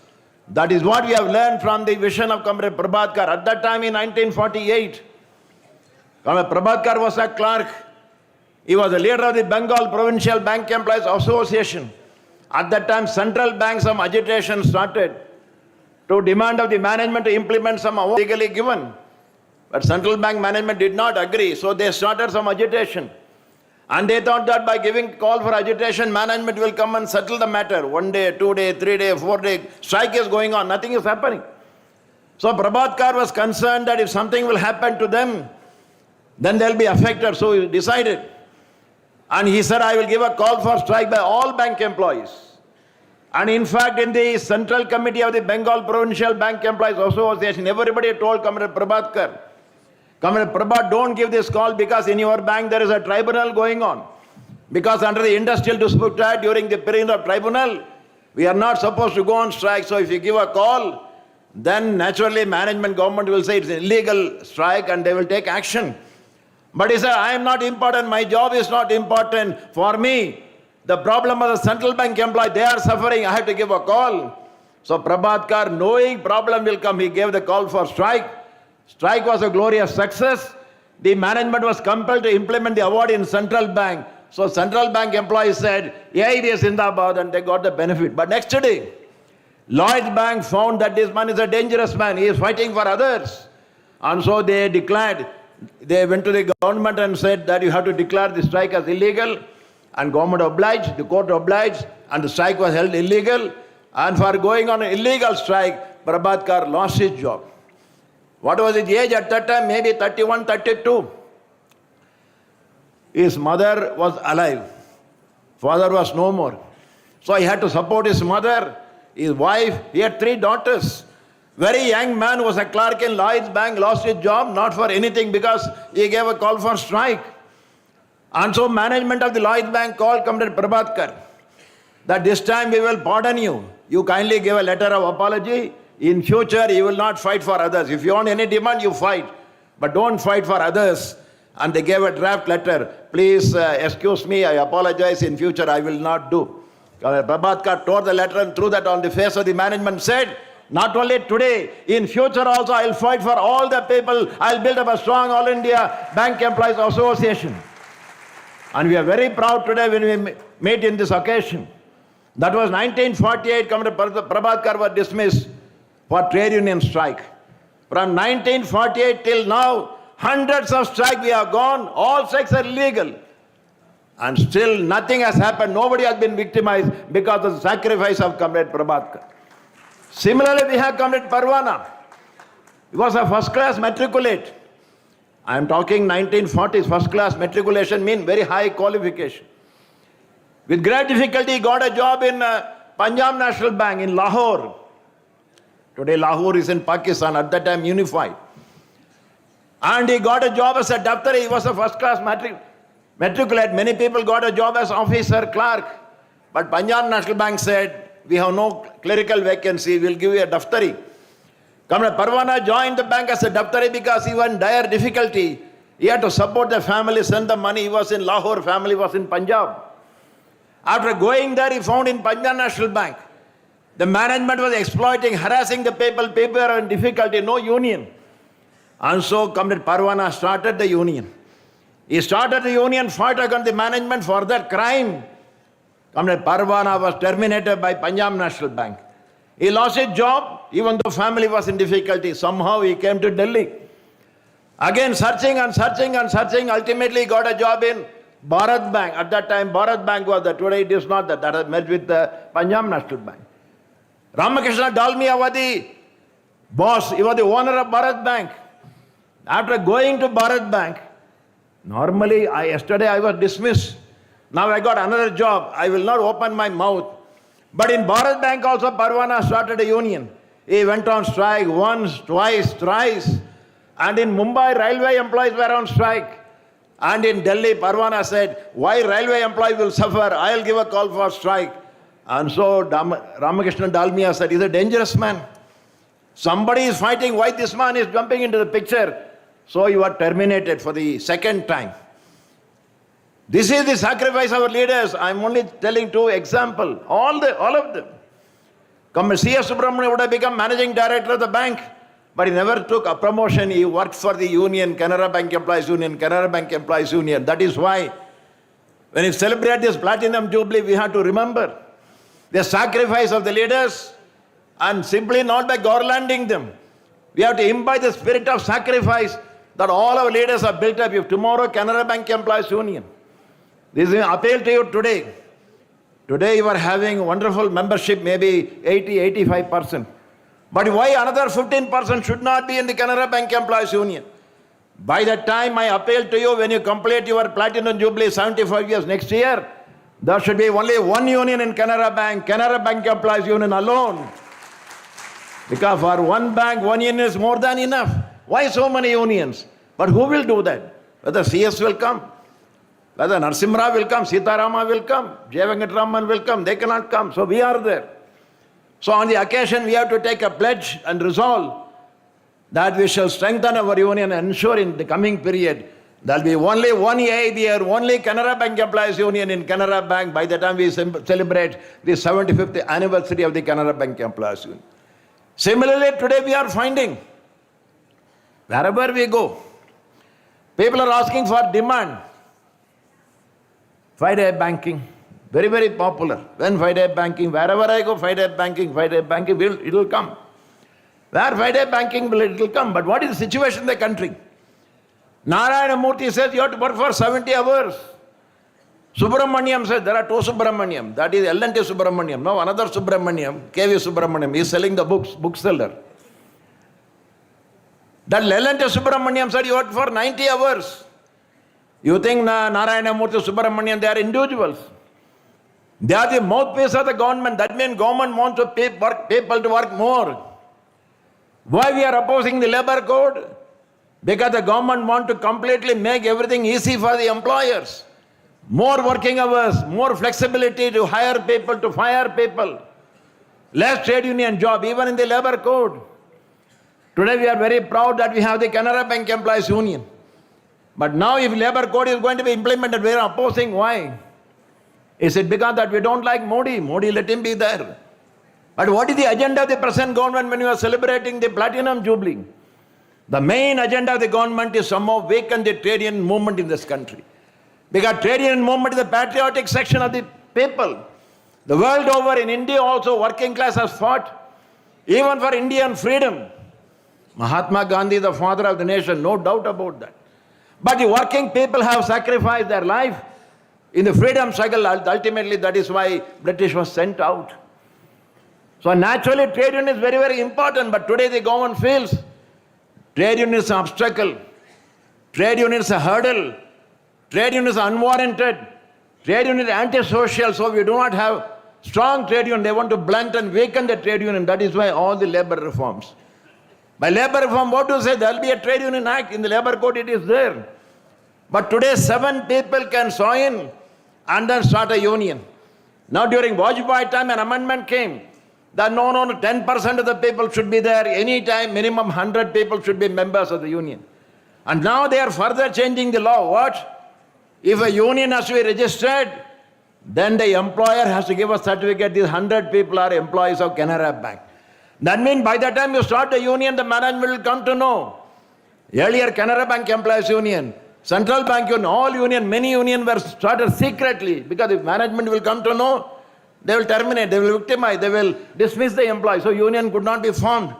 That is what we have learned from the vision of Comrade Prabhatkar. At that time in 1948, Comrade Prabhatkar was a clerk. He was the leader of the Bengal Provincial Bank Employees Association. At that time, central banks, some agitation started to demand of the management to implement some awards legally given. But central bank management did not agree, so they started some agitation. And they thought that by giving call for agitation, management will come and settle the matter. 1 day, 2 day, 3 day, 4 day, strike is going on, nothing is happening. So Prabhatkar was concerned that if something will happen to them, then they'll be affected, so he decided. And he said, I will give a call for strike by all bank employees. And in fact, in the Central Committee of the Bengal Provincial Bank Employees Association, everybody told Comrade Prabhatkar, Comrade Prabhat, don't give this call because in your bank there is a tribunal going on. Because under the Industrial Dispute Act, during the period of tribunal, we are not supposed to go on strike. So if you give a call, then naturally management, government will say it's an illegal strike and they will take action. But he said, I am not important, my job is not important. For me, the problem of the central bank employee, they are suffering, I have to give a call. So Prabhatkar, knowing problem will come, he gave the call for strike. Strike was a glorious success. The management was compelled to implement the award in central bank. So central bank employees said, AIB is Zindabad, and they got the benefit. But next day, Lloyd's Bank found that this man is a dangerous man. He is fighting for others. And so they declared, they went to the government and said that you have to declare the strike as illegal. And government obliged, the court obliged, and the strike was held illegal. And for going on an illegal strike, Prabhatkar lost his job. What was his age at that time? Maybe 31, 32. His mother was alive. Father was no more. So he had to support his mother, his wife. He had 3 daughters. Very young man who was a clerk in Lloyd's Bank, lost his job, not for anything, because he gave a call for strike. And so management of the Lloyd's Bank called Comrade Prabhatkar that this time we will pardon you. You kindly give a letter of apology. In future, you will not fight for others. If you want any demand, you fight. But don't fight for others. And they gave a draft letter. Please excuse me, I apologize. In future, I will not do. Prabhatkar tore the letter and threw that on the face of the management, said, not only today, in future also, I'll fight for all the people. I'll build up a strong All India Bank Employees Association. And we are very proud today when we meet in this occasion. That was 1948, Comrade Prabhatkar was dismissed for trade union strike. From 1948 till now, hundreds of strikes we have gone, all strikes are illegal. And still nothing has happened, nobody has been victimized because of the sacrifice of Comrade Prabhatkar. Similarly, we have Comrade Parwana. He was a first-class matriculate. I am talking 1940s, first-class matriculation means very high qualification. With great difficulty, he got a job in Punjab National Bank in Lahore. Today, Lahore is in Pakistan, at that time unified. And he got a job as a daftari. He was a first-class matriculate. Many people got a job as officer, clerk. But Punjab National Bank said, we have no clerical vacancy, we'll give you a daftari. Comrade Parwana joined the bank as a daftari because he was in dire difficulty. He had to support the family, send the money. He was in Lahore, family was in Punjab. After going there, he found in Punjab National Bank, the management was exploiting, harassing the people are in difficulty, no union. And so Comrade Parwana started the union. He started the union, fought against the management for that crime. Comrade Parwana was terminated by Punjab National Bank. He lost his job, even though family was in difficulty. Somehow he came to Delhi. Again searching and searching and searching, ultimately he got a job in Bharat Bank. At that time, Bharat Bank was there. Today it is not that. That has merged with the Punjab National Bank. Ramakrishna Dalmia was the boss. He was the owner of Bharat Bank. After going to Bharat Bank, normally, yesterday I was dismissed. Now I got another job. I will not open my mouth. But in Bharat Bank also, Parwana started a union. He went on strike once, twice, thrice. And in Mumbai, railway employees were on strike. And in Delhi, Parwana said, why railway employees will suffer? I'll give a call for strike. And so Ramakrishna Dalmia said, he's a dangerous man. Somebody is fighting. Why this man is jumping into the picture? So you are terminated for the second time. This is the sacrifice of our leaders. I am only telling two examples. All of them. C.S. Subramanian would have become managing director of the bank, but he never took a promotion. He worked for the union, Canara Bank Employees Union, Canara Bank Employees Union. That is why when we celebrate this Platinum Jubilee, we have to remember the sacrifice of the leaders, and simply not by garlanding them. We have to imbibe the spirit of sacrifice that all our leaders are built up. If tomorrow Canara Bank Employees Union, this is an appeal to you today. Today you are having wonderful membership, maybe 80-85%. But why another 15% should not be in the Canara Bank Employees Union? By that time, I appeal to you, when you complete your Platinum Jubilee 75 years next year, there should be only one union in Canara Bank Employees Union alone. Because for one bank, one union is more than enough. Why so many unions? But who will do that? Whether CS will come, whether Narsimha will come, Sitarama will come, J. Venkataraman will come, they cannot come. So we are there. So on the occasion, we have to take a pledge and resolve that we shall strengthen our union and ensure in the coming period there will be only one AIB or only Canara Bank Employees Union in Canara Bank by the time we celebrate the 75th anniversary of the Canara Bank Employees Union. Similarly, today we are finding, wherever we go, people are asking for demand. 5-day banking, very, very popular. When 5-day banking, wherever I go, 5-day banking, it will come. Where 5-day banking it will come. But what is the situation in the country? Narayana Murthy says you have to work for 70 hours. Subramaniam says there are two Subramaniam. That is L&T Subramaniam. Now another Subramaniam, KV Subramaniam, he is selling the books, bookseller. That L&T Subramaniam said you work for 90 hours. You think Narayana Murthy, Subramaniam, they are individuals. They are the mouthpiece of the government. That means government wants to pay people to work more. Why we are opposing the labor code? Because the government want to completely make everything easy for the employers. More working hours, more flexibility to hire people, to fire people. Less trade union job, even in the labor code. Today we are very proud that we have the Canara Bank Employees Union. But now if labor code is going to be implemented, we are opposing. Why? Is it because that we don't like Modi? Modi, let him be there. But what is the agenda of the present government when you are celebrating the Platinum Jubilee? The main agenda of the government is somehow weaken the trade union movement in this country. Because trade union movement is the patriotic section of the people. The world over, in India also, working class has fought, even for Indian freedom. Mahatma Gandhi, the father of the nation, no doubt about that. But the working people have sacrificed their life in the freedom struggle. Ultimately, that is why British was sent out. So naturally, trade union is very, very important. But today the government feels trade union is an obstacle. Trade union is a hurdle. Trade union is unwarranted. Trade union is antisocial. So we do not have strong trade union. They want to blunt and weaken the trade union. That is why all the labor reforms. By labor reform, what do you say? There will be a trade union act. In the labor code, it is there. But today, 7 people can join and then start a union. Now, during Vajpayee time, an amendment came that no, 10% of the people should be there. Any time, minimum 100 people should be members of the union. And now they are further changing the law. What? If a union has to be registered, then the employer has to give a certificate. These 100 people are employees of Canara Bank. That means by the time you start the union, the management will come to know. Earlier, Canara Bank Employees Union, Central Bank Union, all union, many unions were started secretly because if management will come to know, they will terminate, they will victimize, they will dismiss the employee. So union could not be formed.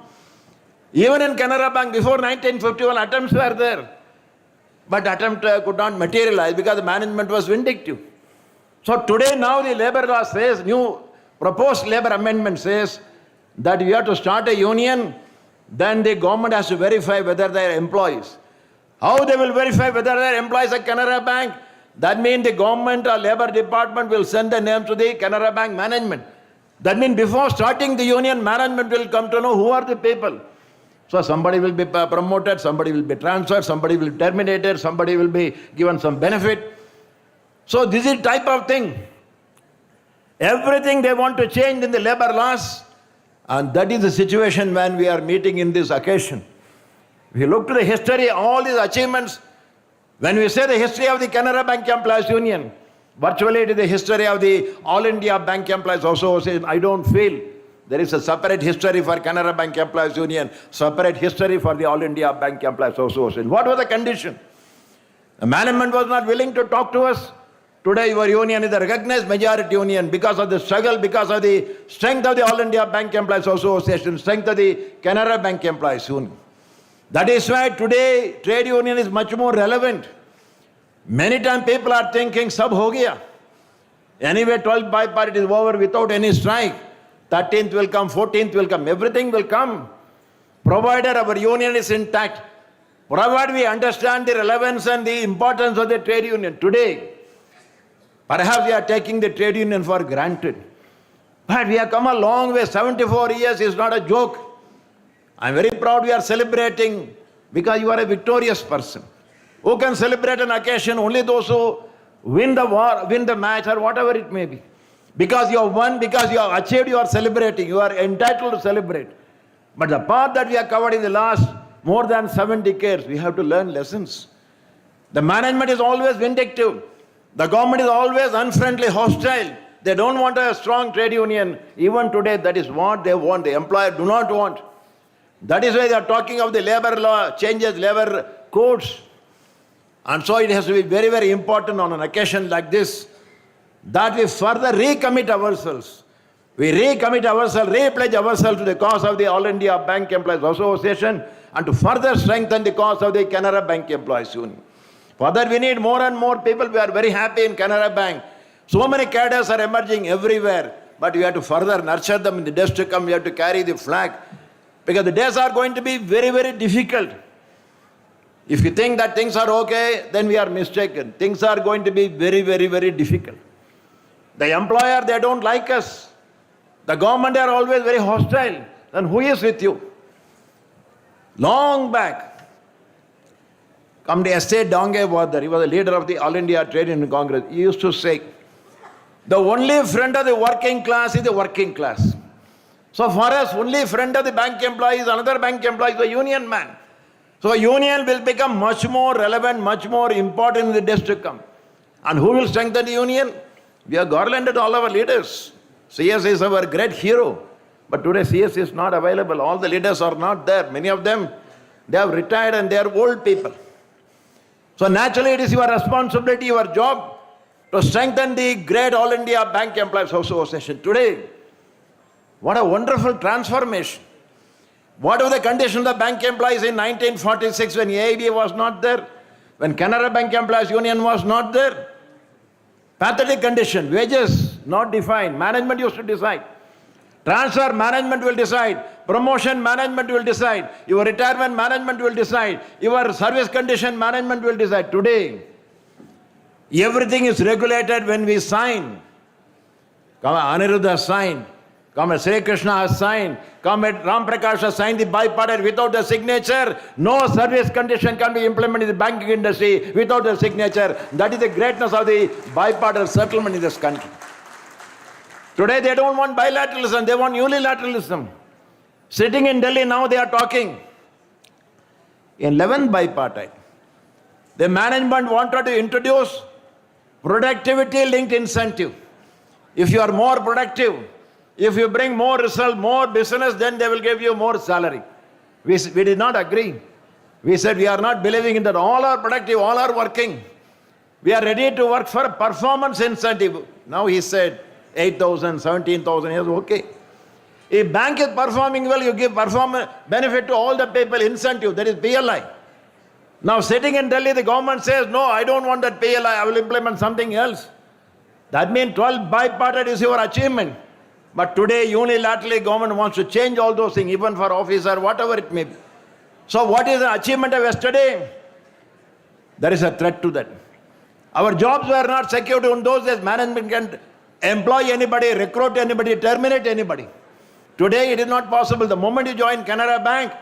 Even in Canara Bank, before 1951, attempts were there. But attempt could not materialize because the management was vindictive. So today now the labor law says, new proposed labor amendment says that you have to start a union, then the government has to verify whether they are employees. How they will verify whether they are employees at Canara Bank? That means the government or labor department will send the names to the Canara Bank management. That means before starting the union, management will come to know who are the people. So somebody will be promoted, somebody will be transferred, somebody will be terminated, somebody will be given some benefit. So this is type of thing. Everything they want to change in the labor laws, and that is the situation when we are meeting in this occasion. If you look to the history, all these achievements, when we say the history of the Canara Bank Employees Union, virtually it is the history of the All India Bank Employees Association. I don't feel there is a separate history for Canara Bank Employees Union, separate history for the All India Bank Employees Association. What was the condition? The management was not willing to talk to us. Today your union is a recognized majority union because of the struggle, because of the strength of the All India Bank Employees Association, strength of the Canara Bank Employees Union. That is why today trade union is much more relevant. Many times people are thinking, sab ho gaya. Anyway, 12th by-part is over without any strike. 13th will come, 14th will come, everything will come. Provided our union is intact, provided we understand the relevance and the importance of the trade union. Today, perhaps we are taking the trade union for granted. But we have come a long way. 74 years is not a joke. I am very proud we are celebrating because you are a victorious person. Who can celebrate an occasion? Only those who win the war, win the match or whatever it may be. Because you have won, because you have achieved, you are celebrating. You are entitled to celebrate. But the path that we have covered in the last more than 7 decades, we have to learn lessons. The management is always vindictive. The government is always unfriendly, hostile. They don't want a strong trade union. Even today, that is what they want. The employer do not want. That is why they are talking of the labor law, changes, labor codes. And so it has to be very, very important on an occasion like this that we further recommit ourselves. We recommit ourselves, repledge ourselves to the cause of the All India Bank Employees Association and to further strengthen the cause of the Canara Bank Employees Union. Further, we need more and more people. We are very happy in Canara Bank. So many cadres are emerging everywhere, but we have to further nurture them in the days to come. We have to carry the flag because the days are going to be very, very difficult. If you think that things are okay, then we are mistaken. Things are going to be very, very, very difficult. The employer, they don't like us. The government, they are always very hostile. Then who is with you? Long back, Comrade S.A. Dange was there. He was the leader of the All India Trade Union Congress. He used to say, the only friend of the working class is the working class. So for us, only friend of the bank employee is another bank employee, the union man. So union will become much more relevant, much more important in the days to come. And who will strengthen the union? We have garlanded all our leaders. CS is our great hero. But today CS is not available. All the leaders are not there. Many of them, they have retired and they are old people. So naturally it is your responsibility, your job to strengthen the great All India Bank Employees Association. Today, what a wonderful transformation. What were the conditions of the bank employees in 1946 when AIB was not there? When Canara Bank Employees Union was not there? Pathetic condition, wages not defined, management used to decide. Transfer management will decide, promotion management will decide, your retirement management will decide, your service condition management will decide. Today, everything is regulated when we sign. Aniruddha has signed, Sri Krishna has signed, Ram Prakash has signed the bipartite. Without the signature, no service condition can be implemented in the banking industry without the signature. That is the greatness of the bipartite settlement in this country. Today they don't want bilateralism, they want unilateralism. Sitting in Delhi now they are talking. In 11th bipartite, the management wanted to introduce productivity linked incentive. If you are more productive, if you bring more result, more business, then they will give you more salary. We did not agree. We said we are not believing in that. All are productive, all are working. We are ready to work for a performance incentive. Now he said 8,000, 17,000, yes, okay. If bank is performing well, you give performance benefit to all the people, incentive, that is PLI. Now sitting in Delhi, the government says, no, I don't want that PLI, I will implement something else. That means 12 bipartite is your achievement. But today, unilaterally, government wants to change all those things, even for officer, whatever it may be. So what is the achievement of yesterday? There is a threat to that. Our jobs were not secured in those days. Management can employ anybody, recruit anybody, terminate anybody. Today, it is not possible. The moment you join Canara Bank,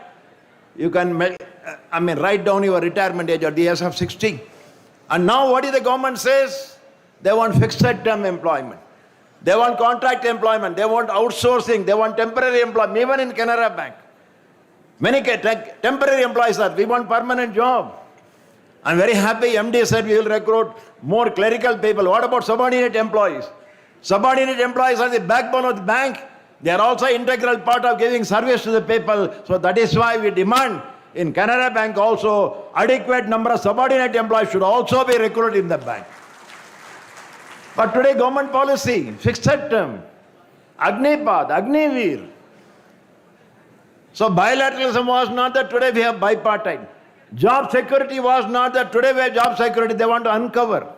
you can write down your retirement age at the age of 60. And now what is the government says? They want fixed term employment. They want contract employment. They want outsourcing. They want temporary employment. Even in Canara Bank, many temporary employees are. We want permanent job. I'm very happy. MD said we will recruit more clerical people. What about subordinate employees? Subordinate employees are the backbone of the bank. They are also an integral part of giving service to the people. So that is why we demand in Canara Bank also adequate number of subordinate employees should also be recruited in the bank. But today government policy, fixed term, Agnipath, Agnivir. So bilateralism was not that today we have bipartite. Job security was not that today we have job security. They want to uncover.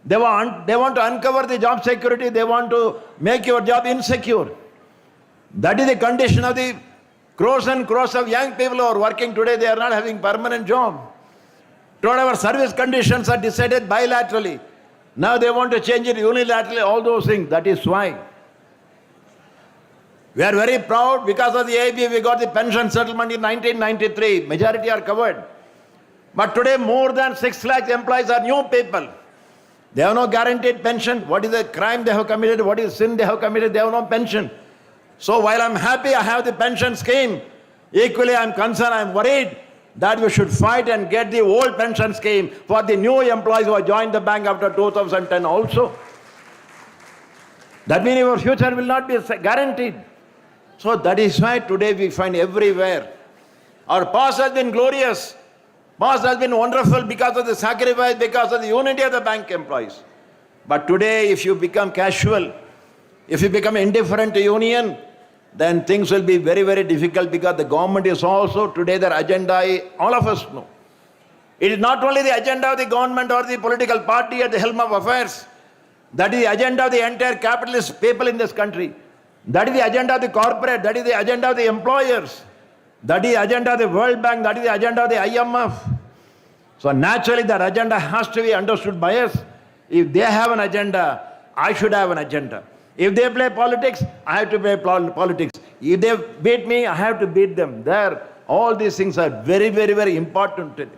They want to uncover the job security. They want to make your job insecure. That is the condition of the crores and crores of young people who are working today. They are not having permanent job. Today our service conditions are decided bilaterally. Now they want to change it unilaterally, all those things. That is why we are very proud. Because of the AIB, we got the pension settlement in 1993. Majority are covered. But today more than 6 lakh employees are new people. They have no guaranteed pension. What is the crime they have committed? What is sin they have committed? They have no pension. So while I'm happy I have the pension scheme, equally I'm concerned, I'm worried that we should fight and get the old pension scheme for the new employees who have joined the bank after 2010 also. That means your future will not be guaranteed. So that is why today we find everywhere. Our past has been glorious. Past has been wonderful because of the sacrifice, because of the unity of the bank employees. But today if you become casual, if you become indifferent to union, then things will be very, very difficult because the government is also today their agenda, all of us know. It is not only the agenda of the government or the political party at the helm of affairs. That is the agenda of the entire capitalist people in this country. That is the agenda of the corporate. That is the agenda of the employers. That is the agenda of the World Bank. That is the agenda of the IMF. So naturally that agenda has to be understood by us. If they have an agenda, I should have an agenda. If they play politics, I have to play politics. If they beat me, I have to beat them. There, All these things are very, very, very important today.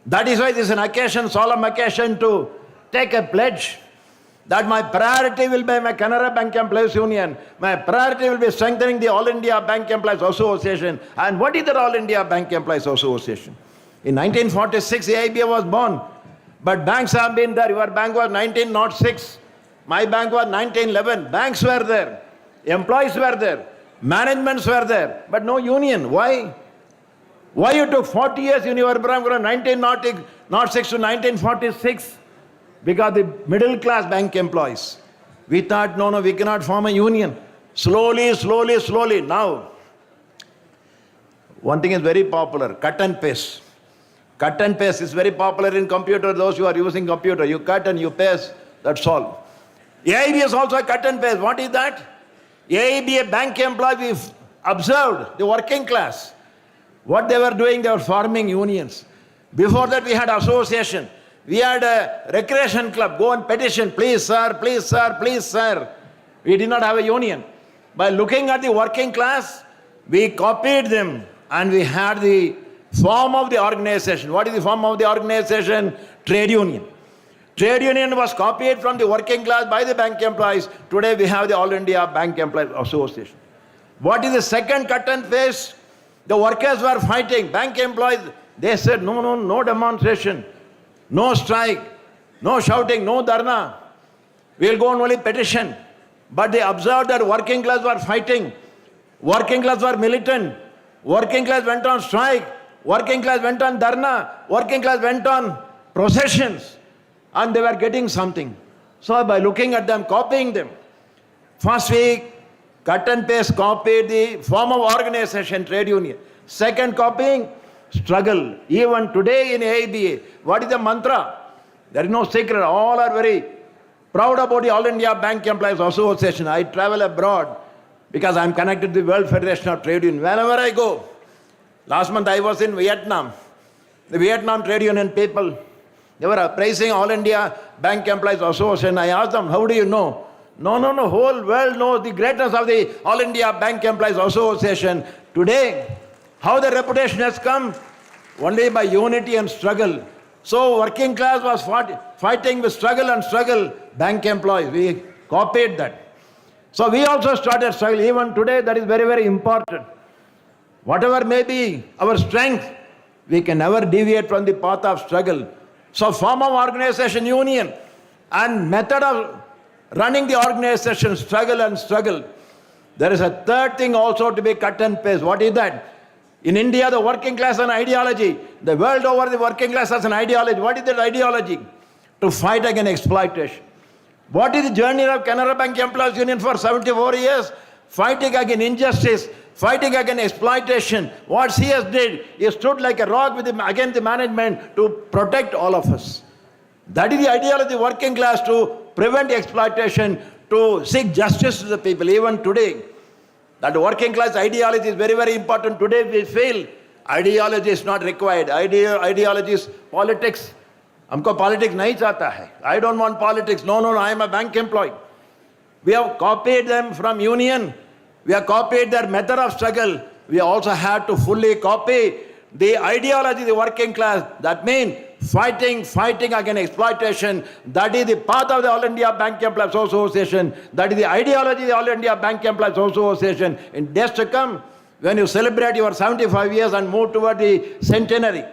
That is why this is an occasion, solemn occasion to take a pledge that my priority will be my Canara Bank Employees Union. My priority will be strengthening the All India Bank Employees Association. And what is the All India Bank Employees Association? In 1946, the AIBA was born. But banks have been there. Your bank was 1906. My bank was 1911. Banks were there. Employees were there. Managements were there. But no union. Why? Why you took 40 years in your bank from 1906 to 1946? Because the middle class bank employees. We thought, no, we cannot form a union. Slowly. Now, one thing is very popular, cut and paste. Cut and paste is very popular in computer. Those who are using computer, you cut and you paste, that's all. AIB is also a cut and paste. What is that? AIB, a bank employee, we observed the working class. What they were doing, they were forming unions. Before that, we had association. We had a recreation club. Go and petition, please sir, please sir, please sir. We did not have a union. By looking at the working class, we copied them and we had the form of the organization. What is the form of the organization? Trade union. Trade union was copied from the working class by the bank employees. Today we have the All India Bank Employees Association. What is the second cut and paste? The workers were fighting. Bank employees, they said, no demonstration, no strike, no shouting, no dharna. We'll go on only petition. But they observed that working class were fighting. Working class were militant. Working class went on strike. Working class went on dharna. Working class went on processions. And they were getting something. So by looking at them, copying them. First week, cut and paste copied the form of organization, trade union. Second copying, struggle. Even today in AIBA, what is the mantra? There is no secret. All are very proud about the All India Bank Employees Association. I travel abroad because I am connected to the World Federation of Trade Union. Whenever I go, last month I was in Vietnam. The Vietnam trade union people, they were praising All India Bank Employees Association. I asked them, how do you know? No, whole world knows the greatness of the All India Bank Employees Association. Today, how the reputation has come? Only by unity and struggle. So working class was fighting with struggle and struggle. Bank employees, we copied that. So we also started struggle. Even today, that is very, very important. Whatever may be our strength, we can never deviate from the path of struggle. So form of organization, union, and method of running the organization, struggle and struggle. There is a third thing also to be cut and paste. What is that? In India, the working class has an ideology. The world over, the working class has an ideology. What is that ideology? To fight against exploitation. What is the journey of Canara Bank Employees Union for 74 years? Fighting against injustice, fighting against exploitation. What CS did, he stood like a rock against the management to protect all of us. That is the ideology of the working class, to prevent exploitation, to seek justice to the people. Even today, that working class ideology is very, very important. Today we feel ideology is not required. Ideology is politics. हमको politics नहीं चाहता है. I don't want politics. No, I am a bank employee. We have copied them from union. We have copied their method of struggle. We also had to fully copy the ideology of the working class. That means fighting against exploitation. That is the path of the All India Bank Employees Association. That is the ideology of the All India Bank Employees Association. In days to come, when you celebrate your 75 years and move toward the centenary,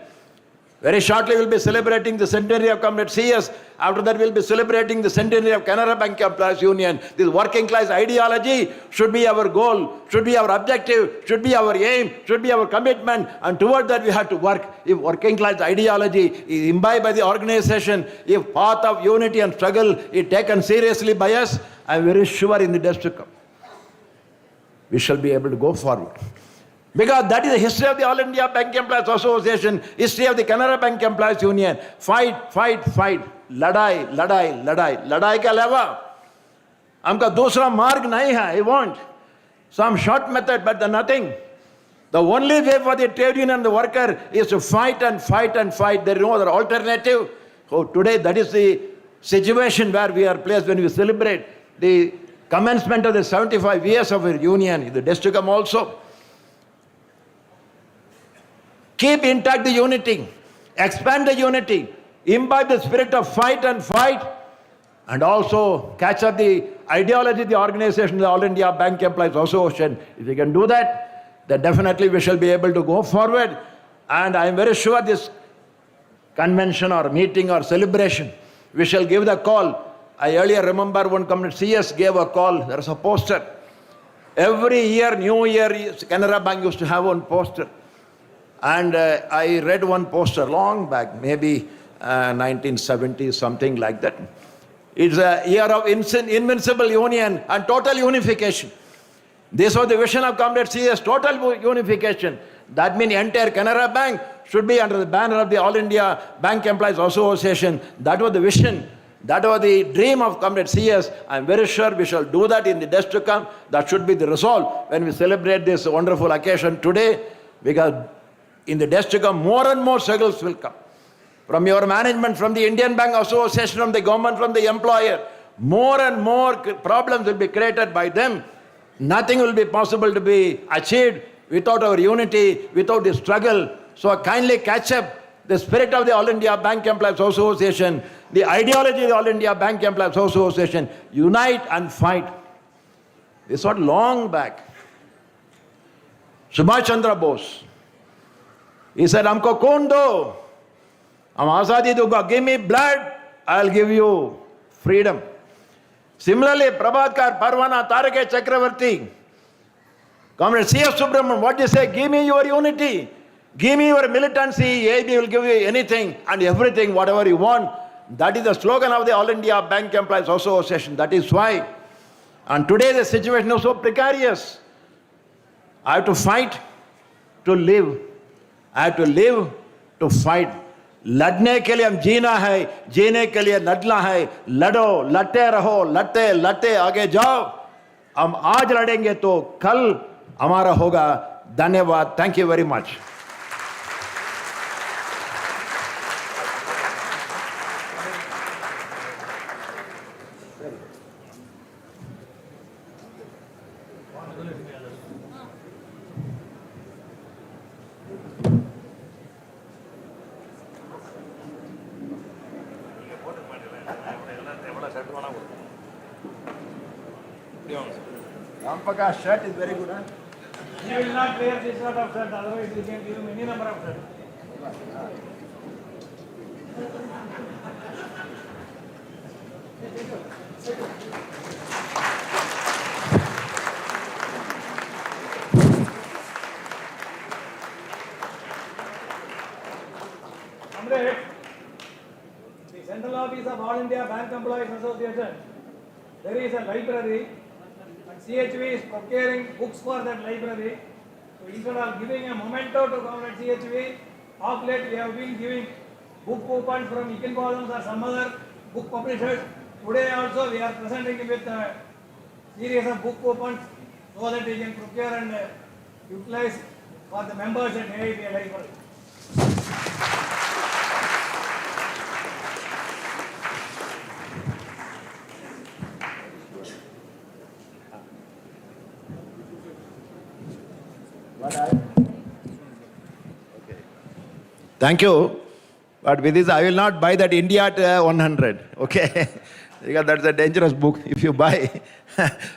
very shortly we'll be celebrating the centenary of Comrade CS. After that we'll be celebrating the centenary of Canara Bank Employees Union. This working class ideology should be our goal, should be our objective, should be our aim, should be our commitment, and toward that we have to work. If working class ideology is imbibed by the organization, if path of unity and struggle is taken seriously by us, I'm very sure in the days to come, we shall be able to go forward. Because that is the history of the All India Bank Employees Association, history of the Canara Bank Employees Union. Fight. लड़ाई के अलावा हमका दूसरा मार्ग नहीं है. I want some short method, but the nothing. The only way for the trade union and the worker is to fight and fight. There is no other alternative. So today that is the situation where we are placed when we celebrate the commencement of the 75 years of our union. In the days to come also, Keep intact the unity, expand the unity, imbibe the spirit of fight, and also catch up the ideology, the organization, the All India Bank Employees Association. If we can do that, then definitely we shall be able to go forward. And I am very sure this convention or meeting or celebration, we shall give the call. I earlier remember one comrade CS gave a call, there was a poster. Every year, New Year, Canara Bank used to have one poster. And I read one poster long back, maybe 1970, something like that. It's a year of invincible union and total unification. This was the vision of Comrade CS, total unification. That means entire Canara Bank should be under the banner of the All India Bank Employees Association. That was the vision. That was the dream of Comrade CS. I'm very sure we shall do that in the days to come. That should be the resolve when we celebrate this wonderful occasion today, because in the days to come, more and more struggles will come. From your management, from the Indian Bank Association, from the government, from the employer, more and more problems will be created by them. Nothing will be possible to be achieved without our unity, without the struggle. So kindly catch up the spirit of the All India Bank Employees Association, the ideology of the All India Bank Employees Association, unite and fight. This was long back. Subhash Chandra Bose, he said, "Humko khoon do, hum azadi dunga. Give me blood, I'll give you freedom." Similarly, Prabhatkar, Parwana, Tarake Chakravarti, Comrade C.S. Subramanian, what do you say? Give me your unity. Give me your militancy. AB will give you anything and everything, whatever you want. That is the slogan of the All India Bank Employees Association. That is why. And today the situation is so precarious. I have to fight to live. I have to live to fight. लड़ने के लिए हम जीना है, जीने के लिए लड़ना है. लड़ो, लड़ते रहो, लड़ते लड़ते आगे जाओ. हम आज लड़ेंगे तो कल हमारा होगा. धन्यवाद. Thank you very much. Rampaka's shirt is very good, huh? He will not wear this sort of shirt, otherwise you can give him any number of shirts. Comrade, the central office of All India Bank Employees Association, there is a library. CHV is procuring books for that library. So instead of giving a memento to Comrade CHV, of late we have been giving book coupons from Ekin or some other book publishers. Today also we are presenting with a series of book coupons so that we can procure and utilize for the members at AIB library. Thank you. But with this, I will not buy that India at 100. Okay? Because that's a dangerous book. If you buy,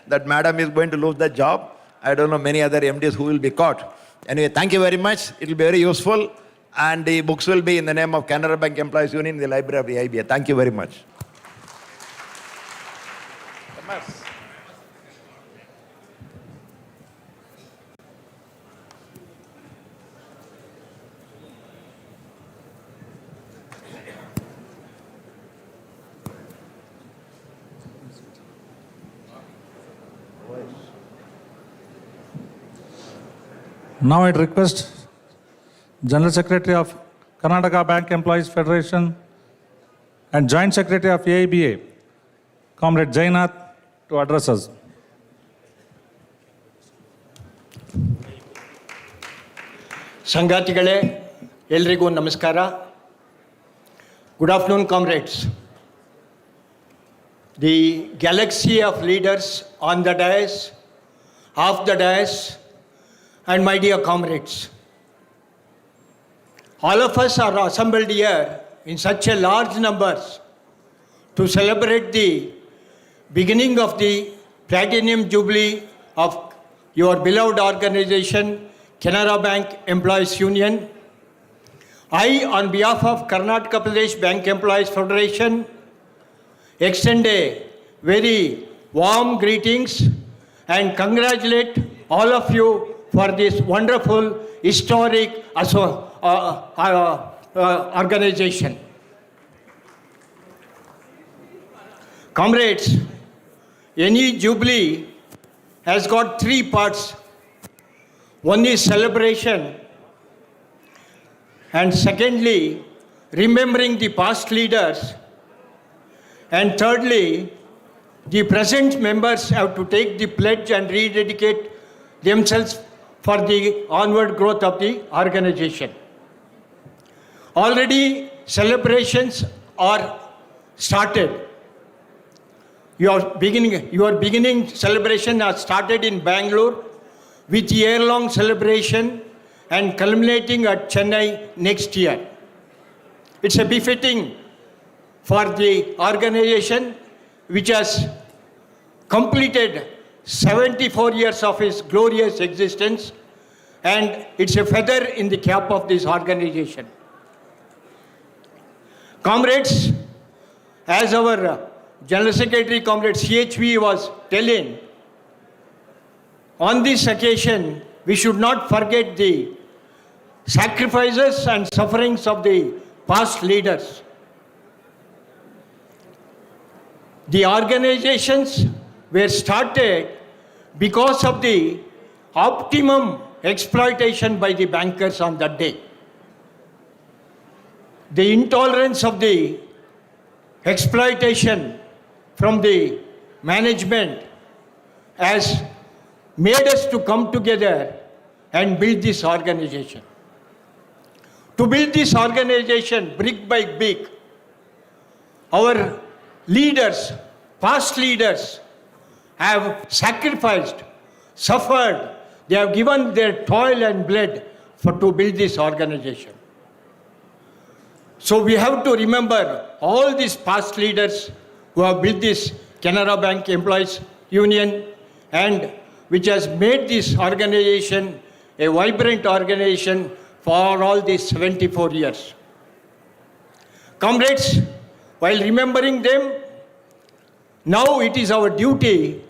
that madam is going to lose the job. I don't know many other MDs who will be caught. Anyway, thank you very much. It will be very useful. And the books will be in the name of Canara Bank Employees Union in the library of the IBA. Thank you very much. Now I request General Secretary of Karnataka Bank Employees Federation and Joint Secretary of AIBA, Comrade Jainath, to address us. ಸಂಗಾತಿಗಳೇ ಎಲ್ರಿಗೂ ನಮಸ್ಕಾರ. Good afternoon, comrades. The galaxy of leaders on the dais, off the dais, and my dear comrades. all of us are assembled here in such a large numbers to celebrate the beginning of the Platinum Jubilee of your beloved organization, Canara Bank Employees Union. I, on behalf of Karnataka Pradesh Bank Employees Federation, extend a very warm greetings and congratulate all of you for this wonderful, historic organization. Comrades, any jubilee has got three parts. One is celebration, and secondly, remembering the past leaders, and thirdly, the present members have to take the pledge and rededicate themselves for the onward growth of the organization. Already celebrations are started. Your beginning celebration has started in Bangalore with year-long celebration and culminating at Chennai next year. It's a befitting for the organization which has completed 74 years of its glorious existence, and it's a feather in the cap of this organization. Comrades, as our General Secretary, Comrade CHV was telling, on this occasion, we should not forget the sacrifices and sufferings of the past leaders. The organizations were started because of the optimum exploitation by the bankers on that day. The intolerance of the exploitation from the management has made us to come together and build this organization. To build this organization brick by brick, our leaders, past leaders, have sacrificed, suffered, they have given their toil and blood to build this organization. So we have to remember all these past leaders who have built this Canara Bank Employees Union, and which has made this organization a vibrant organization for all these 74 years. Comrades, while remembering them, now it is our duty,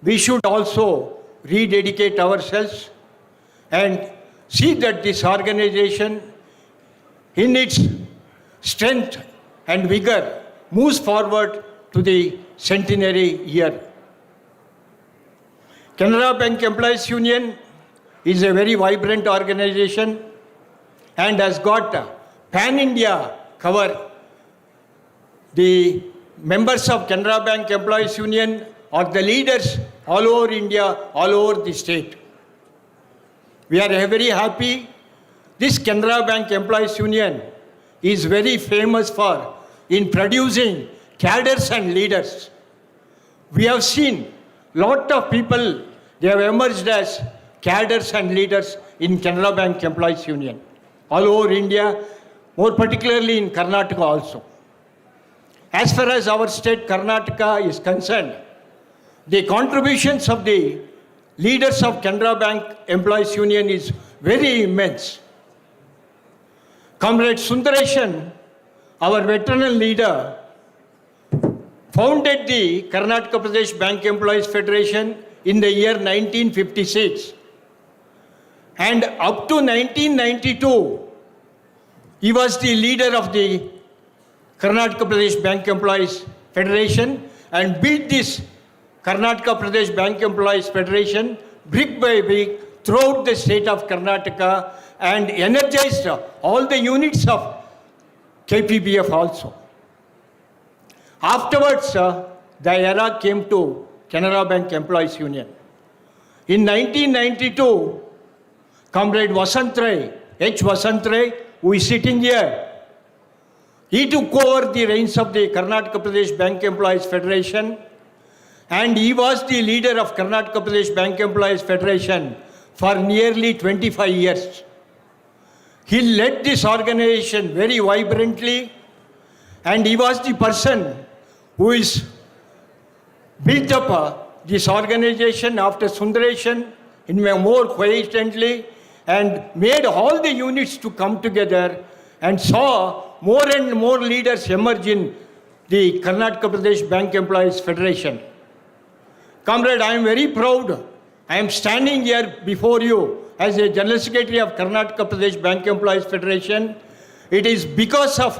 we should also rededicate ourselves and see that this organization in its strength and vigor moves forward to the centenary year. Canara Bank Employees Union is a very vibrant organization and has got a pan-India cover. The members of Canara Bank Employees Union are the leaders all over India, all over the state. We are very happy. This Canara Bank Employees Union is very famous for in producing cadres and leaders. We have seen lot of people, they have emerged as cadres and leaders in Canara Bank Employees Union, all over India, more particularly in Karnataka also. As far as our state Karnataka is concerned, the contributions of the leaders of Canara Bank Employees Union is very immense. Comrade Sundareshan, our veteran leader, founded the Karnataka Pradesh Bank Employees Federation in the year 1956. And up to 1992, he was the leader of the Karnataka Pradesh Bank Employees Federation and built this Karnataka Pradesh Bank Employees Federation brick by brick throughout the state of Karnataka and energized all the units of KPBF also. Afterwards, the era came to Canara Bank Employees Union. In 1992, Comrade Vasantray, H. Vasantray, who is sitting here, he took over the reins of the Karnataka Pradesh Bank Employees Federation, and he was the leader of Karnataka Pradesh Bank Employees Federation for nearly 25 years. He led this organization very vibrantly, and he was the person who is built up this organization after Sundaresan in a more coherently and made all the units to come together and saw more and more leaders emerge in the Karnataka Pradesh Bank Employees Federation. Comrade, I am very proud. I am standing here before you as a General Secretary of Karnataka Pradesh Bank Employees Federation. It is because of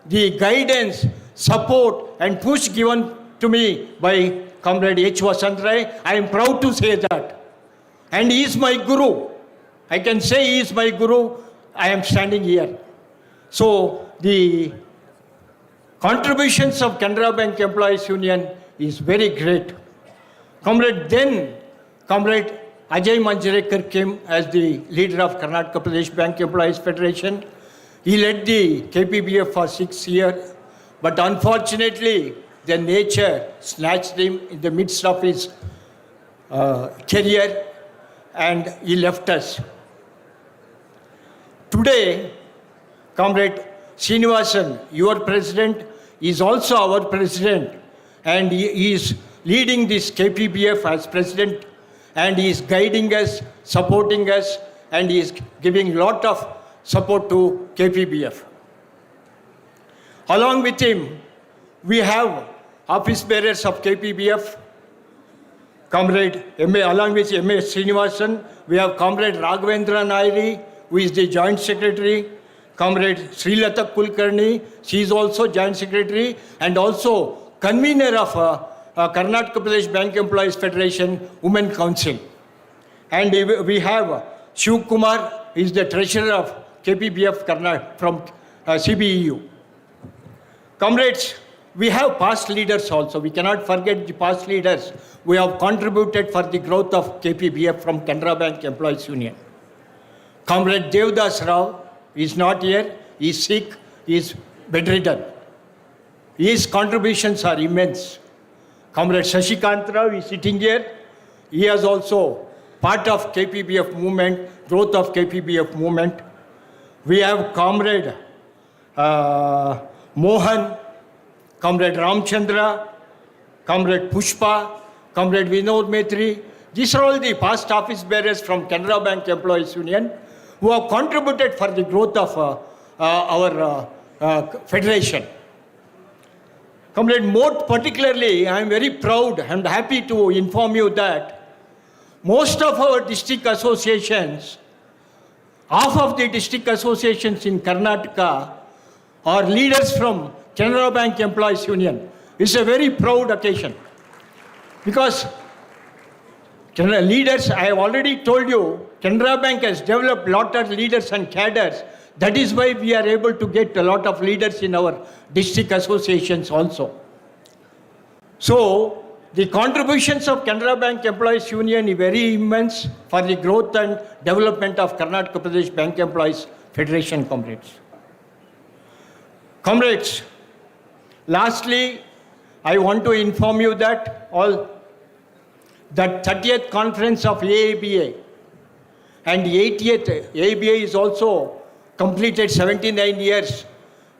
the guidance, support and push given to me by Comrade H. Vasant Rai. I am proud to say that. And he is my guru. I can say he is my guru. I am standing here. So the contributions of Canara Bank Employees Union is very great. Comrade Ajay Manjarekar came as the leader of Karnataka Pradesh Bank Employees Federation. He led the KPBF for 6 years, but unfortunately, the nature snatched him in the midst of his career, and he left us. Today, Comrade Srinivasan, your president, is also our president, and he is leading this KPBF as president, and he is guiding us, supporting us, and he is giving a lot of support to KPBF. Along with him, we have office bearers of KPBF, Comrade along with M.A. Srinivasan, we have Comrade Raghavendra Nairi, who is the Joint Secretary, Comrade Srilata Kulkarni, she is also Joint Secretary, and also convener of Karnataka Pradesh Bank Employees Federation Women Council. And we have Shiv Kumar, he is the treasurer of KPBF from CBEU. Comrades, we have past leaders also. We cannot forget the past leaders who have contributed for the growth of KPBF from Canara Bank Employees Union. Comrade Devdas Rao is not here. He is sick. He is bedridden. His contributions are immense. Comrade Shashikant Rao is sitting here. He is also part of KPBF movement, growth of KPBF movement. We have Comrade Mohan, Comrade Ramchandra, Comrade Pushpa, Comrade Vinod Maitri. These are all the past office bearers from Canara Bank Employees Union who have contributed for the growth of our federation. Comrade, more particularly, I am very proud and happy to inform you that most of our district associations, half of the district associations in Karnataka are leaders from Canara Bank Employees Union. It's a very proud occasion because leaders, I have already told you, Canara Bank has developed a lot of leaders and cadres. That is why we are able to get a lot of leaders in our district associations also. So, the contributions of Canara Bank Employees Union is very immense for the growth and development of Karnataka Pradesh Bank Employees Federation, comrades. Comrades, lastly, I want to inform you that that 30th conference of AABA and 80th AABA is also completed 79 years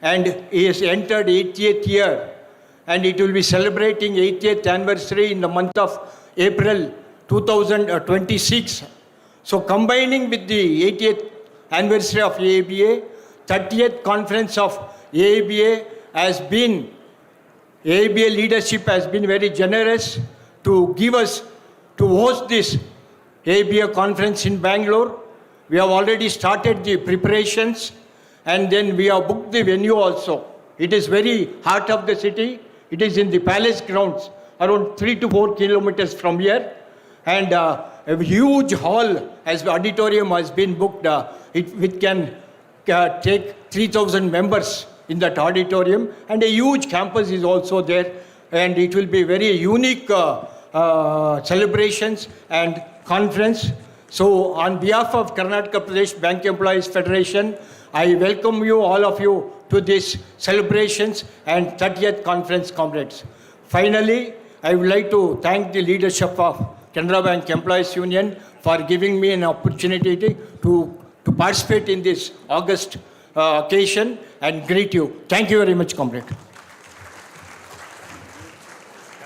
and is entered 80th year, and it will be celebrating 80th anniversary in the month of April 2026. So combining with the 80th anniversary of AABA, 30th conference of AABA AABA leadership has been very generous to give us, to host this AABA conference in Bangalore. We have already started the preparations, and then we have booked the venue also. It is very heart of the city. It is in the palace grounds, around 3 to 4 kilometers from here. And a huge hall as auditorium has been booked. It can take 3,000 members in that auditorium, and a huge campus is also there, and it will be very unique celebrations and conference. So on behalf of Karnataka Pradesh Bank Employees Federation, I welcome you, all of you, to this celebrations and 30th conference, comrades. Finally, I would like to thank the leadership of Canara Bank Employees Union for giving me an opportunity to to participate in this august occasion and greet you. Thank you very much, comrade.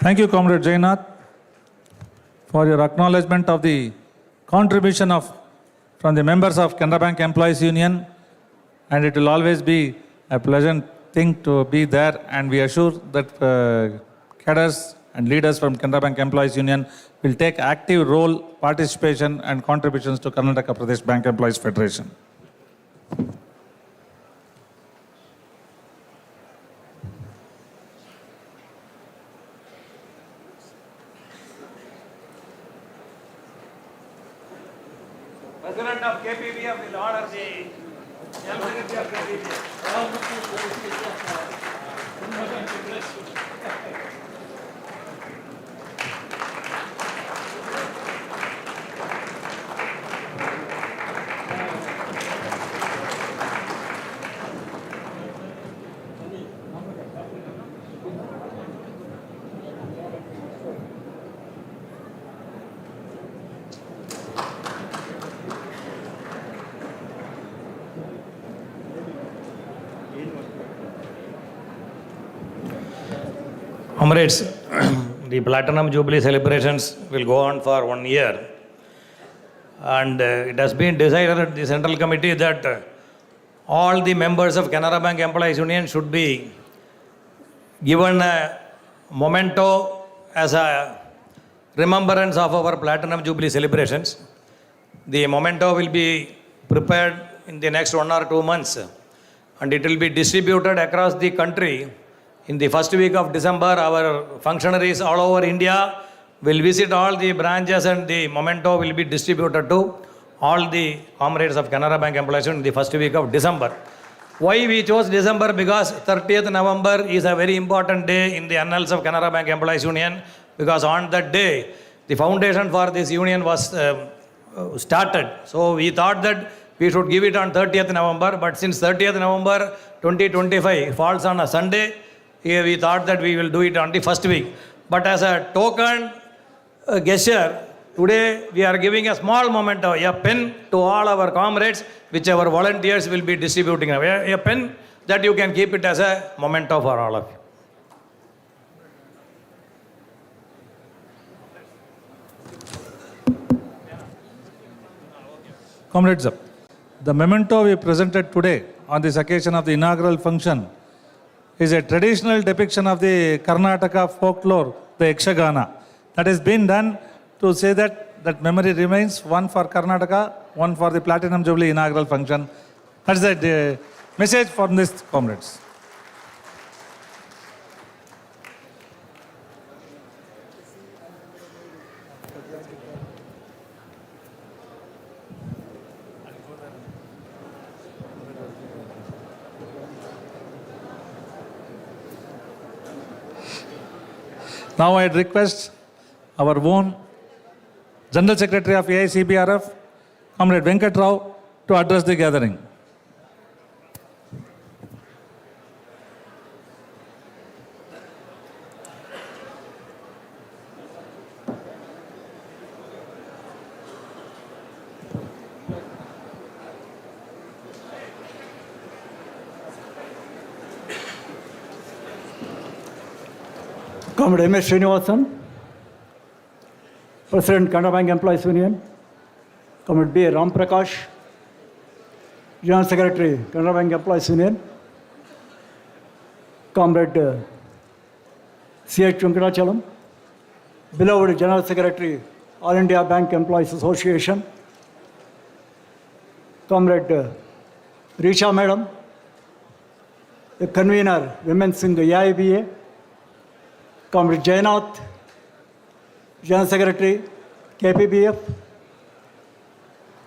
Thank you, Comrade Jainath, for your acknowledgement of the contribution from the members of Canara Bank Employees Union, and it will always be a pleasant thing to be there, and we assure that cadres and leaders from Canara Bank Employees Union will take active role, participation and contributions to Karnataka Pradesh Bank Employees Federation. President of KPBF will order the General Secretary of KPBF. Comrades, the Platinum Jubilee celebrations will go on for 1 year. And it has been decided at the Central Committee that all the members of Canara Bank Employees Union should be given a memento as a remembrance of our Platinum Jubilee celebrations. The memento will be prepared in the next 1 or 2 months, and it will be distributed across the country. In the first week of December, our functionaries all over India will visit all the branches, and the memento will be distributed to all the comrades of Canara Bank Employees Union in the first week of December. Why we chose December? Because 30th November is a very important day in the annals of Canara Bank Employees Union, because on that day, the foundation for this union was started. So we thought that we should give it on 30th November, but since 30th November 2025 falls on a Sunday, we thought that we will do it on the first week. But as a token gesture, today we are giving a small memento, a pen to all our comrades, which our volunteers will be distributing. A pen that you can keep it as a memento for all of you. Comrades, the memento we presented today on this occasion of the inaugural function is a traditional depiction of the Karnataka folklore, the Yakshagana. That has been done to say that memory remains, one for Karnataka, one for the Platinum Jubilee inaugural function. That's the message from this, comrades. Now I'd request our own General Secretary of AICBRF, Comrade Venkat Rao, to address the gathering. Comrade M.S. Srinivasan, President, Canara Bank Employees Union. Comrade B. Ram Prakash, General Secretary, Canara Bank Employees Union. Comrade C.H. Venkatachalam, beloved General Secretary, All India Bank Employees Association. Comrade Risha Madam, the convener, Women's in the AIBA. Comrade Jainath, General Secretary, KPBF.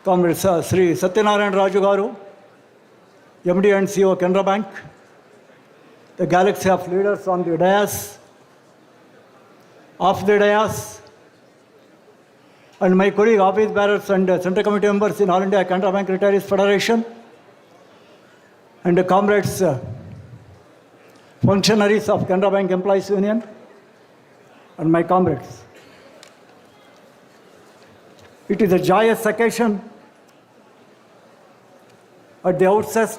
Comrade Sri Satyanarayan Raju Garu, MD and CEO Canara Bank. The galaxy of leaders on the dais, off the dais, and my colleague office bearers and Central Committee members in All India Canara Bank Retirees Federation, and the comrades, functionaries of Canara Bank Employees Union, and my comrades. It is a joyous occasion At the outset,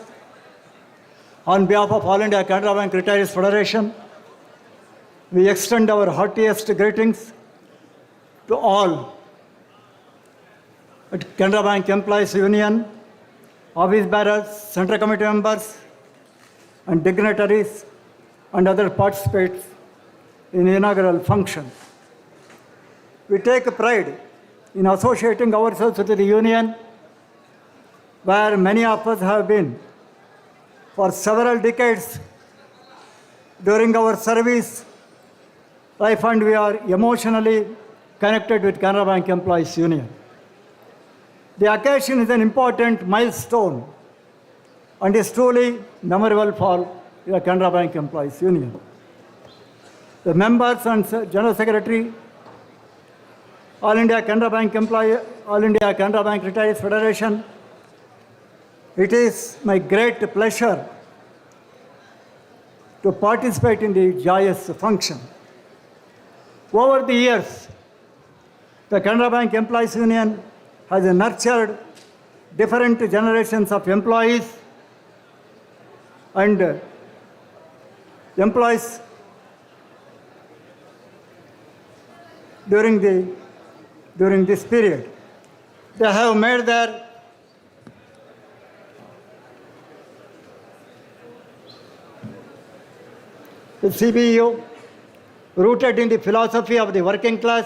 on behalf of All India Canara Bank Retirees Federation, we extend our heartiest greetings to all at Canara Bank Employees Union, office bearers, Central Committee members, and dignitaries and other participants in the inaugural function. We take pride in associating ourselves with the union, where many of us have been for several decades during our service life, and we are emotionally connected with Canara Bank Employees Union. The occasion is an important milestone and is truly memorable for the Canara Bank Employees Union. The members and General Secretary, All India Canara Bank Retirees Federation, it is my great pleasure to participate in the joyous function. Over the years, the Canara Bank Employees Union has nurtured different generations of employees and employees during this period. They have made their CBU rooted in the philosophy of the working class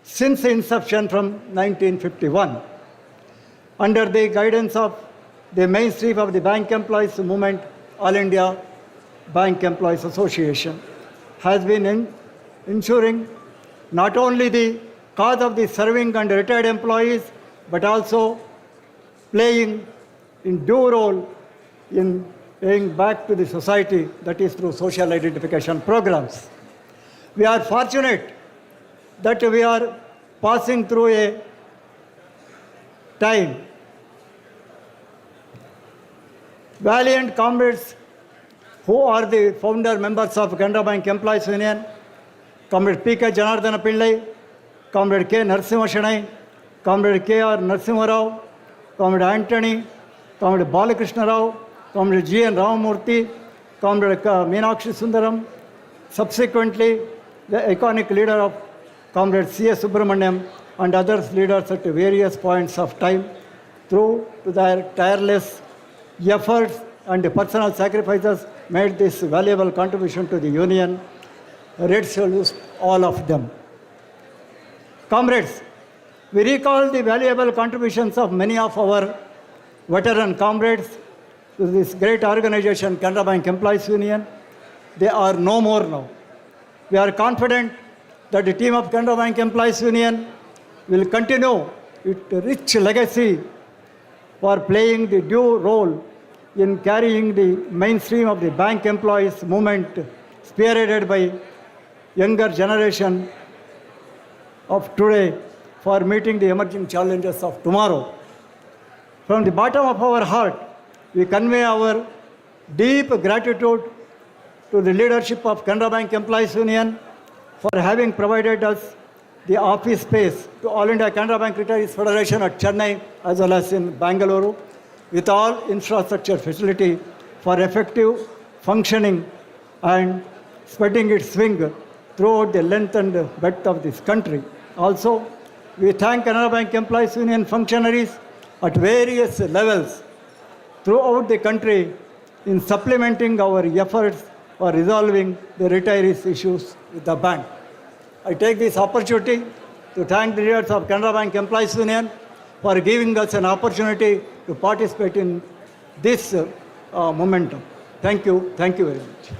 since inception from 1951. Under the guidance of the mainstream of the bank employees movement, All India Bank Employees Association has been ensuring not only the cause of the serving and retired employees, but also playing in due role in paying back to the society, that is through social identification programs. We are fortunate that we are passing through a time. Valiant comrades who are the founder members of Canara Bank Employees Union, Comrade P.K. Janardana Pillai, Comrade K. Narasimha, Comrade K.R. Narasimha Rao, Comrade Anthony, Comrade Balakrishna Rao, Comrade G. N. Ramamurthy, Comrade Meenakshi Sundaram, subsequently the iconic leader of Comrade C. S. Subramaniam and other leaders at various points of time, through to their tireless efforts and personal sacrifices, made this valuable contribution to the union. Red salutes all of them. Comrades, we recall the valuable contributions of many of our veteran comrades to this great organization, Canara Bank Employees Union. They are no more now. We are confident that the team of Canara Bank Employees Union will continue its rich legacy for playing the due role in carrying the mainstream of the bank employees movement, spearheaded by younger generation of today, for meeting the emerging challenges of tomorrow. From the bottom of our heart, we convey our deep gratitude to the leadership of Canara Bank Employees Union for having provided us the office space to All India Canara Bank Retirees Federation at Chennai as well as in Bangalore, with all infrastructure facility for effective functioning and spreading its wing throughout the length and breadth of this country. Also, we thank Canara Bank Employees Union functionaries at various levels throughout the country in supplementing our efforts for resolving the retirees' issues with the bank. I take this opportunity to thank the leaders of Canara Bank Employees Union for giving us an opportunity to participate in this momentum. Thank you very much.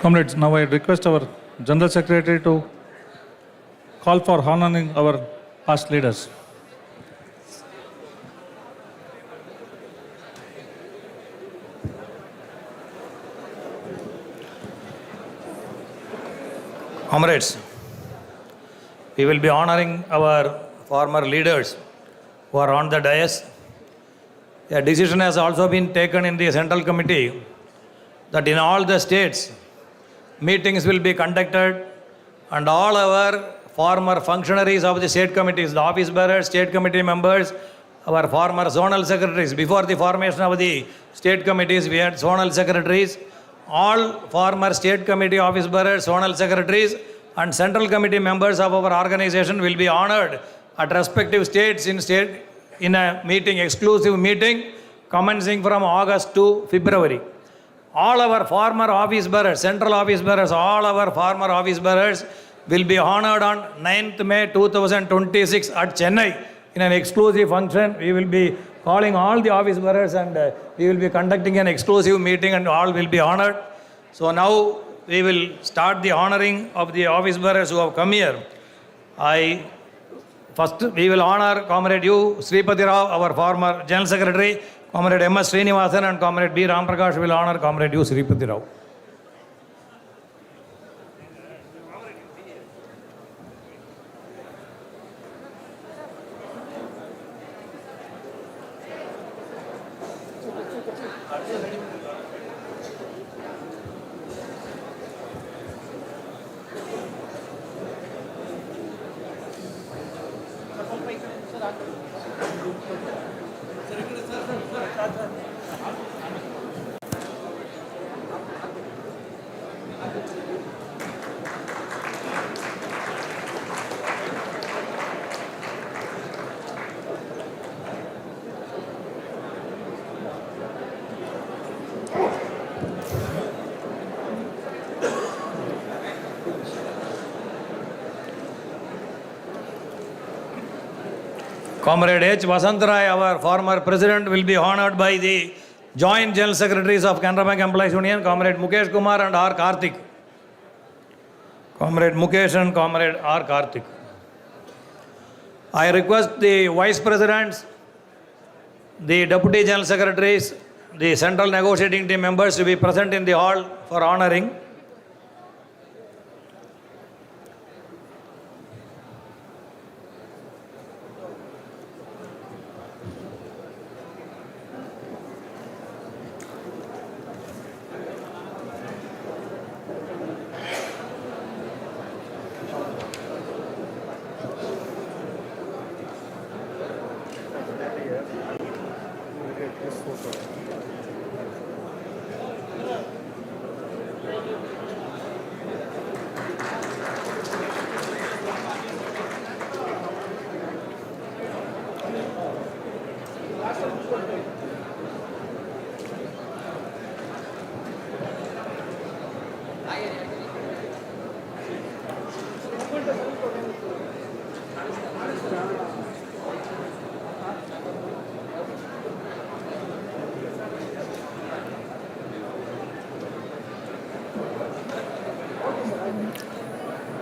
Comrades, now I request our General Secretary to call for honoring our past leaders. Comrades, we will be honoring our former leaders who are on the dais. A decision has also been taken in the Central Committee that in all the states, meetings will be conducted and all our former functionaries of the state committees, the office bearers, state committee members, our former zonal secretaries, before the formation of the state committees, we had zonal secretaries, all former state committee office bearers, zonal secretaries and central committee members of our organization will be honored at respective states in a meeting, exclusive meeting commencing from August to February. All our former office bearers, central office bearers, all our former office bearers will be honored on 9th May 2026 at Chennai in an exclusive function. We will be calling all the office bearers and we will be conducting an exclusive meeting and all will be honored. So now we will start the honoring of the office bearers who have come here. First we will honor Comrade U. Sripati Rao, our former General Secretary. Comrade M. S. Srinivasan and Comrade B. Ram Prakash will honor Comrade U. Sripati Rao. Comrade H. Vasantarai, our former president, will be honored by the Joint General Secretaries of Canara Bank Employees Union, Comrade Mukesh Kumar and R. Karthik. Comrade Mukesh and Comrade R. Karthik. I request the Vice Presidents, the Deputy General Secretaries, the Central Negotiating Team members to be present in the hall for honoring.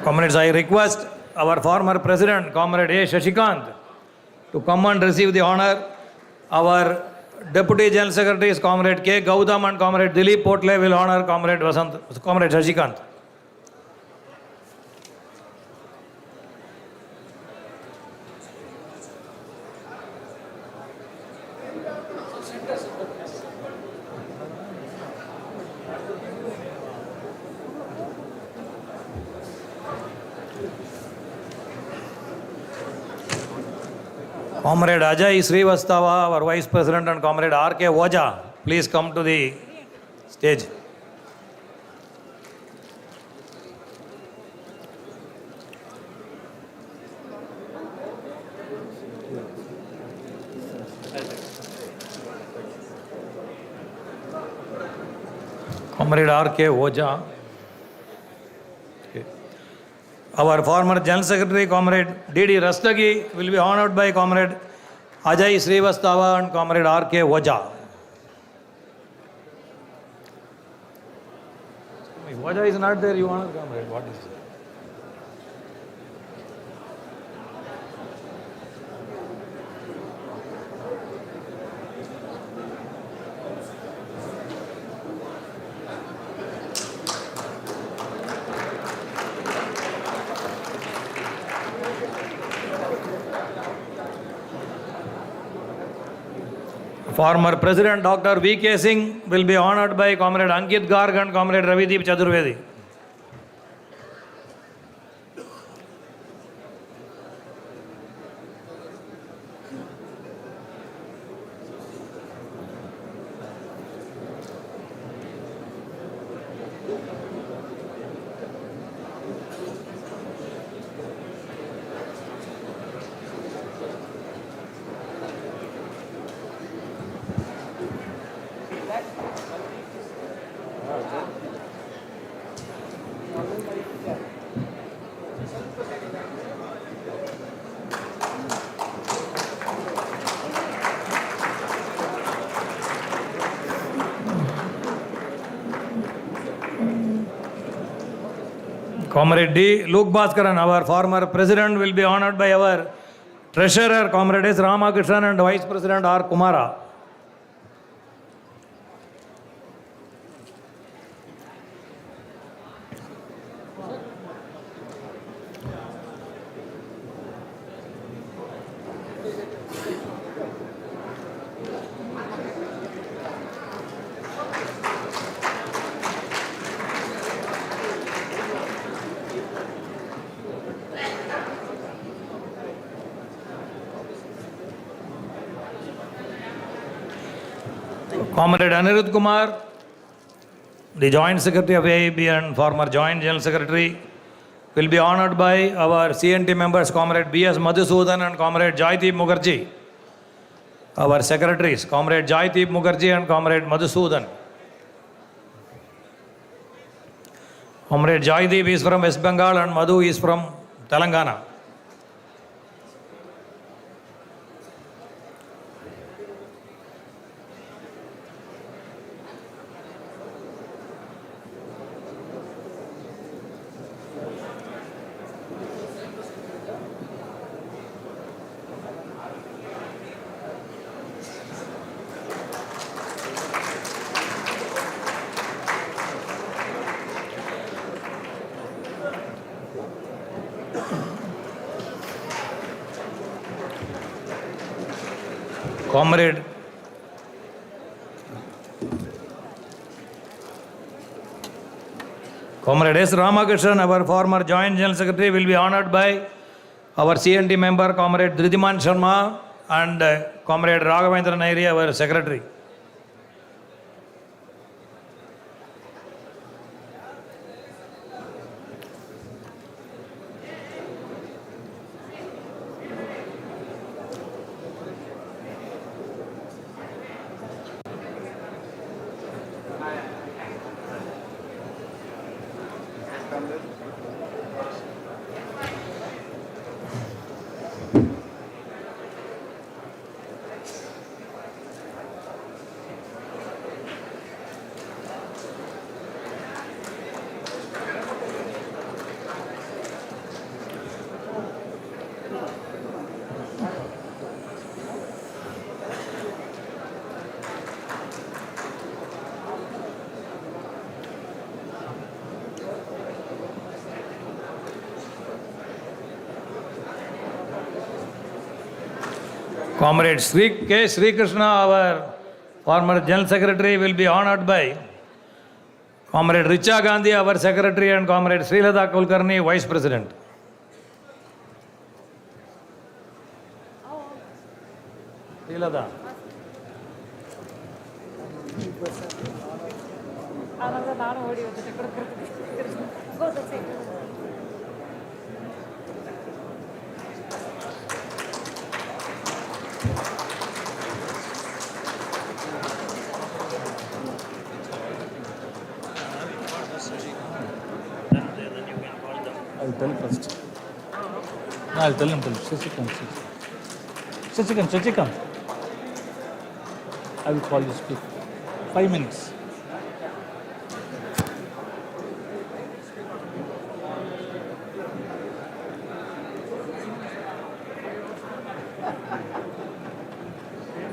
Comrades, I request our former president, Comrade A. Shashikant, to come and receive the honor. Our Deputy General Secretaries, Comrade K. Gautam and Comrade Dilip Potle will honor Comrade Shashikant. Comrade Ajay Srivastava, our Vice President, and Comrade R.K. Oja, please come to the stage. Comrade R.K. Oja. Our former General Secretary, Comrade D.D. Rastagi, will be honored by Comrade Ajay Srivastava and Comrade R.K. Oja. If Vaja is not there, you honor comrade. What is it? Former President Dr. V.K. Singh will be honored by Comrade Ankit Garg and Comrade Ravideep Chaturvedi. Comrade D. Luke Bhaskaran, our former president, will be honored by our treasurer, Comrade S. Ramakrishnan, and Vice President R. Kumara. Comrade Anirudh Kumar, the Joint Secretary of AIB and former Joint General Secretary, will be honored by our CNT members, Comrade B.S. Madhusudan and Comrade Jaideep Mukherjee. Our secretaries, Comrade Jaideep Mukherjee and Comrade Madhusudan. Comrade Jaideep is from West Bengal and Madhu is from Telangana. Comrade S. Ramakrishnan, our former Joint General Secretary, will be honored by our CNT member, Comrade Dridhiman Sharma, and Comrade Raghavendra Nairi, our Secretary. Comrade Sri Krishna, our former General Secretary, will be honored by Comrade Richa Gandhi, our Secretary, and Comrade Srilata Kulkarni, Vice President. Srilata. I'll tell first. No, I'll tell him. Shashikant. I will call you speak. 5 minutes.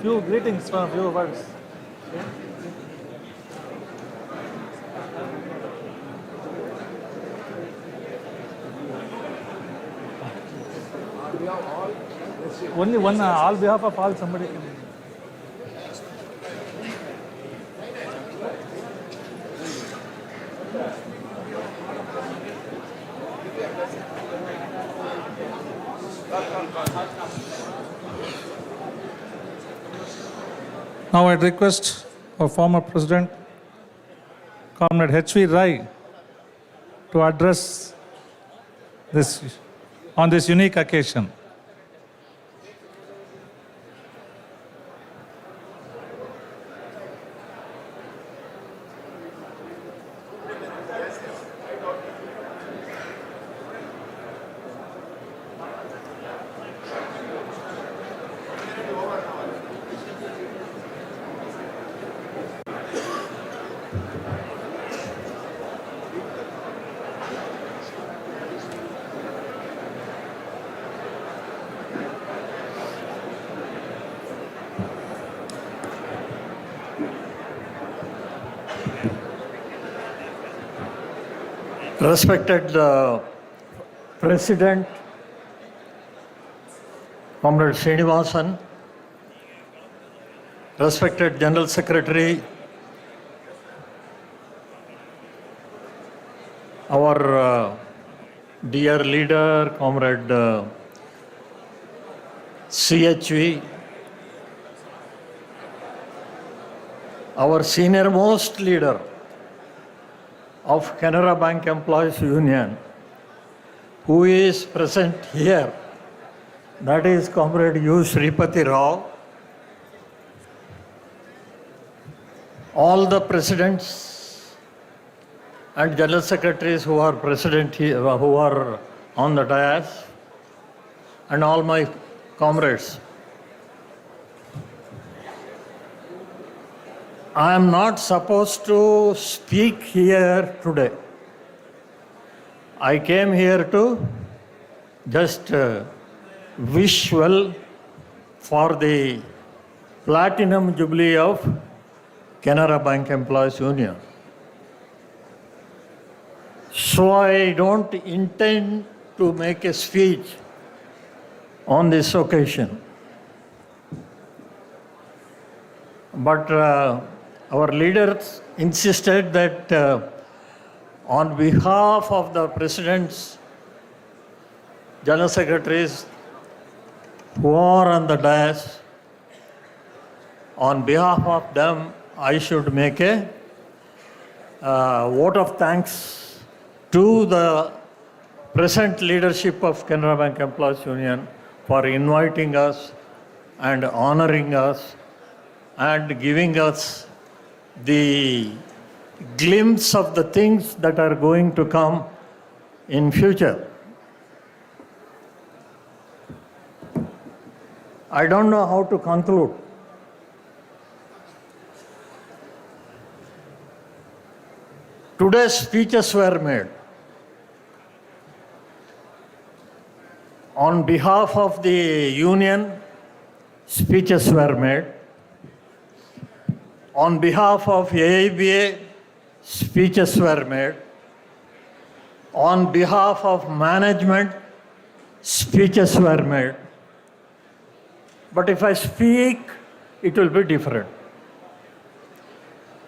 Few greetings from few words. Only one, all behalf of all, somebody can. Now I request our former President, Comrade H.V. Rai, to address this on this unique occasion. Respected President, Comrade Srinivasan, respected General Secretary, our dear leader, Comrade CHV, our senior most leader of Canara Bank Employees Union, who is present here, that is Comrade U. Sripati Rao, all the presidents and general secretaries who are present here, who are on the dais, and all my comrades. I am not supposed to speak here today. I came here to just wish well for the Platinum Jubilee of Canara Bank Employees Union. So I don't intend to make a speech on this occasion. But our leaders insisted that on behalf of the presidents, general secretaries who are on the dais, on behalf of them, I should make a vote of thanks to the present leadership of Canara Bank Employees Union for inviting us and honoring us and giving us the glimpse of the things that are going to come in future. I don't know how to conclude. Today's speeches were made on behalf of the union. Speeches were made on behalf of AIBA. Speeches were made on behalf of management. Speeches were made. But if I speak, it will be different.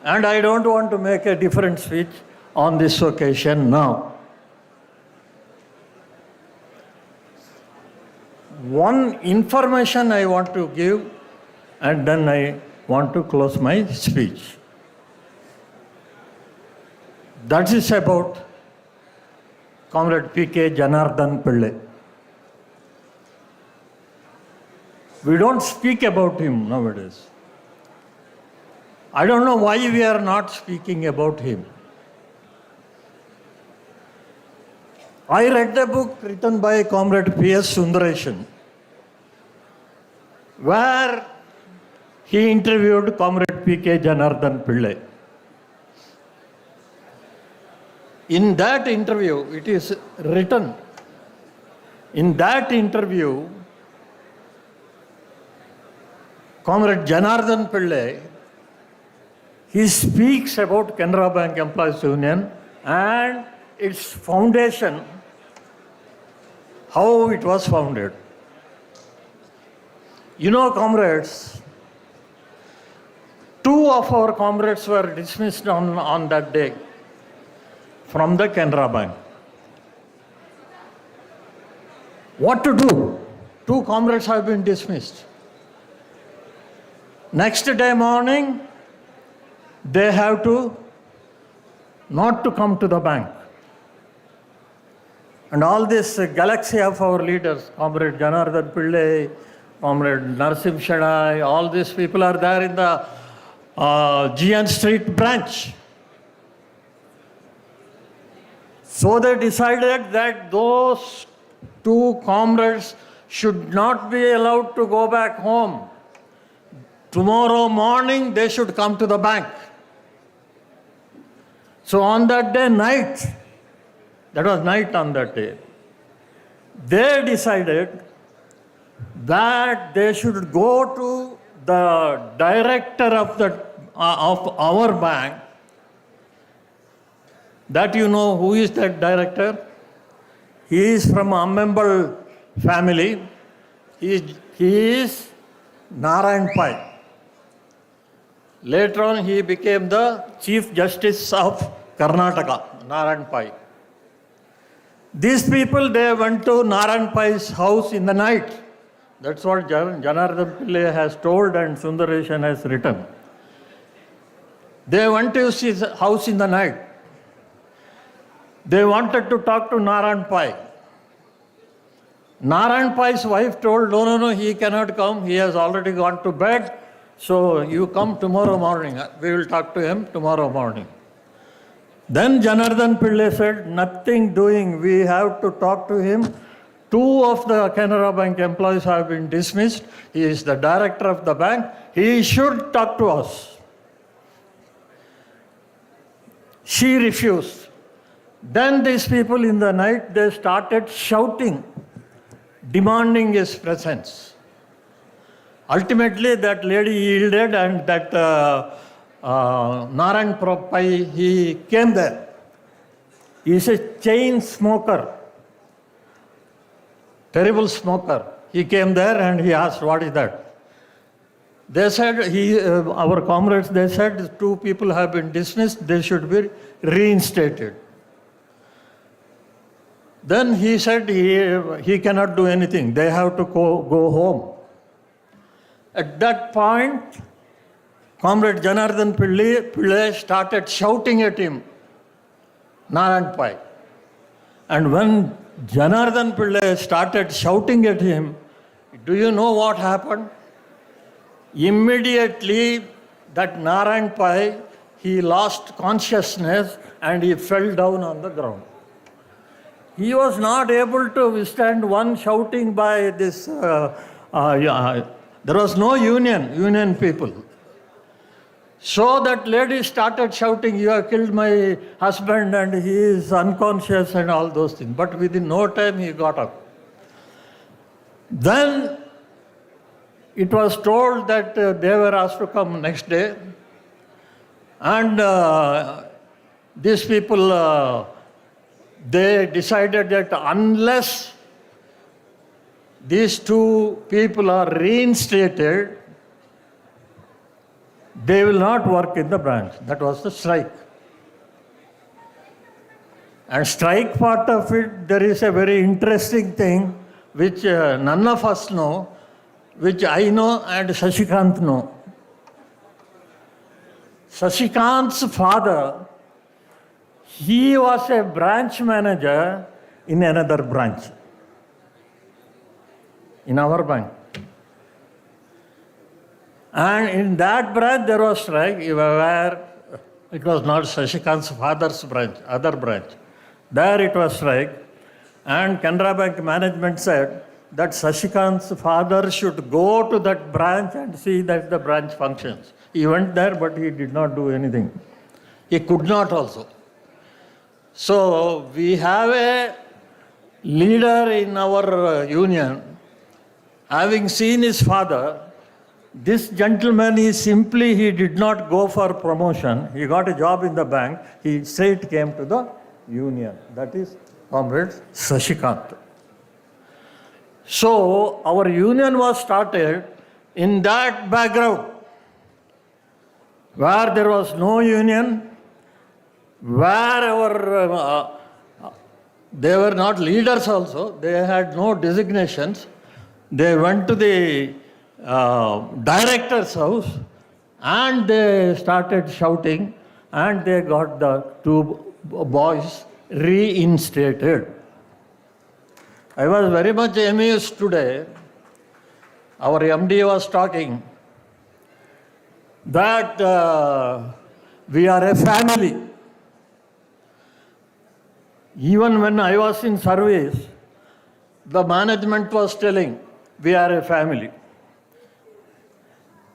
And I don't want to make a different speech on this occasion now. One information I want to give, and then I want to close my speech. That is about Comrade P.K. Janardhan Pillai. We don't speak about him nowadays. I don't know why we are not speaking about him. I read a book written by Comrade P.S. Sundaresan, where he interviewed Comrade P.K. Janardhan Pillai. In that interview, it is written, in that interview, Comrade Janardhan Pillai, he speaks about Canara Bank Employees Union and its foundation, how it was founded. You know, comrades, 2 of our comrades were dismissed on that day from the Canara Bank. What to do? 2 comrades have been dismissed. Next day morning, they have to not to come to the bank. And all this galaxy of our leaders, Comrade Janardhan Pillai, Comrade Narsim Shadai, all these people are there in the GN Street branch. So they decided that those 2 comrades should not be allowed to go back home. Tomorrow morning they should come to the bank. So on that day night, that was night on that day, they decided that they should go to the director of our bank. That you know who is that director? He is from Amembal family. He is Narayan Pai. Later on, he became the Chief Justice of Karnataka, Narayan Pai. These people, they went to Narayan Pai's house in the night. That's what Janardhan Pillai has told and Sundareshan has written. They went to his house in the night. They wanted to talk to Narayan Pai. Narayan Pai's wife told, no, he cannot come. He has already gone to bed. So you come tomorrow morning. We will talk to him tomorrow morning. Then Janardhan Pillai said, nothing doing. We have to talk to him. 2 of the Canara Bank employees have been dismissed. He is the director of the bank. He should talk to us. She refused. Then these people in the night, they started shouting, demanding his presence. Ultimately, that lady yielded and that Narayan Pai, he came there. He is a chain smoker, terrible smoker. He came there and he asked, what is that? They said, our comrades, they said 2 people have been dismissed, they should be reinstated. Then he said he cannot do anything, they have to go home. At that point, Comrade Janardhan Pillai started shouting at him, Narayan Pai. And when Janardhan Pillai started shouting at him, do you know what happened? Immediately, that Narayan Pai, he lost consciousness and he fell down on the ground. He was not able to withstand one shouting by this, there was no union people. So that lady started shouting, you have killed my husband and he is unconscious and all those things. But within no time he got up. Then it was told that they were asked to come next day. And these people, they decided that unless these 2 people are reinstated, they will not work in the branch. That was the strike. And strike part of it, there is a very interesting thing which none of us know, which I know and Shashikant know. Shashikant's father, he was a branch manager in another branch, in our bank. And in that branch there was strike, where it was not Shashikant's father's branch, other branch. There it was strike, and Canara Bank management said that Shashikant's father should go to that branch and see that the branch functions. He went there, but he did not do anything. He could not also. So we have a leader in our union, having seen his father, This gentleman is simply, he did not go for promotion. He got a job in the bank. He straight came to the union. That is Comrade Sashikant. So our union was started in that background, where there was no union, where they were not leaders also, they had no designations. They went to the director's house and they started shouting and they got the two boys reinstated. I was very much amused today. Our MD was talking that we are a family. Even when I was in service, the management was telling, we are a family.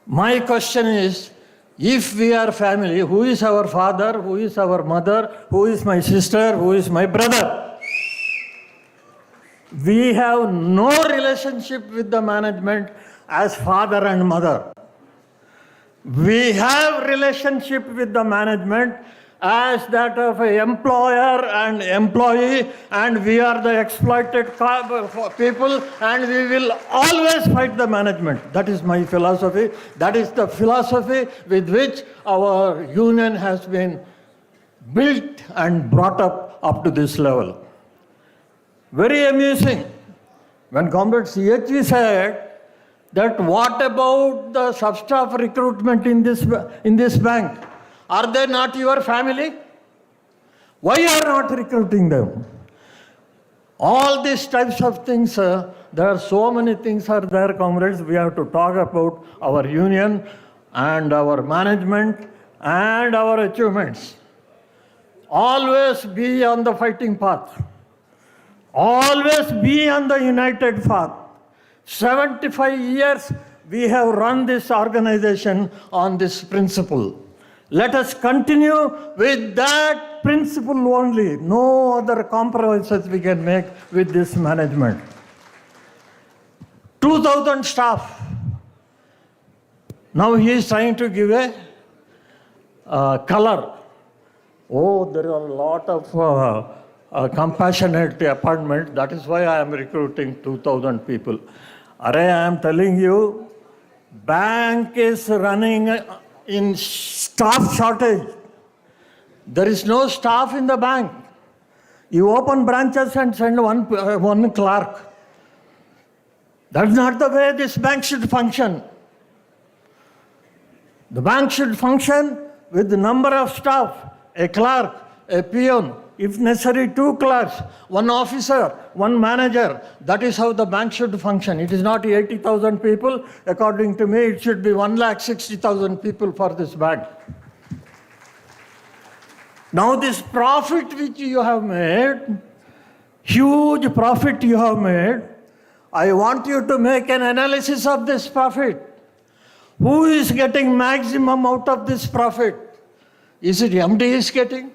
My question is, if we are family, who is our father, who is our mother, who is my sister, who is my brother? We have no relationship with the management as father and mother. We have relationship with the management as that of an employer and employee, and we are the exploited people, and we will always fight the management. That is my philosophy. That is the philosophy with which our union has been built and brought up to this level. Very amusing. When Comrade CHV said that what about the sub-staff recruitment in this bank? Are they not your family? Why are you not recruiting them? All these types of things, there are so many things are there, comrades. We have to talk about our union and our management and our achievements. Always be on the fighting path. Always be on the united path. 75 years we have run this organization on this principle. Let us continue with that principle only. No other compromises we can make with this management. 2,000 staff. Now he is trying to give a color. Oh, there are a lot of compassionate appointments. That is why I am recruiting 2,000 people. I am telling you, bank is running in staff shortage. There is no staff in the bank. You open branches and send one clerk. That's not the way this bank should function. The bank should function with the number of staff, a clerk, a peon, if necessary 2 clerks, 1 officer, 1 manager. That is how the bank should function. It is not 80,000 people. According to me, it should be 160,000 people for this bank. Now this profit which you have made, huge profit you have made, I want you to make an analysis of this profit. Who is getting maximum out of this profit? Is it MD is getting?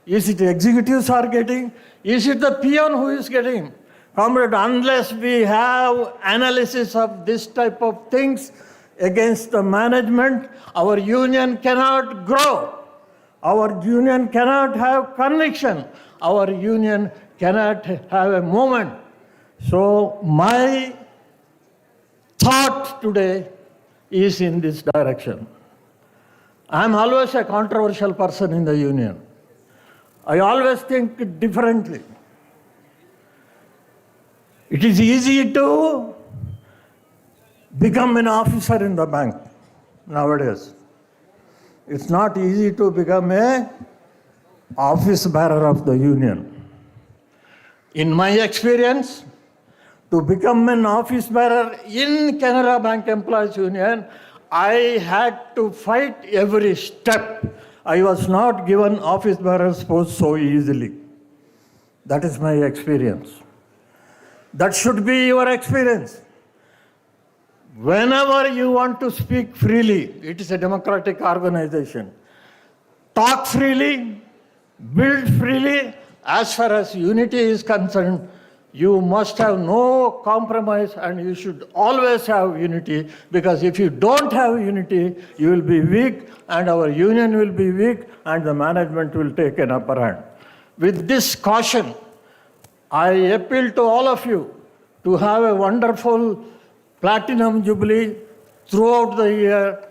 Is it executives are getting? Is it the peon who is getting? Comrade, unless we have analysis of this type of things against the management, our union cannot grow. Our union cannot have conviction. Our union cannot have a movement. So my thought today is in this direction. I am always a controversial person in the union. I always think differently. It is easy to become an officer in the bank nowadays. It's not easy to become an office bearer of the union. In my experience, to become an office bearer in Canara Bank Employees Union, I had to fight every step. I was not given office bearer's post so easily. That is my experience. That should be your experience. Whenever you want to speak freely, it is a democratic organization. Talk freely, build freely. As far as unity is concerned, You must have no compromise and you should always have unity, because if you don't have unity, you will be weak and our union will be weak and the management will take an upper hand. With this caution, I appeal to all of you to have a wonderful Platinum Jubilee throughout the year.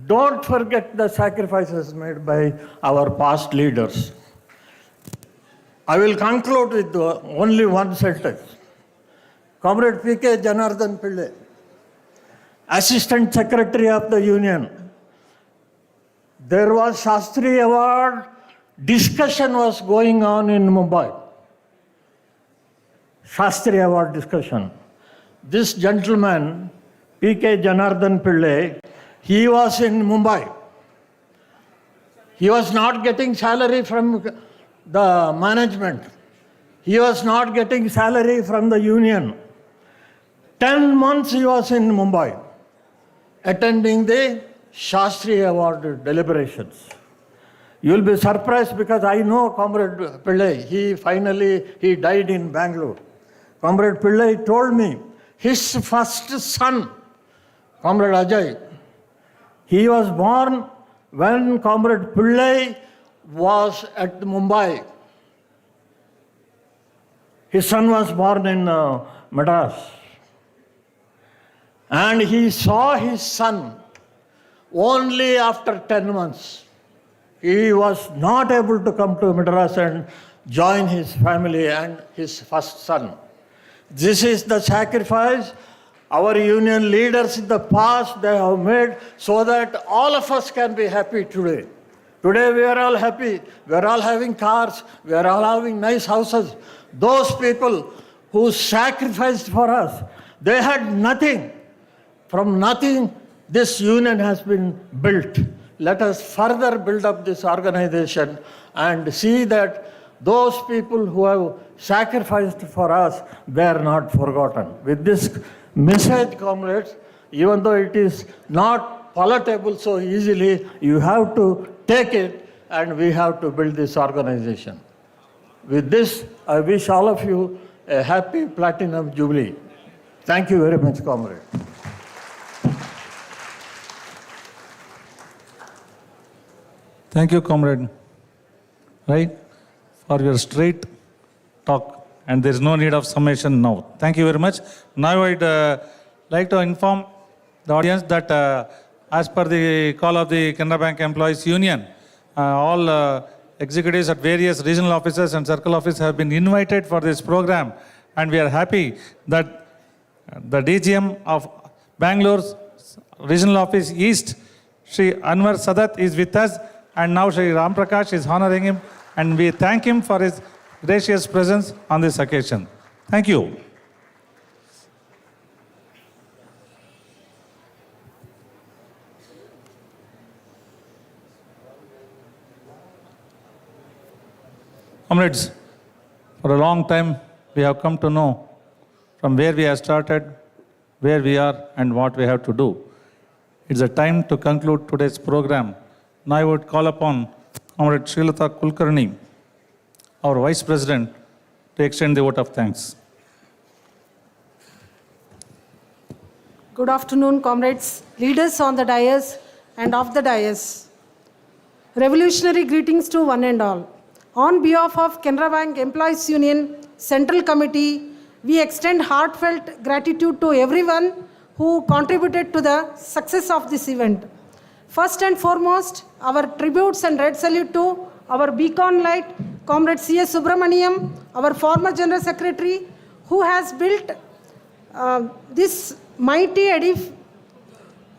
Don't forget the sacrifices made by our past leaders. I will conclude with only one sentence. Comrade P.K. Janardhan Pillai, Assistant Secretary of the Union. There was Shastri Award discussion was going on in Mumbai. Shastri Award discussion. This gentleman, P.K. Janardhan Pillai, he was in Mumbai. He was not getting salary from the management. He was not getting salary from the union. 10 months he was in Mumbai, attending the Shastri Award deliberations. You will be surprised because I know Comrade Pillai. He died in Bangalore. Comrade Pillai told me his first son, Comrade Ajay, he was born when Comrade Pillai was at Mumbai. His son was born in Madras. And he saw his son only after 10 months. He was not able to come to Madras and join his family and his first son. This is the sacrifice our union leaders in the past they have made so that all of us can be happy today. Today we are all happy. We are all having cars. We are all having nice houses. Those people who sacrificed for us, they had nothing. From nothing, this union has been built. Let us further build up this organization and see that those people who have sacrificed for us, they are not forgotten. With this message, comrades, even though it is not palatable so easily, you have to take it and we have to build this organization. With this, I wish all of you a happy Platinum Jubilee. Thank you very much, comrade. Thank you, comrade, right, for your straight talk. And there is no need of summation now. Thank you very much. Now I'd like to inform the audience that as per the call of the Canara Bank Employees Union, all executives at various regional offices and circle offices have been invited for this program. And we are happy that the DGM of Bangalore's Regional Office East, Shri Anwar Sadat, is with us. And now Shri Ram Prakash is honoring him. And we thank him for his gracious presence on this occasion. Thank you. Comrades, for a long time we have come to know from where we have started, where we are and what we have to do. It's a time to conclude today's program. Now I would call upon Comrade Srilata Kulkarni, our Vice President, to extend the vote of thanks. Good afternoon, comrades, leaders on the dais and off the dais. Revolutionary greetings to one and all. On behalf of Canara Bank Employees Union Central Committee, we extend heartfelt gratitude to everyone who contributed to the success of this event. First and foremost, our tributes and red salute to our beacon light, Comrade C.S. Subramaniam, our former General Secretary, who has built this mighty edifice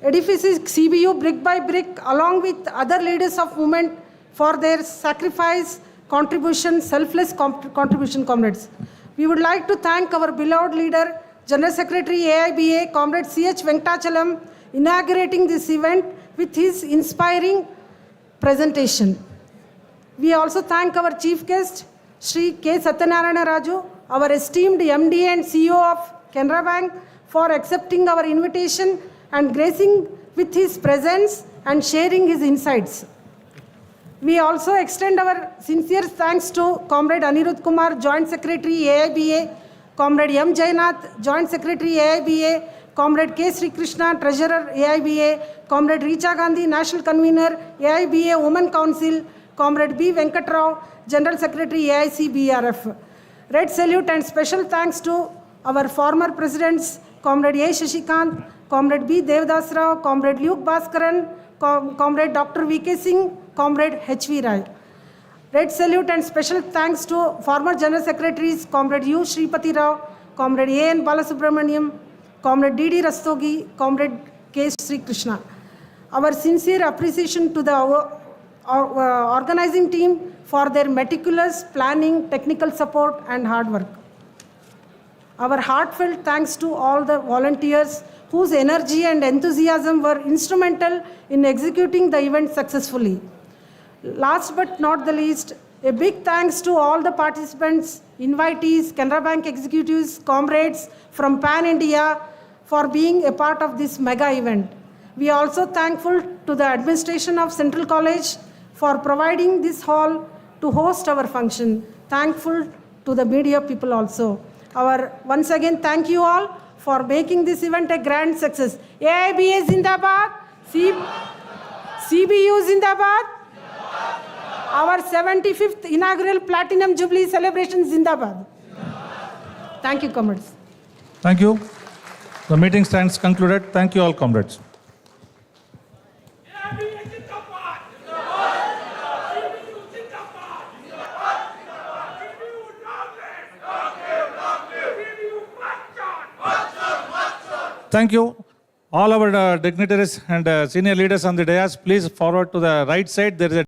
CBU brick by brick, along with other leaders of movement for their sacrifice, contribution, selfless contribution, comrades. We would like to thank our beloved leader, General Secretary AIBA, Comrade C.H. Venkatachalam, inaugurating this event with his inspiring presentation. We also thank our chief guest, Shri K. Satyanarayana Raju, our esteemed MD and CEO of Canara Bank, for accepting our invitation and gracing with his presence and sharing his insights. We also extend our sincere thanks to Comrade Anirudh Kumar, Joint Secretary AIBA, Comrade M. Jainath, Joint Secretary AIBA, Comrade K. Sri Krishna, Treasurer AIBA, Comrade Richa Gandhi, National Convener AIBA Women Council, Comrade B. Venkatrao, General Secretary AICBRF. Red salute and special thanks to our former presidents, Comrade A. Shashikant, Comrade B. Devdas Rao, Comrade Luke Bhaskaran, Comrade Dr. V.K. Singh, Comrade H.V. Rai. Red salute and special thanks to former General Secretaries, Comrade U. Shripati Rao, Comrade A. N. Balasubramaniam, Comrade D. D. Rastogi, Comrade K. Sri Krishna. Our sincere appreciation to the organizing team for their meticulous planning, technical support and hard work. Our heartfelt thanks to all the volunteers whose energy and enthusiasm were instrumental in executing the event successfully. Last but not the least, a big thanks to all the participants, invitees, Canara Bank executives, comrades from Pan India for being a part of this mega event. We are also thankful to the administration of Central College for providing this hall to host our function. Thankful to the media people also. Once again, thank you all for making this event a grand success. AIBA Zindabad, CBU Zindabad, our 75th inaugural Platinum Jubilee celebration Zindabad. Thank you, comrades. Thank you. The meeting stands concluded. Thank you all, comrades. Thank you. All our dignitaries and senior leaders on the dais, please forward to the right side. There is a